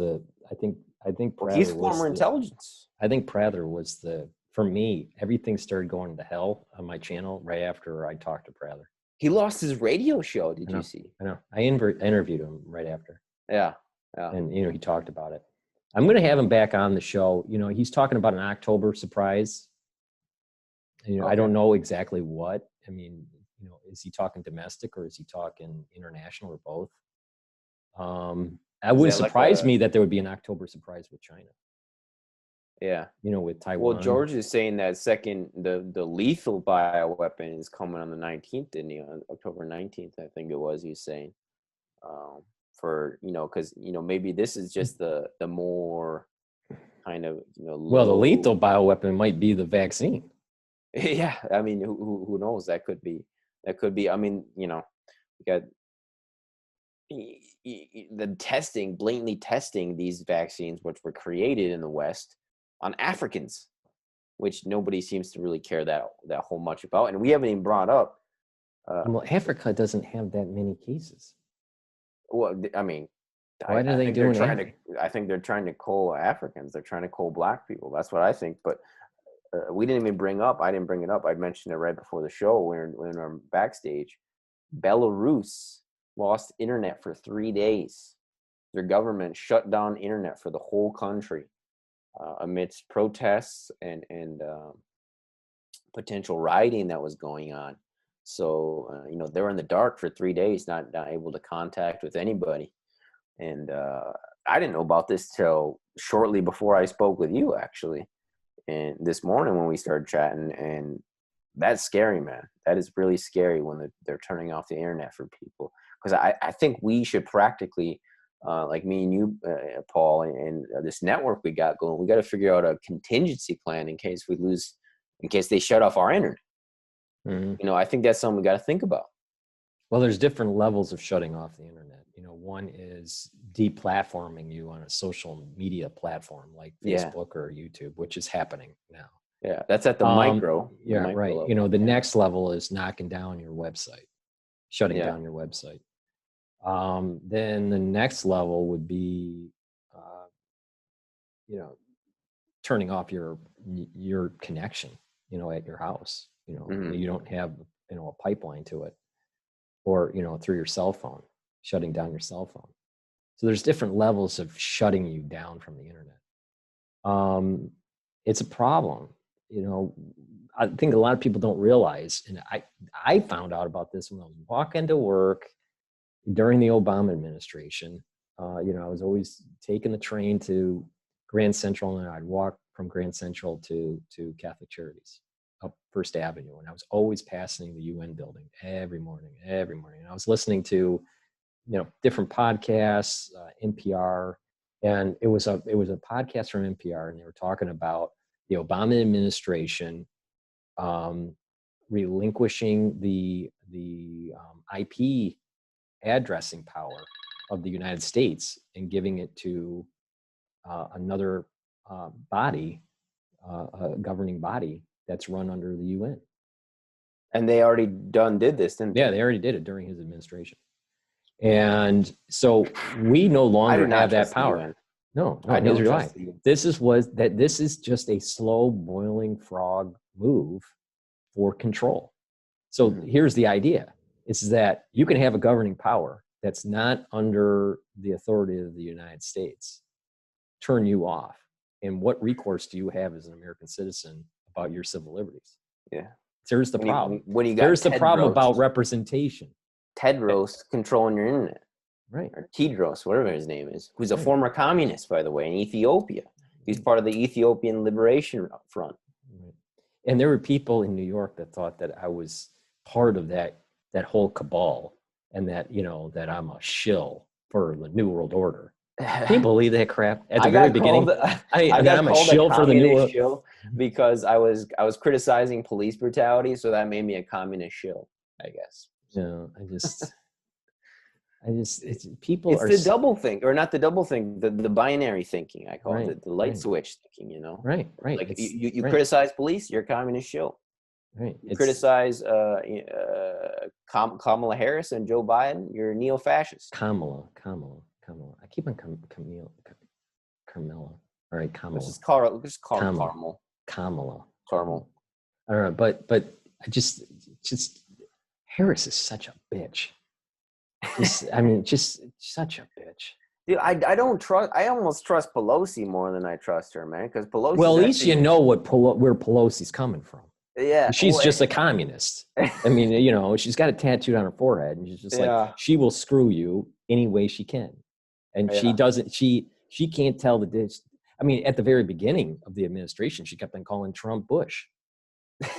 He's former intelligence. I think Prather was for me, everything started going to hell on my channel right after I talked to Prather. He lost his radio show. Did you see? I know. I interviewed him right after. Yeah. And he talked about it. I'm going to have him back on the show. He's talking about an October surprise. Okay. I don't know exactly what. I mean, is he talking domestic or is he talking international or both? It would surprise me that there would be an October surprise with China. Yeah. With Taiwan. Well, George is saying that the lethal bioweapon is coming on the 19th, didn't he? On October 19th, I think it was, he's saying. Because, maybe this is just the more kind of, Well, the lethal bioweapon might be the vaccine. Yeah. I mean, who knows? That could be. I mean, we got the blatantly testing these vaccines, which were created in the West, on Africans, which nobody seems to really care that whole much about. And we haven't even brought up. Well, Africa doesn't have that many cases. Well, I mean, why are they doing it? I think they're trying to cull Africans. They're trying to cull black people. That's what I think. But we didn't even bring up. I didn't bring it up. I mentioned it right before the show. When we're backstage. Belarus lost internet for 3 days. Their government shut down internet for the whole country amidst protests and potential rioting that was going on. So, they were in the dark for 3 days, not able to contact with anybody. And I didn't know about this till shortly before I spoke with you, actually. And this morning when we started chatting, and that's scary, man. That is really scary when they're turning off the internet for people. Because I think we should practically, like me and you, Paul, and this network we got going, we got to figure out a contingency plan in case they shut off our internet. Mm-hmm. I think that's something we got to think about. Well, there's different levels of shutting off the internet. One is deplatforming you on a social media platform like Facebook or YouTube, which is happening now. Yeah, that's at the micro. Yeah, micro right. Level. The next level is knocking down your website, shutting down your website. Then the next level would be, turning off your connection, at your house. Mm-hmm. You don't have, a pipeline to it, or, through your cell phone, shutting down your cell phone. So there's different levels of shutting you down from the internet. It's a problem. I think a lot of people don't realize, and I found out about this when I was walking to work during the Obama administration. I was always taking the train to Grand Central, and I'd walk from Grand Central to Catholic Charities up First Avenue, and I was always passing the UN building every morning. And I was listening to, different podcasts, NPR, and it was a podcast from NPR, and they were talking about the Obama administration relinquishing the IP addressing power of the United States and giving it to another body, a governing body that's run under the UN. And they already did this, didn't they? Yeah, they already did it during his administration. And so we no longer have that power. No, neither do I. This is just a slow boiling frog move for control. So here's the idea. It's that you can have a governing power that's not under the authority of the United States turn you off. And what recourse do you have as an American citizen about your civil liberties? Yeah. Here's the problem. When you got Here's the problem about representation. Tedros controlling your internet. Right. or Tedros, whatever his name is, who's a Right. former communist, by the way, in Ethiopia. He's part of the Ethiopian Liberation Front. Right. And there were people in New York that thought that I was part of that whole cabal, and that, you know, that I'm a shill for the New World Order. Can you believe that crap? At the very beginning, I got I'm a called a shill for the New communist World. shill because I was criticizing police brutality, so that made me a communist shill, I guess. No, it's people It's are the double think, or not the double think, the binary thinking. I call right, it the light right, switch thinking. You know, right, like it's you right, criticize police, you're a communist shill. right. You It's criticize Kamala Harris and Joe Biden, you're a neo-fascist. Kamala. I keep on Carmela. All right, Kamala. Let's just call her Kamala. Caramel. Kamala. Caramel. I don't know, but I just Harris is such a bitch. Just such a bitch. Dude, I don't trust. I almost trust Pelosi more than I trust her, man. Because Pelosi. Well, at least you know where Pelosi's coming from. Yeah, She's just a communist. I mean, you know, she's got a tattooed on her forehead, and she's just like, she will screw you any way she can, and she doesn't. She can't tell the ditch. I mean, at the very beginning of the administration, she kept on calling Trump Bush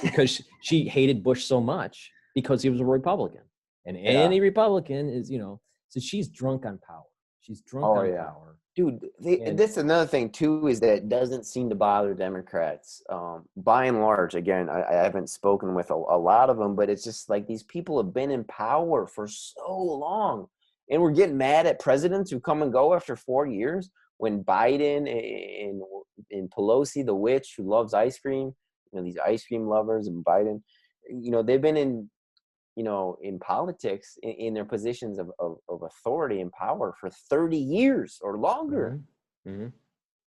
because she hated Bush so much because he was a Republican, and any Republican is, you know. So she's drunk on power. She's drunk on power. Dude, this is another thing too, is that it doesn't seem to bother Democrats. By and large, again, I haven't spoken with a lot of them, but it's just like these people have been in power for so long, and we're getting mad at presidents who come and go after 4 years. When Biden and Pelosi, the witch who loves ice cream, you know, these ice cream lovers, and Biden, you know, they've been in, you know, in politics in their positions of authority and power for 30 years or longer. Mm-hmm.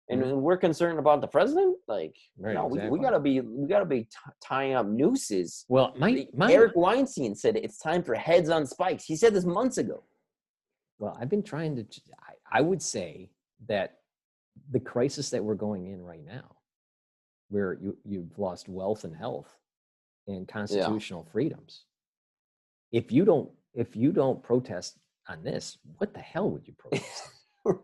And we're concerned about the president. Like, right, no, exactly. we gotta be tying up nooses. Well, my Eric Weinstein said it's time for heads on spikes. He said this months ago. Well, I've been trying to, I would say that the crisis that we're going in right now, where you've lost wealth and health and constitutional freedoms, if you don't protest on this, what the hell would you protest? Right.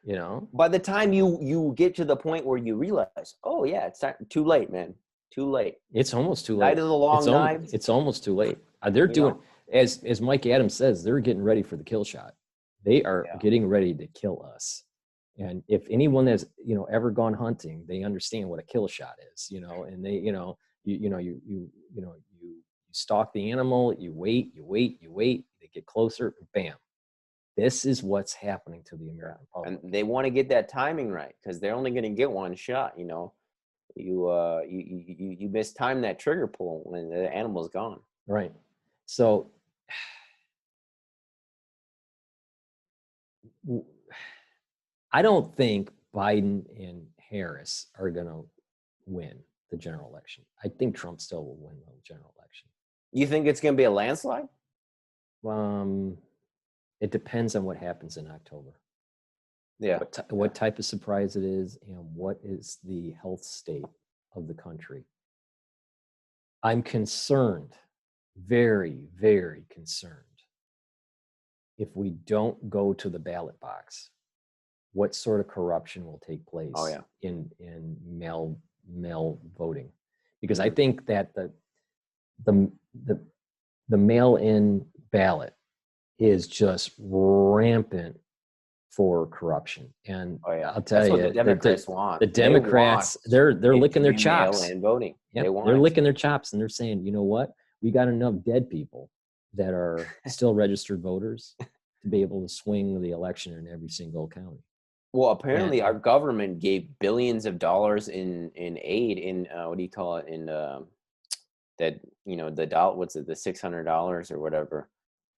You know, by the time you get to the point where you realize, oh yeah, it's too late, man. Too late. It's almost too late. Night of the long knives. It's almost too late. They're doing, as Mike Adams says, they're getting ready for the kill shot. They are getting ready to kill us. And if anyone has, you know, ever gone hunting, they understand what a kill shot is, you know, and they, you know, you stalk the animal, you wait, they get closer, bam. This is what's happening to the American public. And they want to get that timing right, because they're only going to get one shot, you know. You mistime that trigger pull when the animal's gone. Right. So I don't think Biden and Harris are going to win the general election. I think Trump still will win the general election. You think it's going to be a landslide? It depends on what happens in October. Yeah. What type of surprise it is, and what is the health state of the country. I'm concerned, very, very concerned, if we don't go to the ballot box, what sort of corruption will take place in mail voting. Because I think that the mail-in ballot is just rampant for corruption. And I'll tell you, the Democrats want. The Democrats, they're licking their chops. Mail-in voting. Yep, they're licking their chops, and they're saying, you know what? We got enough dead people that are still registered voters to be able to swing the election in every single county. Well, apparently our government gave billions of dollars in aid in what do you call it, in that, you know, the what's it, the $600 or whatever,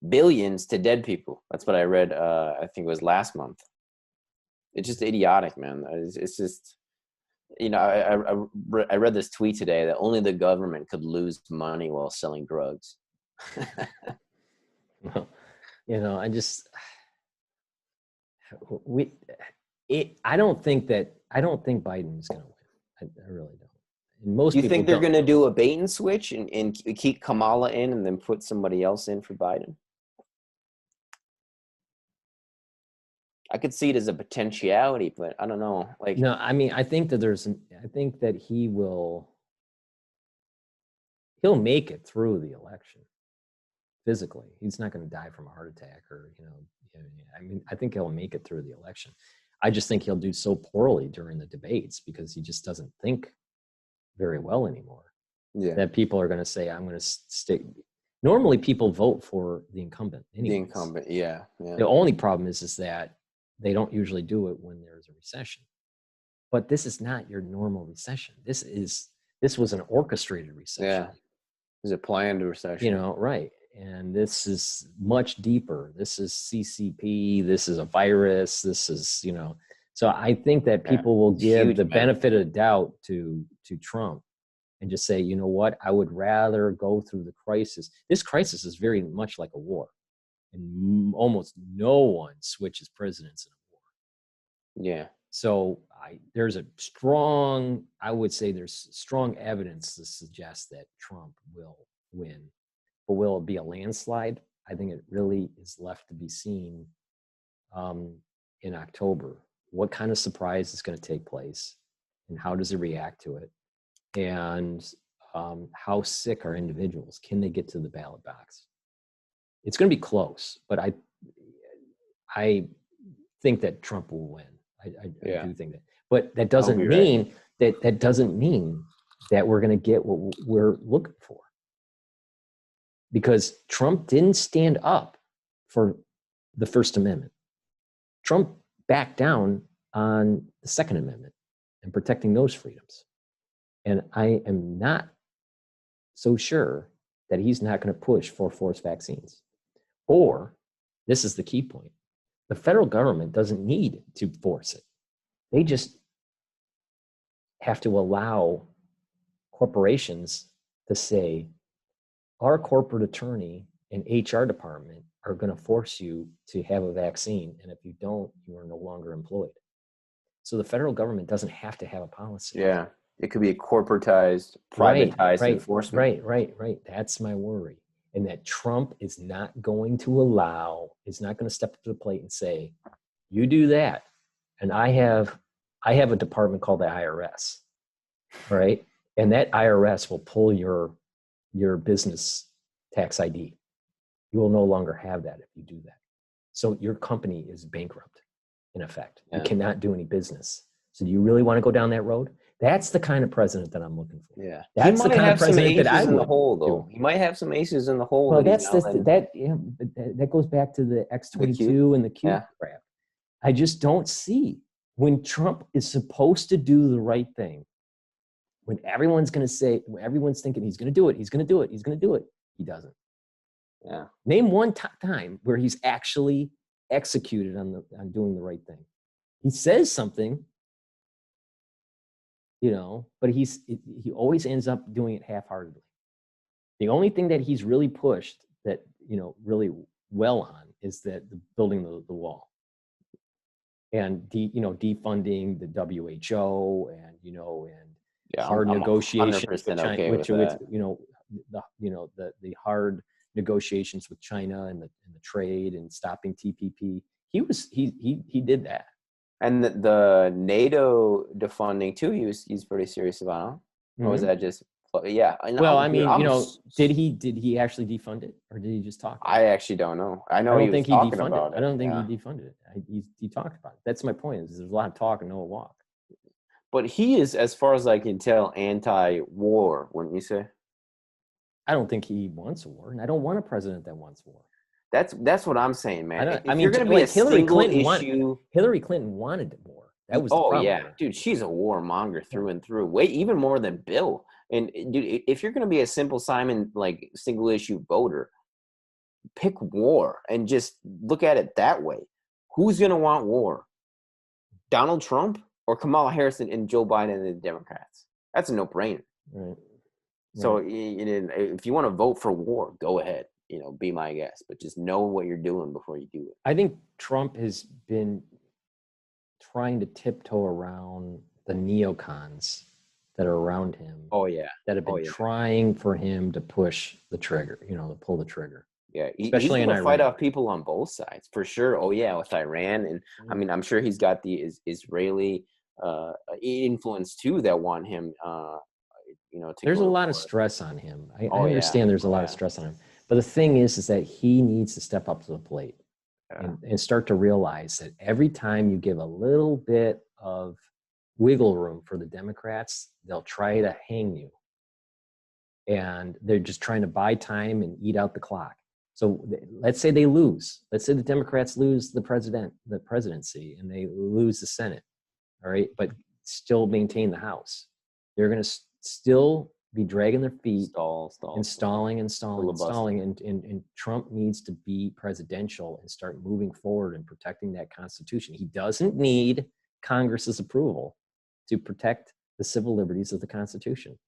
billions to dead people. That's what I read. I think it was last month. It's just idiotic, man. It's just, you know, I read this tweet today that only the government could lose money while selling drugs. Well, you know, I don't think Biden is going to win. I really don't. And most you think they're going to do a bait and switch and keep Kamala in and then put somebody else in for Biden? I could see it as a potentiality, but I don't know. Like, No, I mean, I think that he'll make it through the election physically. He's not going to die from a heart attack or, I mean, I think he'll make it through the election. I just think he'll do so poorly during the debates because he just doesn't think very well anymore. yeah, That people are going to say, I'm going to stick. Normally people vote for the incumbent anyways. the incumbent. Yeah. The only problem is that they don't usually do it when there's a recession. But this is not your normal recession. This was an orchestrated recession. Yeah. Is a planned recession. Right. And this is much deeper. This is CCP. This is a virus. This is, so I think that people will give the benefit of the doubt to Trump and just say, you know what, I would rather go through the crisis. This crisis is very much like a war. And almost no one switches presidents in a war. Yeah. So there's strong evidence to suggest that Trump will win. But will it be a landslide? I think it really is left to be seen in October. What kind of surprise is going to take place and how does he react to it? And how sick are individuals? Can they get to the ballot box? It's going to be close, but I think that Trump will win. I do think that, but that doesn't mean that we're going to get what we're looking for, because Trump didn't stand up for the First Amendment. Trump backed down on the Second Amendment and protecting those freedoms. And I am not so sure that he's not going to push for forced vaccines. Or, this is the key point, the federal government doesn't need to force it. They just have to allow corporations to say, our corporate attorney and HR department are going to force you to have a vaccine. And if you don't, you are no longer employed. So the federal government doesn't have to have a policy. Yeah. It could be a corporatized, privatized enforcement. Right. That's my worry. And that Trump is not going to step up to the plate and say, you do that. And I have a department called the IRS, right? And that IRS will pull your business tax ID. You will no longer have that if you do that. So your company is bankrupt, in effect. You cannot do any business. So do you really want to go down that road? That's the kind of president that I'm looking for. Yeah, that's the kind of president that I would. In the hole, though. He might have some aces in the hole. Well, that goes back to the X22 and the Q crap. I just don't see when Trump is supposed to do the right thing. When everyone's thinking he's going to do it, he doesn't. Yeah. Name one time where he's actually executed on doing the right thing. He says something, but he always ends up doing it half-heartedly. The only thing that he's really pushed that, really well on is that the building the wall and defunding the WHO and hard negotiations with China, the hard negotiations with China and the trade and stopping TPP. He did that. And the NATO defunding too, he's pretty serious about. Or was that just Well, I mean, did he actually defund it, or did he just talk about I actually don't know. I know I don't he think was he talking defunded about it. I don't think he defunded it. He talked about it. That's my point. Is there's a lot of talk and no walk. But he is, as far as I can tell, anti-war, wouldn't you say? I don't think he wants a war, and I don't want a president that wants war. That's what I'm saying, man. I mean, you're going to be a Hillary Clinton wanted war. That was the problem. Yeah, dude, she's a warmonger through and through. Way even more than Bill. And dude, if you're going to be a simple Simon single issue voter, pick war and just look at it that way. Who's going to want war? Donald Trump or Kamala Harris and Joe Biden and the Democrats? That's a no-brainer. Right. So if you want to vote for war, go ahead. Be my guest, but just know what you're doing before you do it. I think Trump has been trying to tiptoe around the neocons that are around him. Oh yeah, that have been trying for him to push the trigger, to pull the trigger. Yeah, he's especially in going to fight Iran. off people on both sides for sure. Oh yeah, with Iran, and I Mm. mean, I'm sure he's got the Israeli influence too that want him, to There's go a to lot of war. stress on him. I Oh yeah, understand there's a oh lot of yeah, stress on him. But the thing is that he needs to step up to the plate yeah, and start to realize that every time you give a little bit of wiggle room for the Democrats, they'll try to hang you. And they're just trying to buy time and eat out the clock. So let's say they lose. Let's say the Democrats lose the presidency, and they lose the Senate. All right, but still maintain the House. They're going to still be dragging their feet, installing, and Trump needs to be presidential and start moving forward and protecting that Constitution. He doesn't need Congress's approval to protect the civil liberties of the Constitution.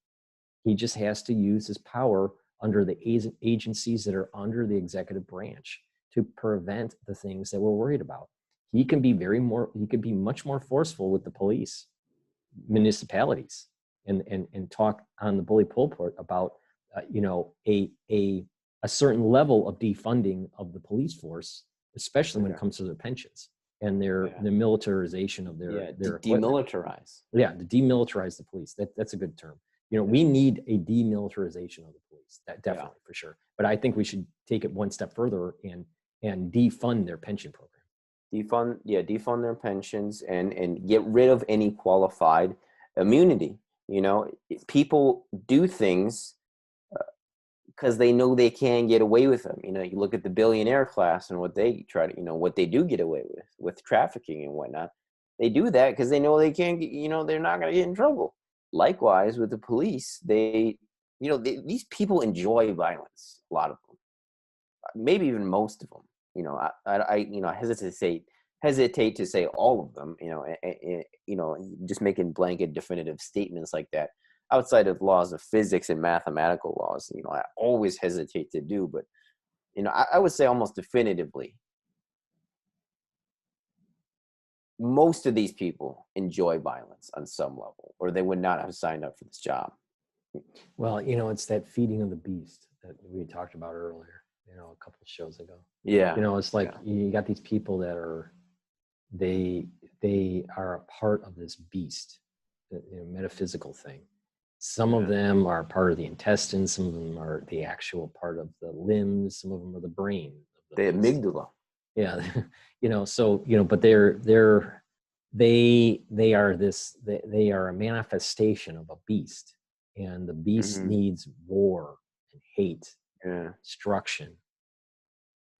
He just has to use his power under the agencies that are under the executive branch to prevent the things that we're worried about. He can be much more forceful with the police, municipalities, and talk on the bully pulpit about a certain level of defunding of the police force, especially when it comes to their pensions and the militarization of their equipment. Demilitarize. Yeah, to demilitarize the police. That's a good term. We need a demilitarization of the police. That definitely, for sure. But I think we should take it one step further and defund their pension program. Defund their pensions and get rid of any qualified immunity. People do things because they know they can get away with them. You look at the billionaire class and what they try to, what they do get away with trafficking and whatnot. They do that because they know they can't, they're not going to get in trouble. Likewise with the police, these people enjoy violence. A lot of them, maybe even most of them. I hesitate to say all of them. Just making blanket definitive statements like that outside of laws of physics and mathematical laws. I always hesitate to do, but I would say almost definitively, most of these people enjoy violence on some level, or they would not have signed up for this job. Well, it's that feeding of the beast that we talked about earlier, a couple of shows ago. Yeah. It's like you got these people that are, they are a part of this beast, metaphysical thing. Some of them are part of the intestines. Some of them are the actual part of the limbs. Some of them are the brain. The amygdala. Yeah, but they are a manifestation of a beast, and the beast needs war and hate, destruction,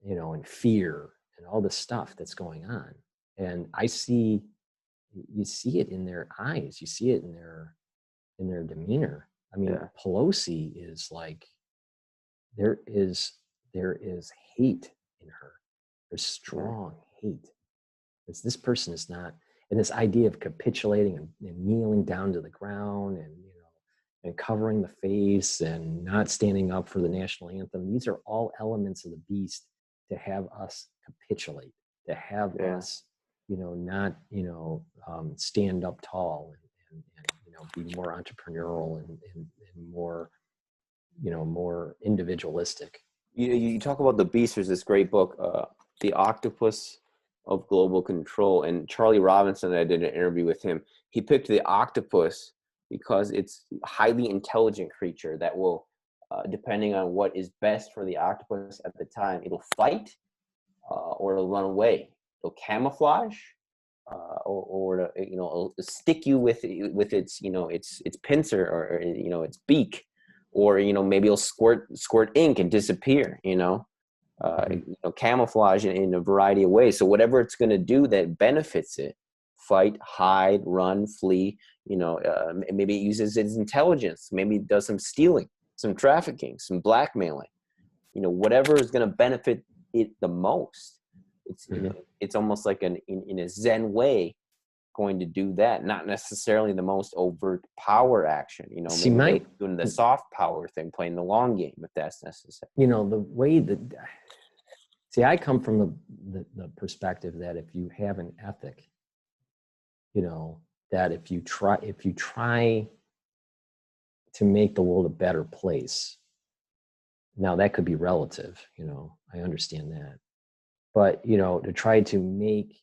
and fear and all the stuff that's going on. And you see it in their eyes, you see it in their demeanor. I mean, Pelosi is like, there is hate in her. There's strong hate. This person is not, and this idea of capitulating and kneeling down to the ground and covering the face and not standing up for the national anthem. These are all elements of the beast to have us capitulate, to have us, not, stand up tall and be more entrepreneurial and more, more individualistic. You talk about the beast. There's this great book, The Octopus of Global Control, and Charlie Robinson, I did an interview with him. He picked the octopus because it's a highly intelligent creature that will, depending on what is best for the octopus at the time, it'll fight or it'll run away. It'll camouflage, or it'll stick you with its its pincer or its beak, or maybe it'll squirt ink and disappear. Camouflage in a variety of ways. So whatever it's going to do that benefits it, fight, hide, run, flee. Maybe it uses its intelligence. Maybe it does some stealing, some trafficking, some blackmailing. Whatever is going to benefit it the most. It's almost like in a Zen way going to do that. Not necessarily the most overt power action. Maybe doing the soft power thing, playing the long game if that's necessary. The way that. See, I come from the perspective that if you have an ethic, that if you try to make the world a better place, Now that could be relative, I understand that. But, to try to make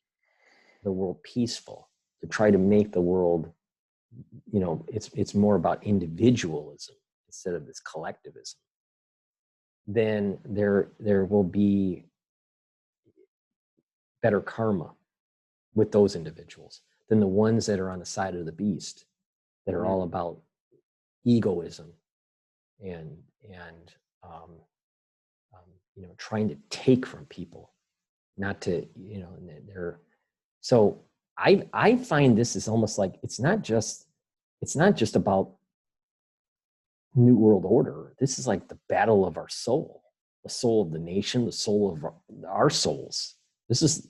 the world peaceful, to try to make the world, it's more about individualism instead of this collectivism, then there will be better karma with those individuals than the ones that are on the side of the beast, that are all about egoism and trying to take from people, not to, they're, so I find this is almost like, it's not just about New World Order. This is like the battle of our soul, the soul of the nation, the soul of our souls. This is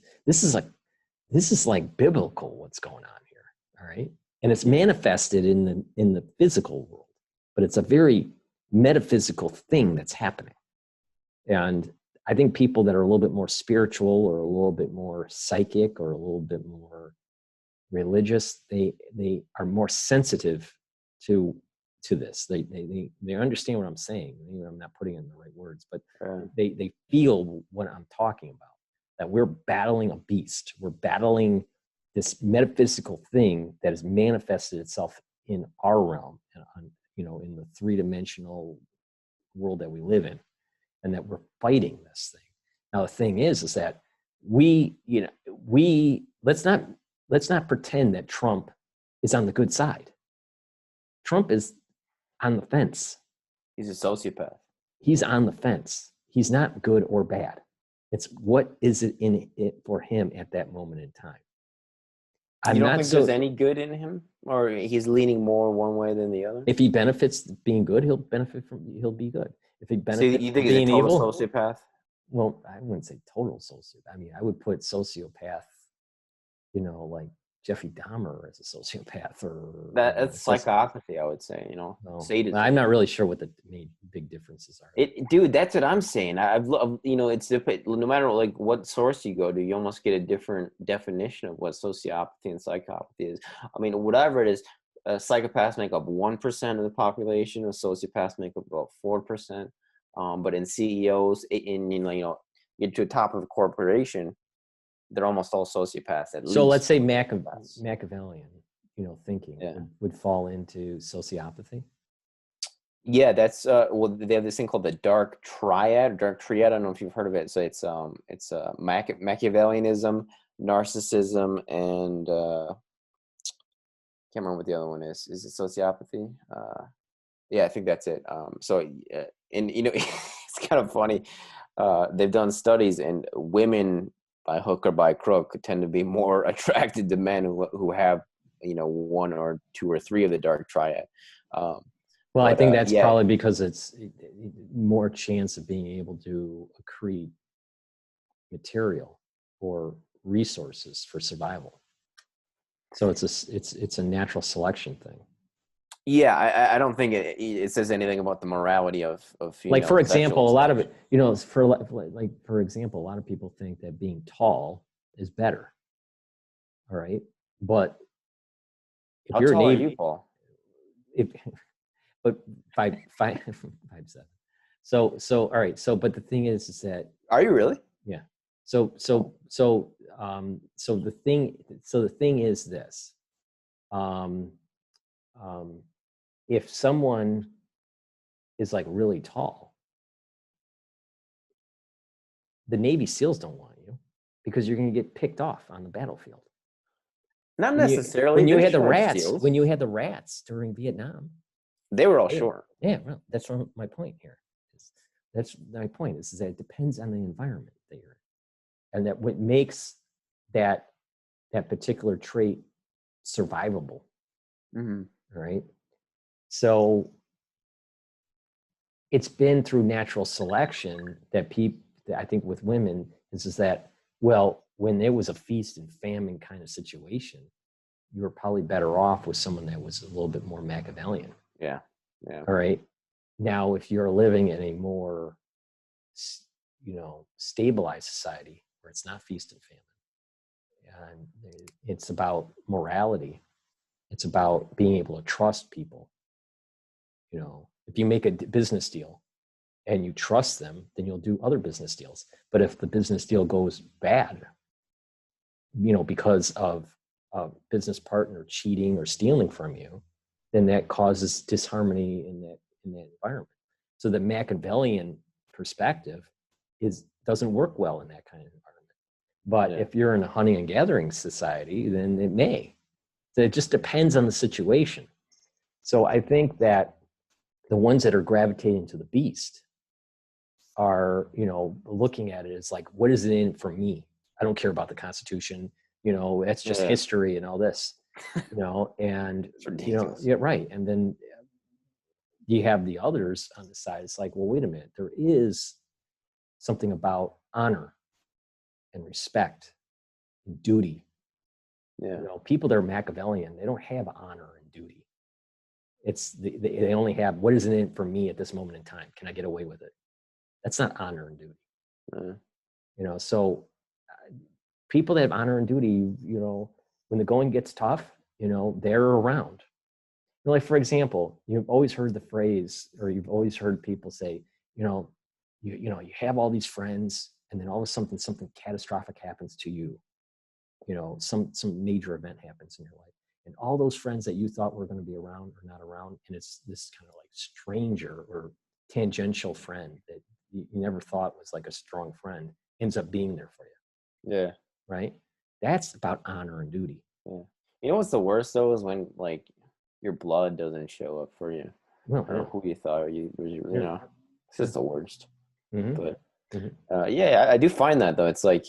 like biblical, what's going on here. All right. And it's manifested in the physical world, but it's a very metaphysical thing that's happening. And I think people that are a little bit more spiritual or a little bit more psychic or a little bit more religious, they are more sensitive to this. They understand what I'm saying. I'm not putting it in the right words, but they feel what I'm talking about, that we're battling a beast. We're battling this metaphysical thing that has manifested itself in our realm, in the three-dimensional world that we live in, and that we're fighting this thing. Now, the thing is that we let's not pretend that Trump is on the good side. Trump is on the fence. He's a sociopath. He's on the fence. He's not good or bad. It's what is it in it for him at that moment in time. You don't think there's any good in him, or he's leaning more one way than the other? If he benefits being good, he'll be good. If he benefits, so you think he's a total sociopath? Well, I wouldn't say total sociopath. I mean, I would put sociopath, like Jeffrey Dahmer as a sociopath, or that's psychopathy, I would say. No, sadism. I'm not really sure what the big differences are. Dude, that's what I'm saying. It's no matter like what source you go to, you almost get a different definition of what sociopathy and psychopathy is. I mean, whatever it is, psychopaths make up 1% of the population, sociopaths make up about 4%. But in CEOs, get to the top of a corporation, they're almost all sociopaths. At least. So let's say Machiavellian, thinking would fall into sociopathy. Yeah, that's they have this thing called the dark triad. I don't know if you've heard of it. So it's Machiavellianism, narcissism, and can't remember what the other one is. Is it sociopathy? Yeah, I think that's it. And it's kind of funny. They've done studies, and women, by hook or by crook, tend to be more attracted to men who have, one or two or three of the dark triad. I think that's probably because it's more chance of being able to accrete material or resources for survival. So it's a natural selection thing. Yeah, I don't think it says anything about the morality of like, for example, a lot of it, for example, a lot of people think that being tall is better. All right, but if you're tall, are you, Paul? But 5'7". So all right. So but the thing is that, are you really? Yeah. So the thing is this. If someone is like really tall, the Navy SEALs don't want you because you're going to get picked off on the battlefield. Not necessarily. When you had the rats during Vietnam, they were all short. Yeah, well, that's my point here. That's my point is that it depends on the environment that you're in, and that what makes that particular trait survivable. Mm-hmm. Right. So it's been through natural selection that I think with women is that, well, when there was a feast and famine kind of situation, you were probably better off with someone that was a little bit more Machiavellian. Yeah. All right. Now, if you're living in a more, stabilized society where it's not feast and famine, and it's about morality, it's about being able to trust people. If you make a business deal and you trust them, then you'll do other business deals. But if the business deal goes bad, because of a business partner cheating or stealing from you, then that causes disharmony in that environment. So the Machiavellian perspective doesn't work well in that kind of environment. But if you're in a hunting and gathering society, then it may. So it just depends on the situation. So I think that the ones that are gravitating to the beast are, looking at it as like, what is it in for me? I don't care about the Constitution. That's just history and all this, and, yeah, right. And then you have the others on the side. It's like, well, wait a minute. There is something about honor and respect and duty. Yeah. People that are Machiavellian, they don't have honor and duty. They only have, what is it in for me at this moment in time? Can I get away with it? That's not honor and duty. So people that have honor and duty, when the going gets tough, they're around. Like, for example, you've always heard the phrase, or you've always heard people say, you have all these friends, and then all of a sudden something catastrophic happens to you. Some major event happens in your life, and all those friends that you thought were going to be around are not around, and it's this kind of like stranger or tangential friend that you never thought was like a strong friend ends up being there for you. Yeah. Right. That's about honor and duty. Yeah. You know what's the worst though is when like your blood doesn't show up for you, or who you thought it's just the worst. Mm-hmm. But I do find that though. It's like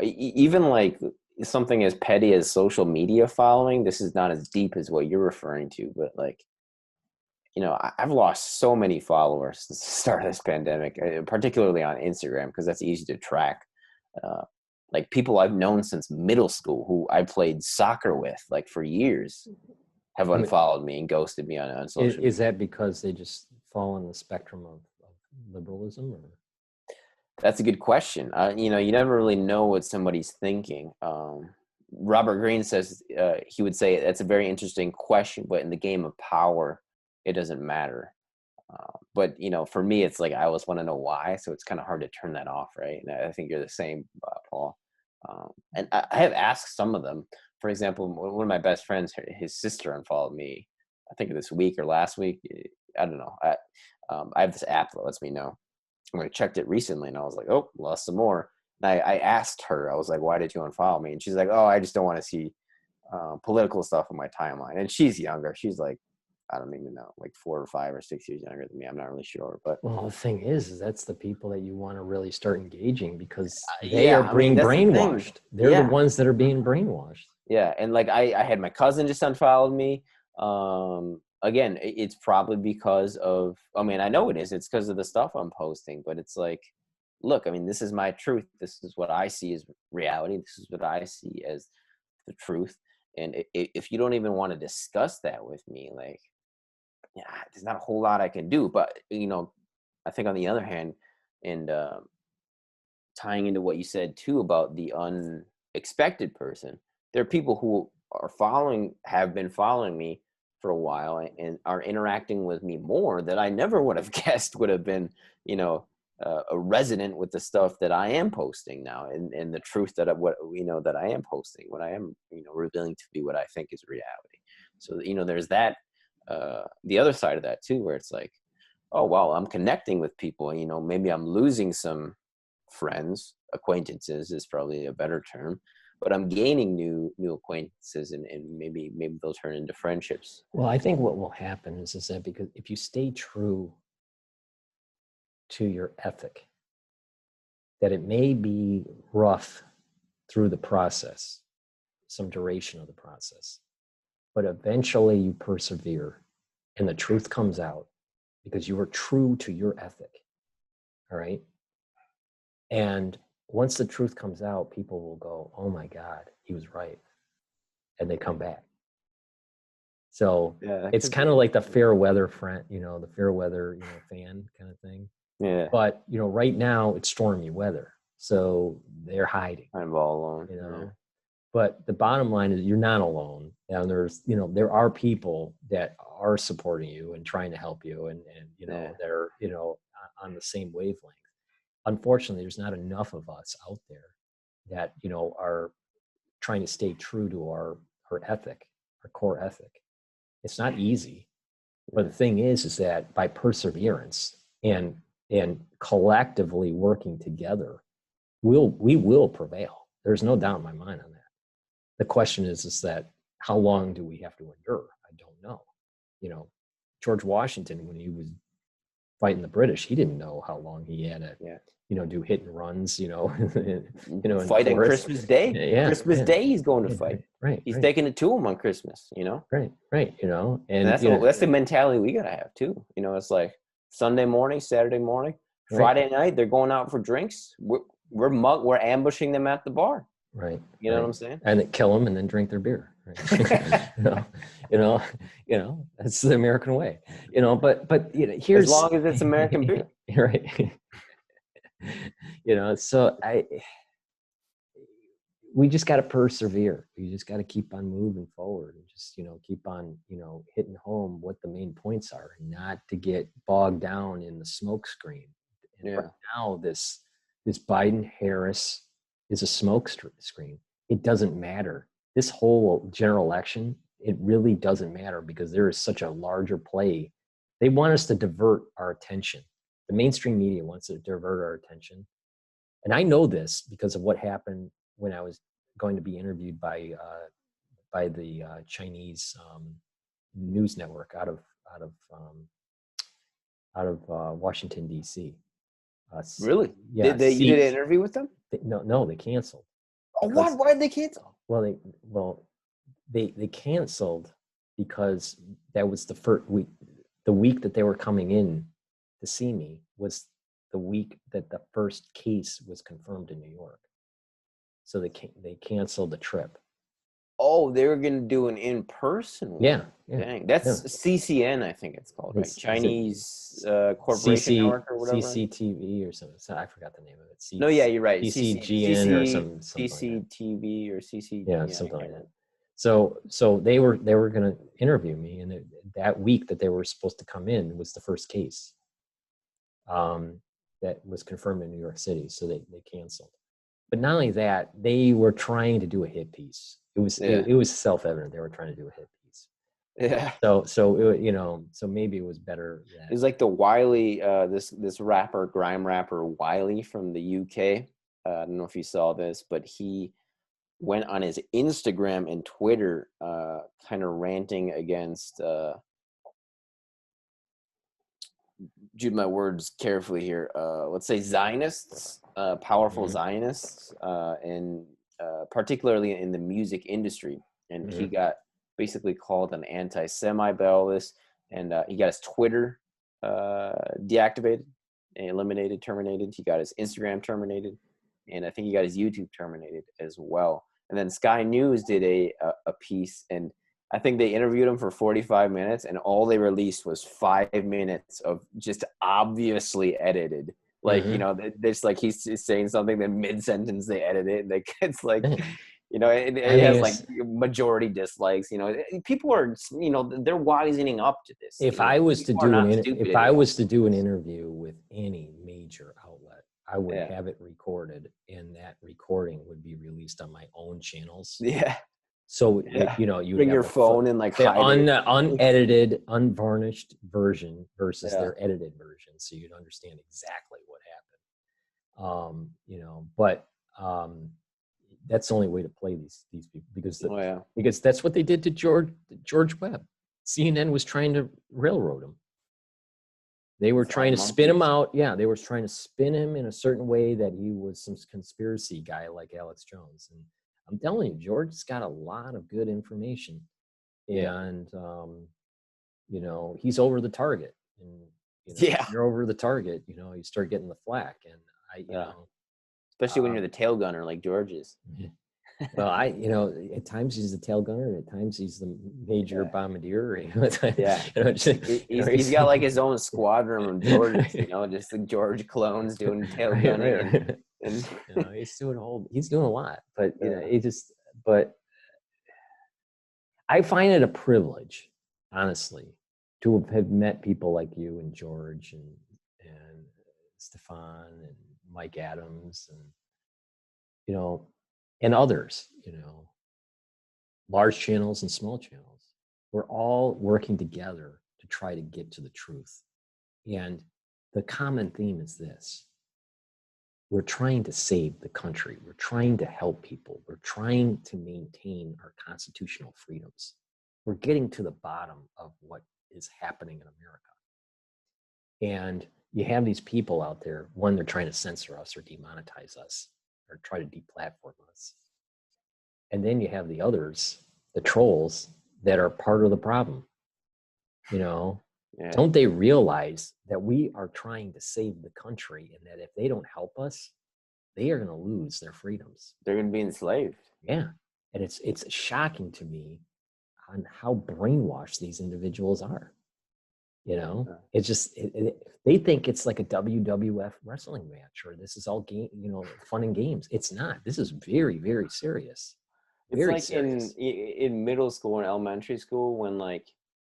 even like something as petty as social media following. This is not as deep as what you're referring to, but like, I've lost so many followers since the start of this pandemic, particularly on Instagram, because that's easy to track. Like people I've known since middle school who I played soccer with like for years have unfollowed me and ghosted me on social media. Is that because they just fall on the spectrum of liberalism? Or? That's a good question. You never really know what somebody's thinking. Robert Greene says he would say that's a very interesting question, but in the game of power, it doesn't matter. But for me, it's like I always want to know why, so it's kind of hard to turn that off, right? And I think you're the same, Paul. And I have asked some of them. For example, one of my best friends, his sister unfollowed me, I think this week or last week. I don't know. I have this app that lets me know. I checked it recently, and I was like, oh, lost some more. And I asked her, I was like, why did you unfollow me? And she's like, oh, I just don't want to see political stuff on my timeline. And she's younger. She's like, I don't even know, like 4 or 5 or 6 years younger than me. I'm not really sure, but well, the thing is that's the people that you want to really start engaging, because they are being brainwashed. They're the ones that are being brainwashed. Yeah, and like I had my cousin just unfollowed me. Again, it's probably because of. I mean, I know it is. It's because of the stuff I'm posting, but it's like, look, I mean, this is my truth. This is what I see as reality. This is what I see as the truth. And if you don't even want to discuss that with me, like, there's not a whole lot I can do. But I think on the other hand, and tying into what you said too about the unexpected person, there are people who have been following me for a while and are interacting with me more that I never would have guessed would have been, a resident with the stuff that I am posting now, and the truth that that I am posting, what I am, revealing to be what I think is reality. So, there's that, the other side of that too, where it's like, oh, well, I'm connecting with people, maybe I'm losing some friends, acquaintances is probably a better term, but I'm gaining new acquaintances, and maybe they'll turn into friendships. Well, I think what will happen is that because if you stay true to your ethic, that it may be rough through the process, some duration of the process, but eventually you persevere and the truth comes out because you were true to your ethic. All right. And once the truth comes out, people will go, oh my God, he was right. And they come back. So it's kind of like the fair weather friend, the fair weather, fan kind of thing. Yeah. But, right now it's stormy weather. So they're hiding. I'm all alone. Yeah. But the bottom line is you're not alone. And there's, there are people that are supporting you and trying to help you. And they're, on the same wavelength. Unfortunately, there's not enough of us out there that, you know, are trying to stay true to our ethic, our core ethic. It's not easy, but the thing is that by perseverance and collectively working together, we will prevail. There's no doubt in my mind on that. The question is that how long do we have to endure? I don't know. You know, George Washington, when he was fighting the British, he didn't know how long he had to, you know, do hit and runs, you know, fight on Christmas Day. Christmas Day, he's going to fight. Right. He's taking it to him on Christmas, you know? Right. You know, and that's the mentality we got to have too. You know, it's like Sunday morning, Saturday morning, Friday night, they're going out for drinks. We're ambushing them at the bar. Right. You know what I'm saying? And they kill them and then drink their beer. Right? you know, that's the American way. You know, but you know, here's as long as it's American beer. Right. You know, so we just got to persevere. We just got to keep on moving forward and just, you know, keep on, you know, hitting home what the main points are, and not to get bogged down in the smoke screen. And right now, this Biden Harris is a smoke screen. It doesn't matter. This whole general election, it really doesn't matter, because there is such a larger play. They want us to divert our attention. The mainstream media wants to divert our attention. And I know this because of what happened when I was going to be interviewed by the Chinese news network out of Washington, D.C. Really? Yeah. You did an interview with them? No, they canceled. Oh, why did they cancel? Well, they canceled because that was the first week. The week that they were coming in to see me was the week that the first case was confirmed in New York. So they canceled the trip. Oh, they were going to do an in-person one. Yeah. Dang. That's CCN, I think it's called, right? Chinese Corporation Network or whatever. CCTV or something. So I forgot the name of it. No, yeah, you're right. CCGN or something. CCTV or CC. Yeah, something like that. So they were going to interview me, and that week that they were supposed to come in was the first case that was confirmed in New York City. So they canceled. But not only that, they were trying to do a hit piece. It was self-evident they were trying to do a hit piece. Yeah. So you know, so maybe it was better. It was like the Wiley, this rapper, grime rapper Wiley from the UK. I don't know if you saw this, but he went on his Instagram and Twitter, kind of ranting against. Choose my words carefully here. Let's say Zionists, powerful Zionists, and particularly in the music industry. And he got basically called an anti-Semite by all this, and he got his Twitter deactivated, eliminated, terminated. He got his Instagram terminated, and I think he got his YouTube terminated as well. And then Sky News did a piece, and I think they interviewed him for 45 minutes, and all they released was 5 minutes of just obviously edited. Like, you know, it's like he's saying something, then mid-sentence they edit it. And it's like, you know, it has like majority dislikes. You know, people are, you know, they're wisening up to this. If I was to do an interview with any major outlet, I would have it recorded, and that recording would be released on my own channels. Yeah. So, you know, you bring your phone and like unedited, unvarnished version versus their edited version. So you'd understand exactly what happened. You know, but that's the only way to play these people, because that's what they did to George Webb. CNN was trying to railroad him. They were trying to spin him out. Yeah, they were trying to spin him in a certain way that he was some conspiracy guy like Alex Jones. And I'm telling you, George's got a lot of good information, and you know, he's over the target. And you know, if you're over the target, you know, you start getting the flack. And you know, especially when you're the tail gunner like George is. Well, you know, at times he's the tail gunner, and at times he's the major bombardier. You know, he's got like his own squadron of Georges. You know, just the George clones doing tail gunning. And you know, he's doing a lot, but you know, but I find it a privilege, honestly, to have met people like you and George and Stefan and Mike Adams and, and others, large channels and small channels. We're all working together to try to get to the truth. And the common theme is this: we're trying to save the country. We're trying to help people. We're trying to maintain our constitutional freedoms. We're getting to the bottom of what is happening in America. And you have these people out there, one, they're trying to censor us or demonetize us or try to deplatform us. And then you have the others, the trolls, that are part of the problem. Yeah. Don't they realize that we are trying to save the country, and that if they don't help us, they are going to lose their freedoms? They're going to be enslaved. Yeah. And it's shocking to me on how brainwashed these individuals are. It's just, they think it's like a WWF wrestling match, or this is all game, fun and games. It's not. This is very, very serious. It's like serious. in middle school and elementary school when like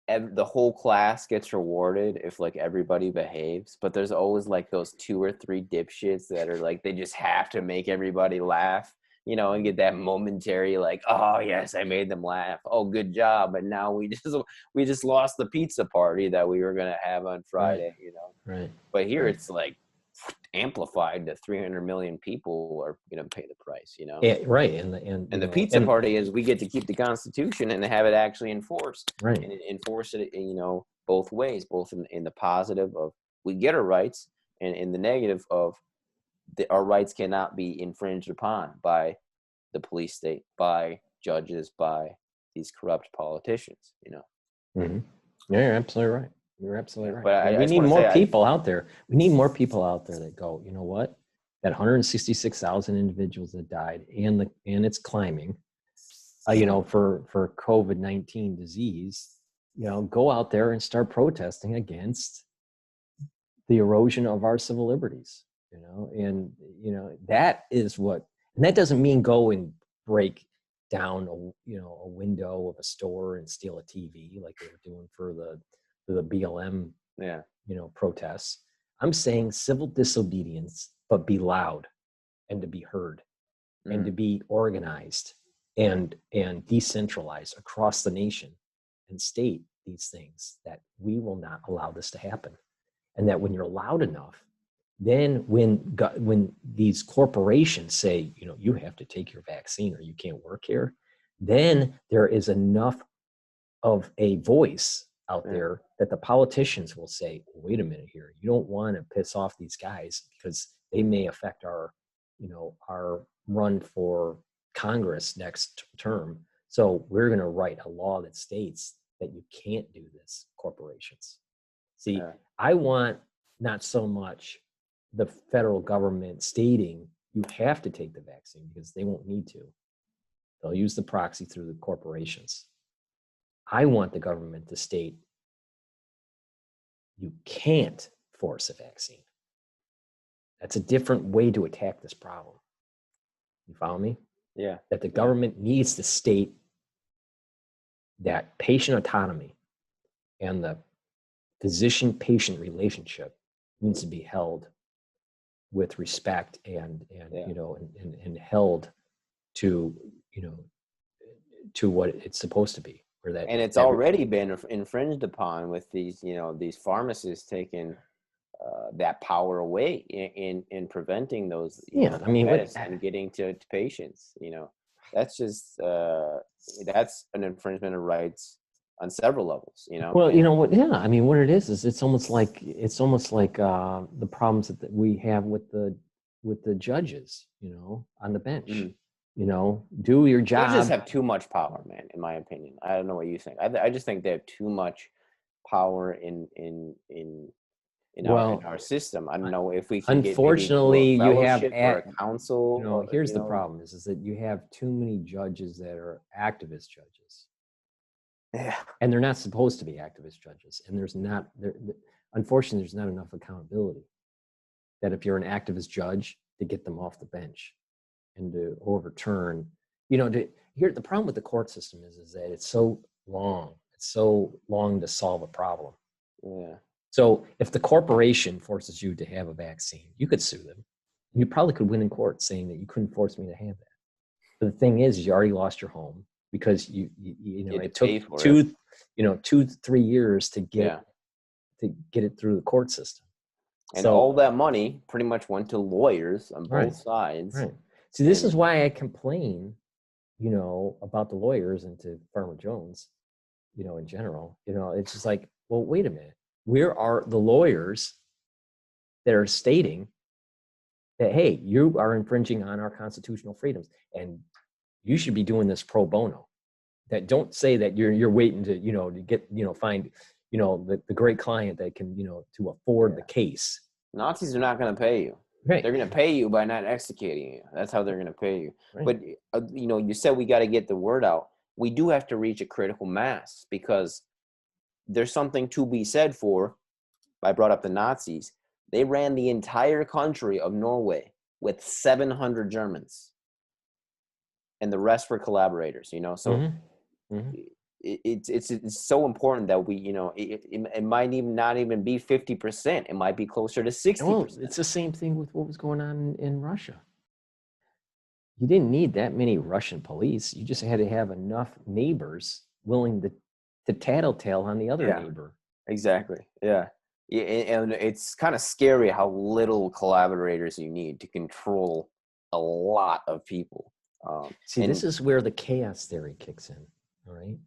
the whole class gets rewarded if like everybody behaves, but there's always like those 2 or 3 dipshits that are like, they just have to make everybody laugh, and get that momentary like, oh yes, I made them laugh, oh good job, and now we just lost the pizza party that we were gonna have on Friday. Right. But here it's like amplified to 300 million people are going to pay the price, Yeah, right. And the pizza party is we get to keep the Constitution and have it actually enforced, right, and enforce it, both ways, both in the positive of we get our rights, and in the negative of our rights cannot be infringed upon by the police state, by judges, by these corrupt politicians. Mm-hmm. Yeah, you're absolutely right. You're absolutely right. But we need more people out there. We need more people out there that go, you know what? That 166,000 individuals that died, and it's climbing. For COVID-19 disease, go out there and start protesting against the erosion of our civil liberties. That is what. And that doesn't mean go and break down a window of a store and steal a TV like they were doing for the BLM protests. I'm saying civil disobedience, but be loud and to be heard and to be organized and decentralized across the nation and state these things, that we will not allow this to happen. And that when you're loud enough, then when these corporations say, you have to take your vaccine or you can't work here, then there is enough of a voice out there that the politicians will say, wait a minute here, you don't want to piss off these guys because they may affect our run for Congress next term. So we're going to write a law that states that you can't do this, corporations. See, I want not so much the federal government stating you have to take the vaccine, because they won't need to. They'll use the proxy through the corporations. I want the government to state you can't force a vaccine. That's a different way to attack this problem. You follow me? Yeah. That the government needs to state that patient autonomy and the physician-patient relationship needs to be held with respect and held to to what it's supposed to be. And it's already been infringed upon with these these pharmacists taking that power away in preventing those and getting to patients. That's just that's an infringement of rights on several levels. Well, what it is it's almost like the problems that we have with the judges, on the bench. Do your job. Judges have too much power, man, in my opinion. I don't know what you think. I just think they have too much power in our system. I don't know if we can unfortunately get you have a council. Here's the problem is that you have too many judges that are activist judges. Yeah. And they're not supposed to be activist judges. And unfortunately, there's not enough accountability. That if you're an activist judge, to get them off the bench and to overturn, the problem with the court system is that it's so long. It's so long to solve a problem. Yeah. So if the corporation forces you to have a vaccine, you could sue them. You probably could win in court saying that you couldn't force me to have that. But the thing is, you already lost your home because you know, it took 2-3 years to get it through the court system. And all that money pretty much went to lawyers on both sides. Right. See, this is why I complain, you know, about the lawyers and to Farmer Jones, you know, in general. You know, it's just like, well, wait a minute. Where are the lawyers that are stating that, hey, you are infringing on our constitutional freedoms and you should be doing this pro bono? That don't say that you're waiting to, you know, to get, you know, find, you know, the great client that can, you know, to afford the case. Nazis are not going to pay you. Right. They're going to pay you by not executing you. That's how they're going to pay you. Right. But, you know, you said we got to get the word out. We do have to reach a critical mass because there's something to be said for, I brought up the Nazis. They ran the entire country of Norway with 700 Germans. And the rest were collaborators, you know? So it's so important that we, you know, it might even not even be 50%. It might be closer to 60%. Well, it's the same thing with what was going on in Russia. You didn't need that many Russian police. You just had to have enough neighbors willing to tattletale on the other neighbor. Exactly. Yeah. And it's kind of scary how little collaborators you need to control a lot of people. See, this is where the chaos theory kicks in. All right.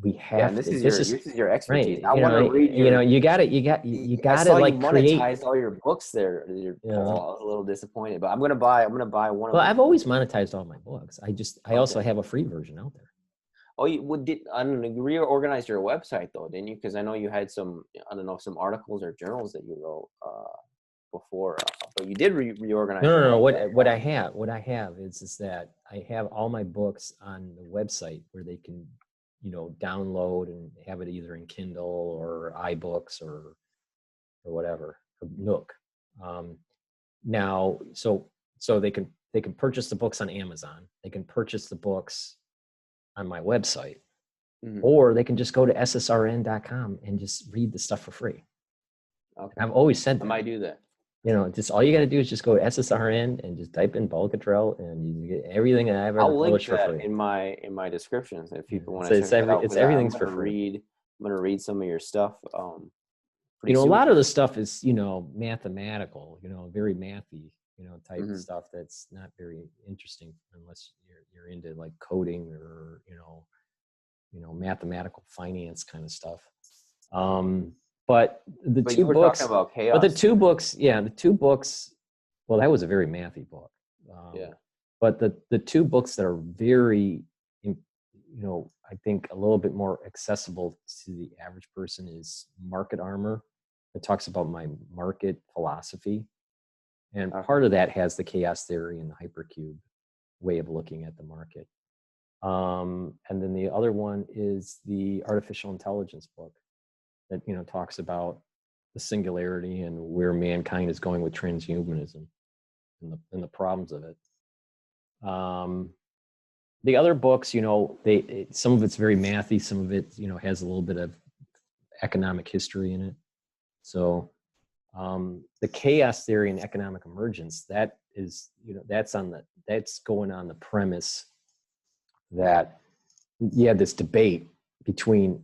We have this is your expertise. Right. I want to read you know, you got to like monetize all your books there. Paul, a little disappointed, but I'm going to buy one of them. Well, I've always monetized all my books. I also have a free version out there. Oh, I don't know, you reorganized your website though, didn't you? Because I know you had some, I don't know, some articles or journals that you wrote before, but you did reorganize. No. What I have is that I have all my books on the website where they can, you know, download and have it either in Kindle or iBooks or whatever, or Nook. Now, so they can purchase the books on Amazon. They can purchase the books on my website, or they can just go to ssrn.com and just read the stuff for free. Okay. I've always said that. I might do that. You know, just all you got to do is just go to SSRN and just type in Paul Cottrell, and you get everything that I've ever published for free. I'll link that in my descriptions if people want to. It's everything's for free. I'm gonna read some of your stuff. You know, a lot of the stuff is, you know, mathematical. You know, very mathy. You know, type stuff that's not very interesting unless you're into like coding or you know mathematical finance kind of stuff. But the two books, well, that was a very mathy book. But the two books that are very, you know, I think a little bit more accessible to the average person is Market Armor. It talks about my market philosophy. And part of that has the chaos theory and the hypercube way of looking at the market. And then the other one is the artificial intelligence book that, you know, talks about the singularity and where mankind is going with transhumanism and the problems of it. The other books, you know, some of it's very mathy, some of it, you know, has a little bit of economic history in it. So the chaos theory and economic emergence, that is, you know, that's going on the premise that you had this debate between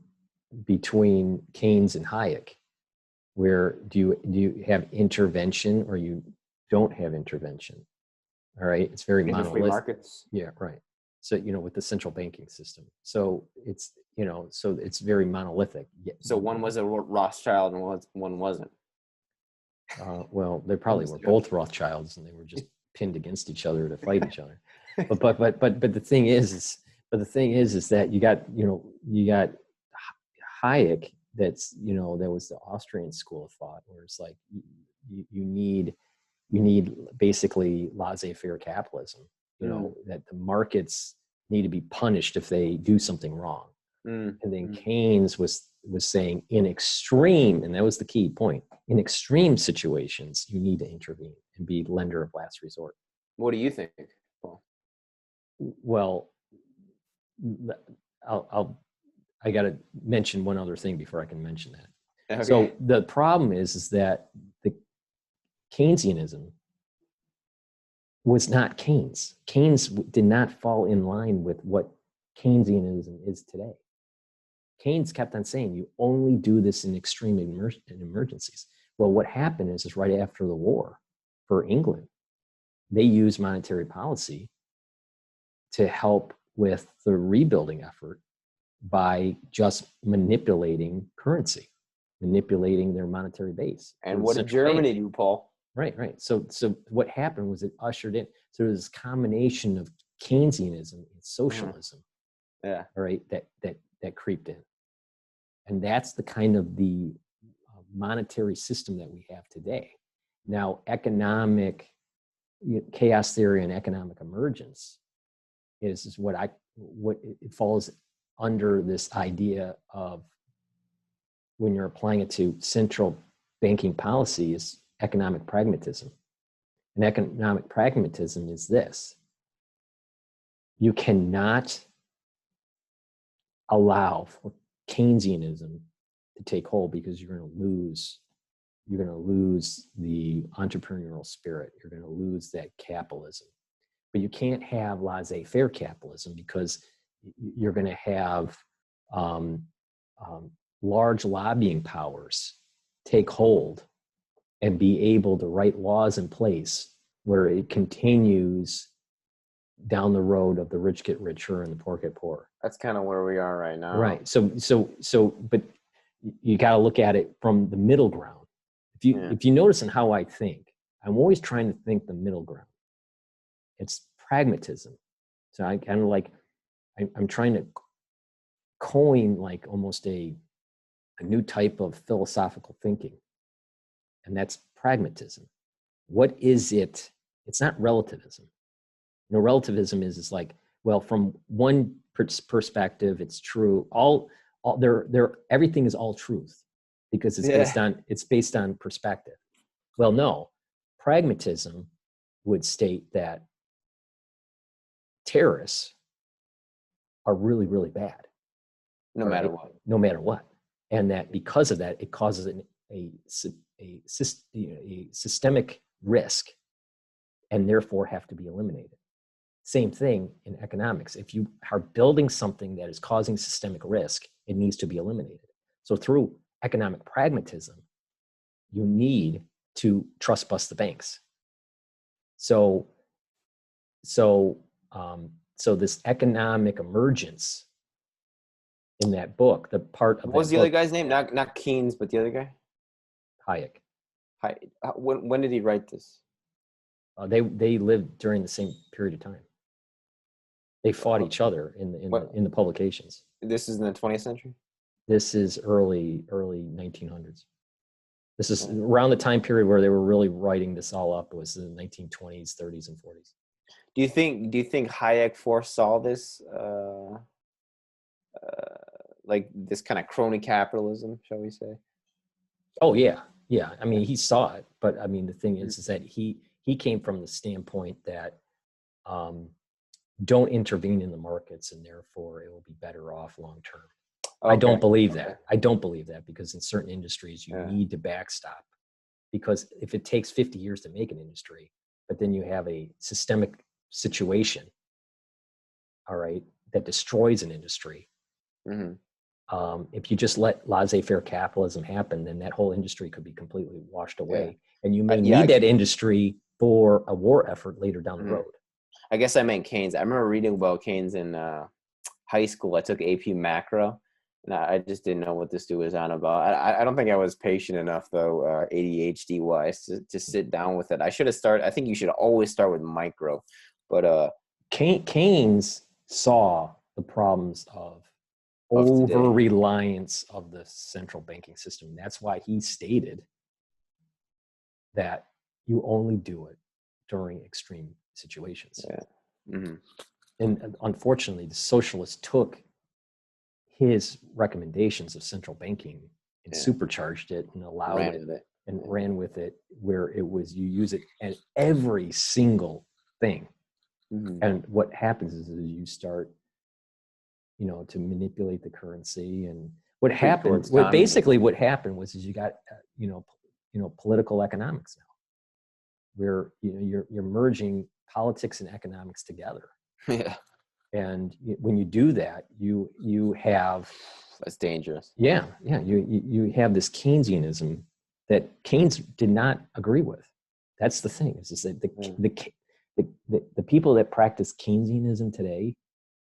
Keynes and Hayek, where do you have intervention or you don't have intervention? All right, it's very monolithic. Free markets. Yeah, right. So, you know, with the central banking system, so it's, you know, so it's very monolithic. So one was a Rothschild and one wasn't. Well, they probably were both Rothschilds, and they were just pinned against each other to fight each other. But the thing is that you got Hayek. That's, you know, that was the Austrian school of thought, where it's like you need basically laissez-faire capitalism. You know, that the markets need to be punished if they do something wrong. And then Keynes was saying in extreme, and that was the key point, in extreme situations, you need to intervene and be lender of last resort. What do you think, Paul? Well, I got to mention one other thing before I can mention that. Okay. So the problem is that the Keynesianism was not Keynes. Keynes did not fall in line with what Keynesianism is today. Keynes kept on saying, you only do this in extreme emergencies. Well, what happened is right after the war for England, they used monetary policy to help with the rebuilding effort by just manipulating currency, manipulating their monetary base. And what did Germany do, Paul? Right. So what happened was it ushered in. So there was this combination of Keynesianism and socialism. Yeah. All right. That creeped in, and that's the kind of the monetary system that we have today. Now, economic chaos theory and economic emergence is what it falls under this idea of, when you're applying it to central banking policy, is economic pragmatism. And economic pragmatism is this: you cannot allow for Keynesianism to take hold, because you're going to lose the entrepreneurial spirit. You're going to lose that capitalism. But you can't have laissez-faire capitalism, because you're going to have large lobbying powers take hold and be able to write laws in place where it continues down the road of the rich get richer and the poor get poorer. That's kind of where we are right now. Right. So, but you got to look at it from the middle ground. If you notice in how I think, I'm always trying to think the middle ground. It's pragmatism. So I kind of like, I'm trying to coin like almost a new type of philosophical thinking. And that's pragmatism. What is it? It's not relativism. Relativism is like, well, from one perspective, it's true. Everything is all truth, because it's based on perspective. Well, no, pragmatism would state that terrorists are really, really bad. No matter what. No matter what. And that because of that, it causes a systemic risk, and therefore have to be eliminated. Same thing in economics. If you are building something that is causing systemic risk, it needs to be eliminated. So through economic pragmatism, you need to trust bust the banks. So this economic emergence in that book, the part of what was the other guy's name? Not Keynes, but the other guy? Hayek. When did he write this? They lived during the same period of time. They fought each other in the publications. This is in the 20th century? This is early 1900s. This is around the time period where they were really writing this all up. It was the 1920s, 30s, and 40s. Do you think Hayek foresaw this, like this kind of crony capitalism, shall we say? Oh yeah. I mean, he saw it, but I mean, the thing is that he came from the standpoint that don't intervene in the markets, and therefore it will be better off long term. Okay. I don't believe that. I don't believe that, because in certain industries you need to backstop, because if it takes 50 years to make an industry, but then you have a systemic situation, all right, that destroys an industry. Mm-hmm. If you just let laissez-faire capitalism happen, then that whole industry could be completely washed away, and you may need that industry for a war effort later down the road. I guess I meant Keynes. I remember reading about Keynes in high school. I took AP Macro, and I just didn't know what this dude was on about. I don't think I was patient enough, though, ADHD-wise, to sit down with it. I should have started. I think you should always start with micro. But Keynes saw the problems of over-reliance of the central banking system. That's why he stated that you only do it during extreme situations. Yeah. Mm-hmm. And unfortunately, the socialists took his recommendations of central banking and supercharged it and allowed ran with it, where it was, you use it at every single thing. Mm-hmm. And what happens is you start, to manipulate the currency, and what happened, towards what communism. basically what happened was, is you got, political economics now, where, you're merging politics and economics together. Yeah, And when you do that, you have, that's dangerous. you have this Keynesianism that Keynes did not agree with. That's the thing. Is that the people that practice Keynesianism today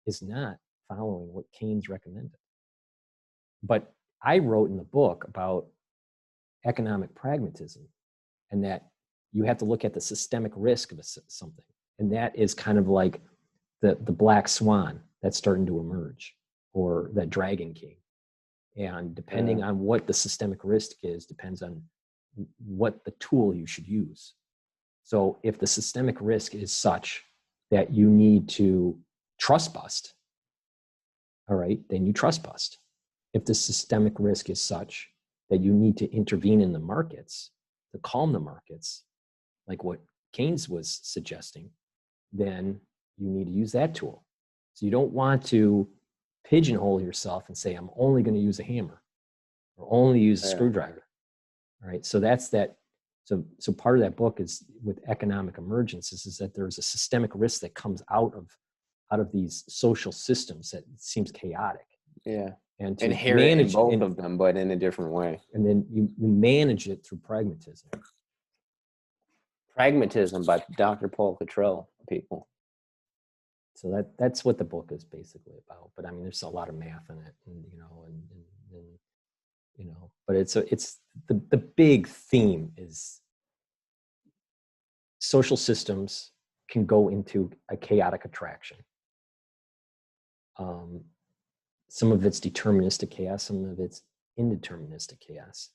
is not following what Keynes recommended. But I wrote in the book about economic pragmatism, and that you have to look at the systemic risk of something. And that is kind of like the black swan that's starting to emerge, or that dragon king. And depending on what the systemic risk is, depends on what the tool you should use. So if the systemic risk is such that you need to trust bust, all right, then you trust bust. If the systemic risk is such that you need to intervene in the markets to calm the markets, like what Keynes was suggesting, then you need to use that tool. So you don't want to pigeonhole yourself and say, I'm only going to use a hammer or only use a screwdriver. All right. So that's that. So part of that book is with economic emergence is that there's a systemic risk that comes out of these social systems that seems chaotic. Yeah. And to inherent manage in both of them, but in a different way. And then you manage it through pragmatism. Pragmatism by Dr. Paul Cottrell, people. So that's what the book is basically about. But I mean, there's a lot of math in it, and but it's the big theme is social systems can go into a chaotic attraction. Some of it's deterministic chaos, some of it's indeterministic chaos.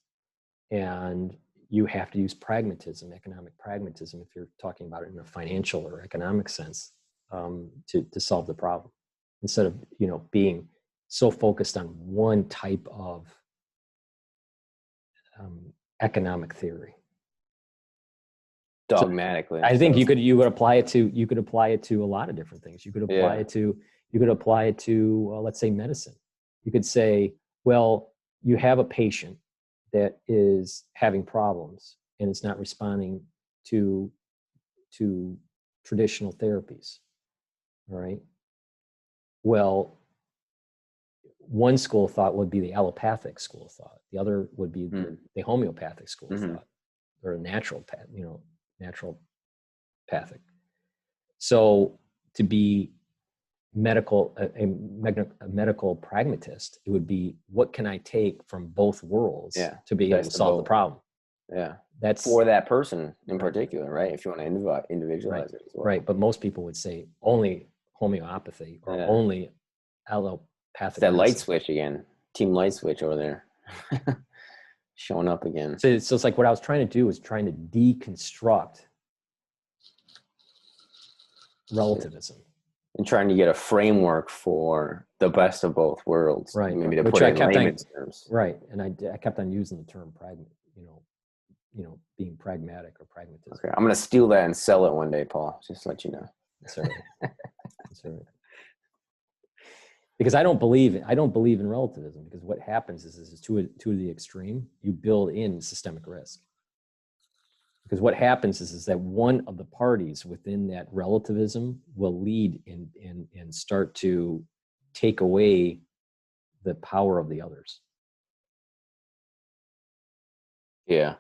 And you have to use pragmatism, economic pragmatism, if you're talking about it in a financial or economic sense, to solve the problem, instead of being so focused on one type of economic theory. Dogmatically. So I think you could apply it to a lot of different things. You could apply it to let's say medicine. You could say, well, you have a patient that is having problems and it's not responding to traditional therapies. All right. Well, one school of thought would be the allopathic school of thought. The other would be the homeopathic school of thought, or a naturopathic. So to be a medical pragmatist, it would be, what can I take from both worlds to be able to solve the problem? Yeah. That's for that person in particular, right? If you want to individualize it as well. Right. But most people would say only homeopathy or only allopathic. That light switch again. Team light switch over there. Showing up again. So it's like what I was trying to do is trying to deconstruct relativism. And trying to get a framework for the best of both worlds. Right. Maybe to Which put I it in layman's terms. Right. And I kept on using the term being pragmatic or pragmatism. Okay. I'm going to steal that and sell it one day, Paul. Just to let you know. That's all right. That's all right. Because I don't believe in relativism, because what happens is to the extreme, you build in systemic risk. Because what happens is that one of the parties within that relativism will lead and start to take away the power of the others. Yeah.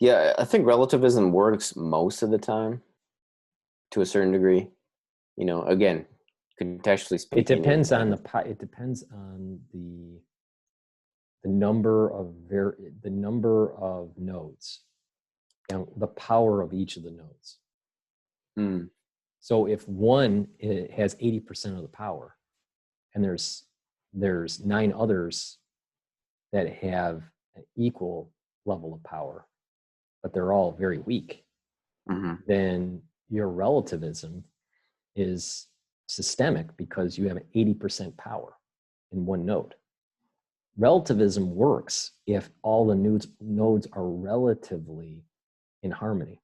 Yeah, I think relativism works most of the time to a certain degree. Again, contextually speaking. It depends on the number of nodes and the power of each of the nodes. So if one has 80% of the power, and there's 9 others that have an equal level of power, but they're all very weak, then your relativism is systemic, because you have 80% power in one node. Relativism works if all the nodes are relatively in harmony.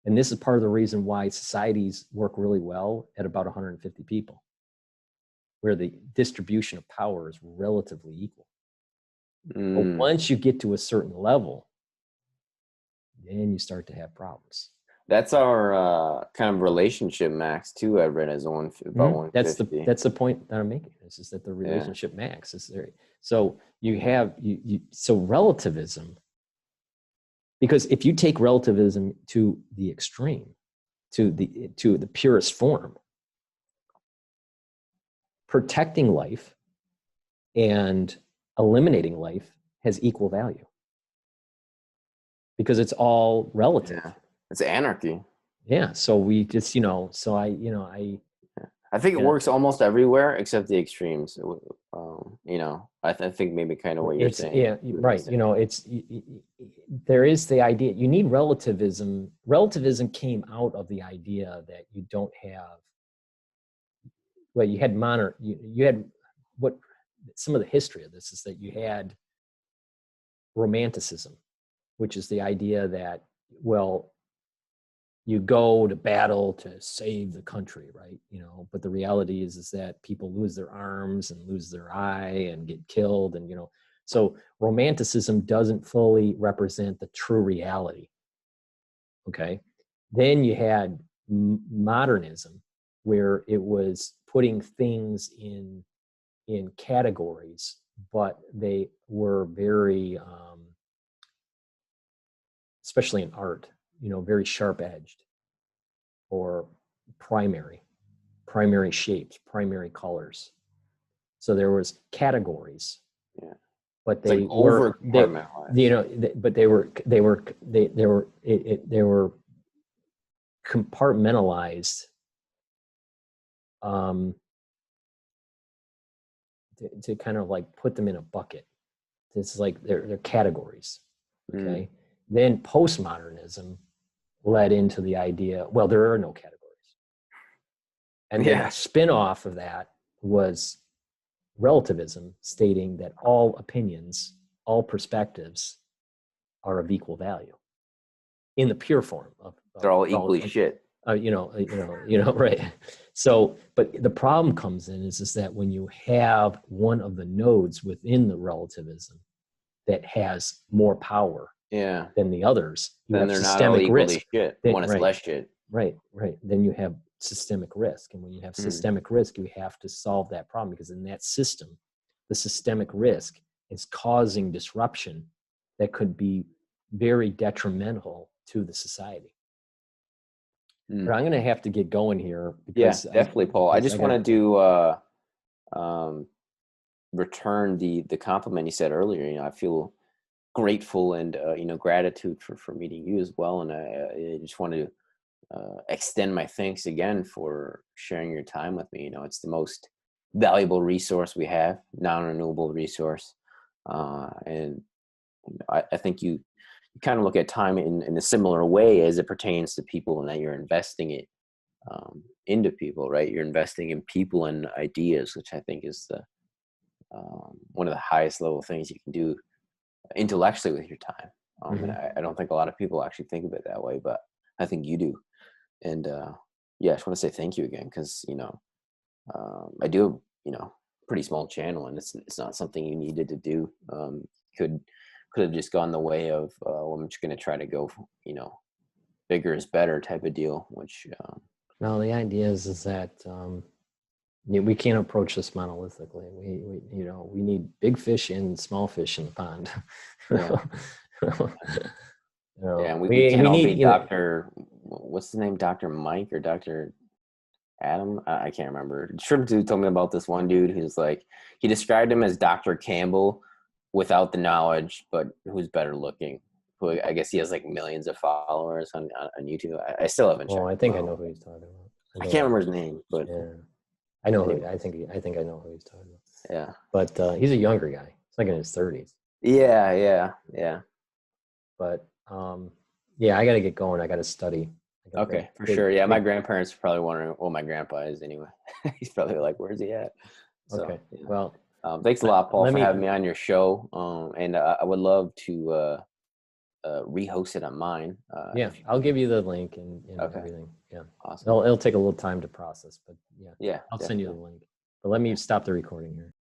And this is part of the reason why societies work really well at about 150 people, where the distribution of power is relatively equal. But once you get to a certain level, then you start to have problems. That's our kind of relationship max too. I read as about 150. That's the point that I'm making. Is that the relationship max is there? So you have so relativism. Because if you take relativism to the extreme, to the purest form, protecting life and eliminating life has equal value. Because it's all relative. Yeah. It's anarchy. Yeah. So we just, I think it works almost everywhere except the extremes. I think maybe kind of what you're saying. Yeah, right. There is the idea, you need relativism. Relativism came out of the idea that you don't have, well, you had you had what some of the history of this is that you had romanticism, which is the idea that, well, you go to battle to save the country, right? But the reality is that people lose their arms and lose their eye and get killed. And, so romanticism doesn't fully represent the true reality. Okay. Then you had modernism, where it was putting things in categories, but they were very, especially in art, very sharp edged, or primary shapes, primary colors. So there was categories, but they were compartmentalized to kind of like put them in a bucket. It's like they're categories. Okay. Then postmodernism led into the idea, well, there are no categories. And then a spin-off of that was relativism, stating that all opinions, all perspectives are of equal value in the pure form of they're all equally shit. Right. So, but the problem comes in is that when you have one of the nodes within the relativism that has more power than the others, then they're not all equally shit. One is less shit. Right. Then you have systemic risk. And when you have systemic risk, you have to solve that problem, because in that system, the systemic risk is causing disruption that could be very detrimental to the society. But I'm going to have to get going here. Because definitely, Paul. I just want to do return the compliment you said earlier. I feel grateful and gratitude for meeting you as well, and I just want to extend my thanks again for sharing your time with me. It's the most valuable resource we have, non-renewable resource, and I think you kind of look at time in a similar way as it pertains to people, and that you're investing it into people, right? You're investing in people and ideas, which I think is the one of the highest level things you can do intellectually with your time. And I don't think a lot of people actually think of it that way, but I think you do. And I just want to say thank you again, because I do pretty small channel, and it's not something you needed to do. Could have just gone the way of well, I'm just going to try to go bigger is better type of deal, which no, the idea is that we can't approach this monolithically. We need big fish and small fish in the pond. And we can't all be Dr. What's the name? Dr. Mike or Dr. Adam? I can't remember. Shrimp Dude told me about this one dude who's like, he described him as Dr. Campbell without the knowledge, but who's better looking. Who I guess he has like millions of followers on YouTube. I still haven't checked. I think I know who he's talking about. I can't remember his name, but I know. Anyway. I think I know who he's talking about. Yeah, but he's a younger guy. He's like in his 30s. Yeah. But I got to get going. I got to study. Okay, for sure. Yeah, my grandparents are probably wondering. Well, my grandpa is anyway. He's probably like, "Where's he at?" So, okay. Yeah. Well, thanks a lot, Paul, for having me on your show. And I would love to rehost it on mine. I'll give you the link and everything. Yeah, awesome. It'll take a little time to process, but yeah, I'll send you the link. But let me stop the recording here.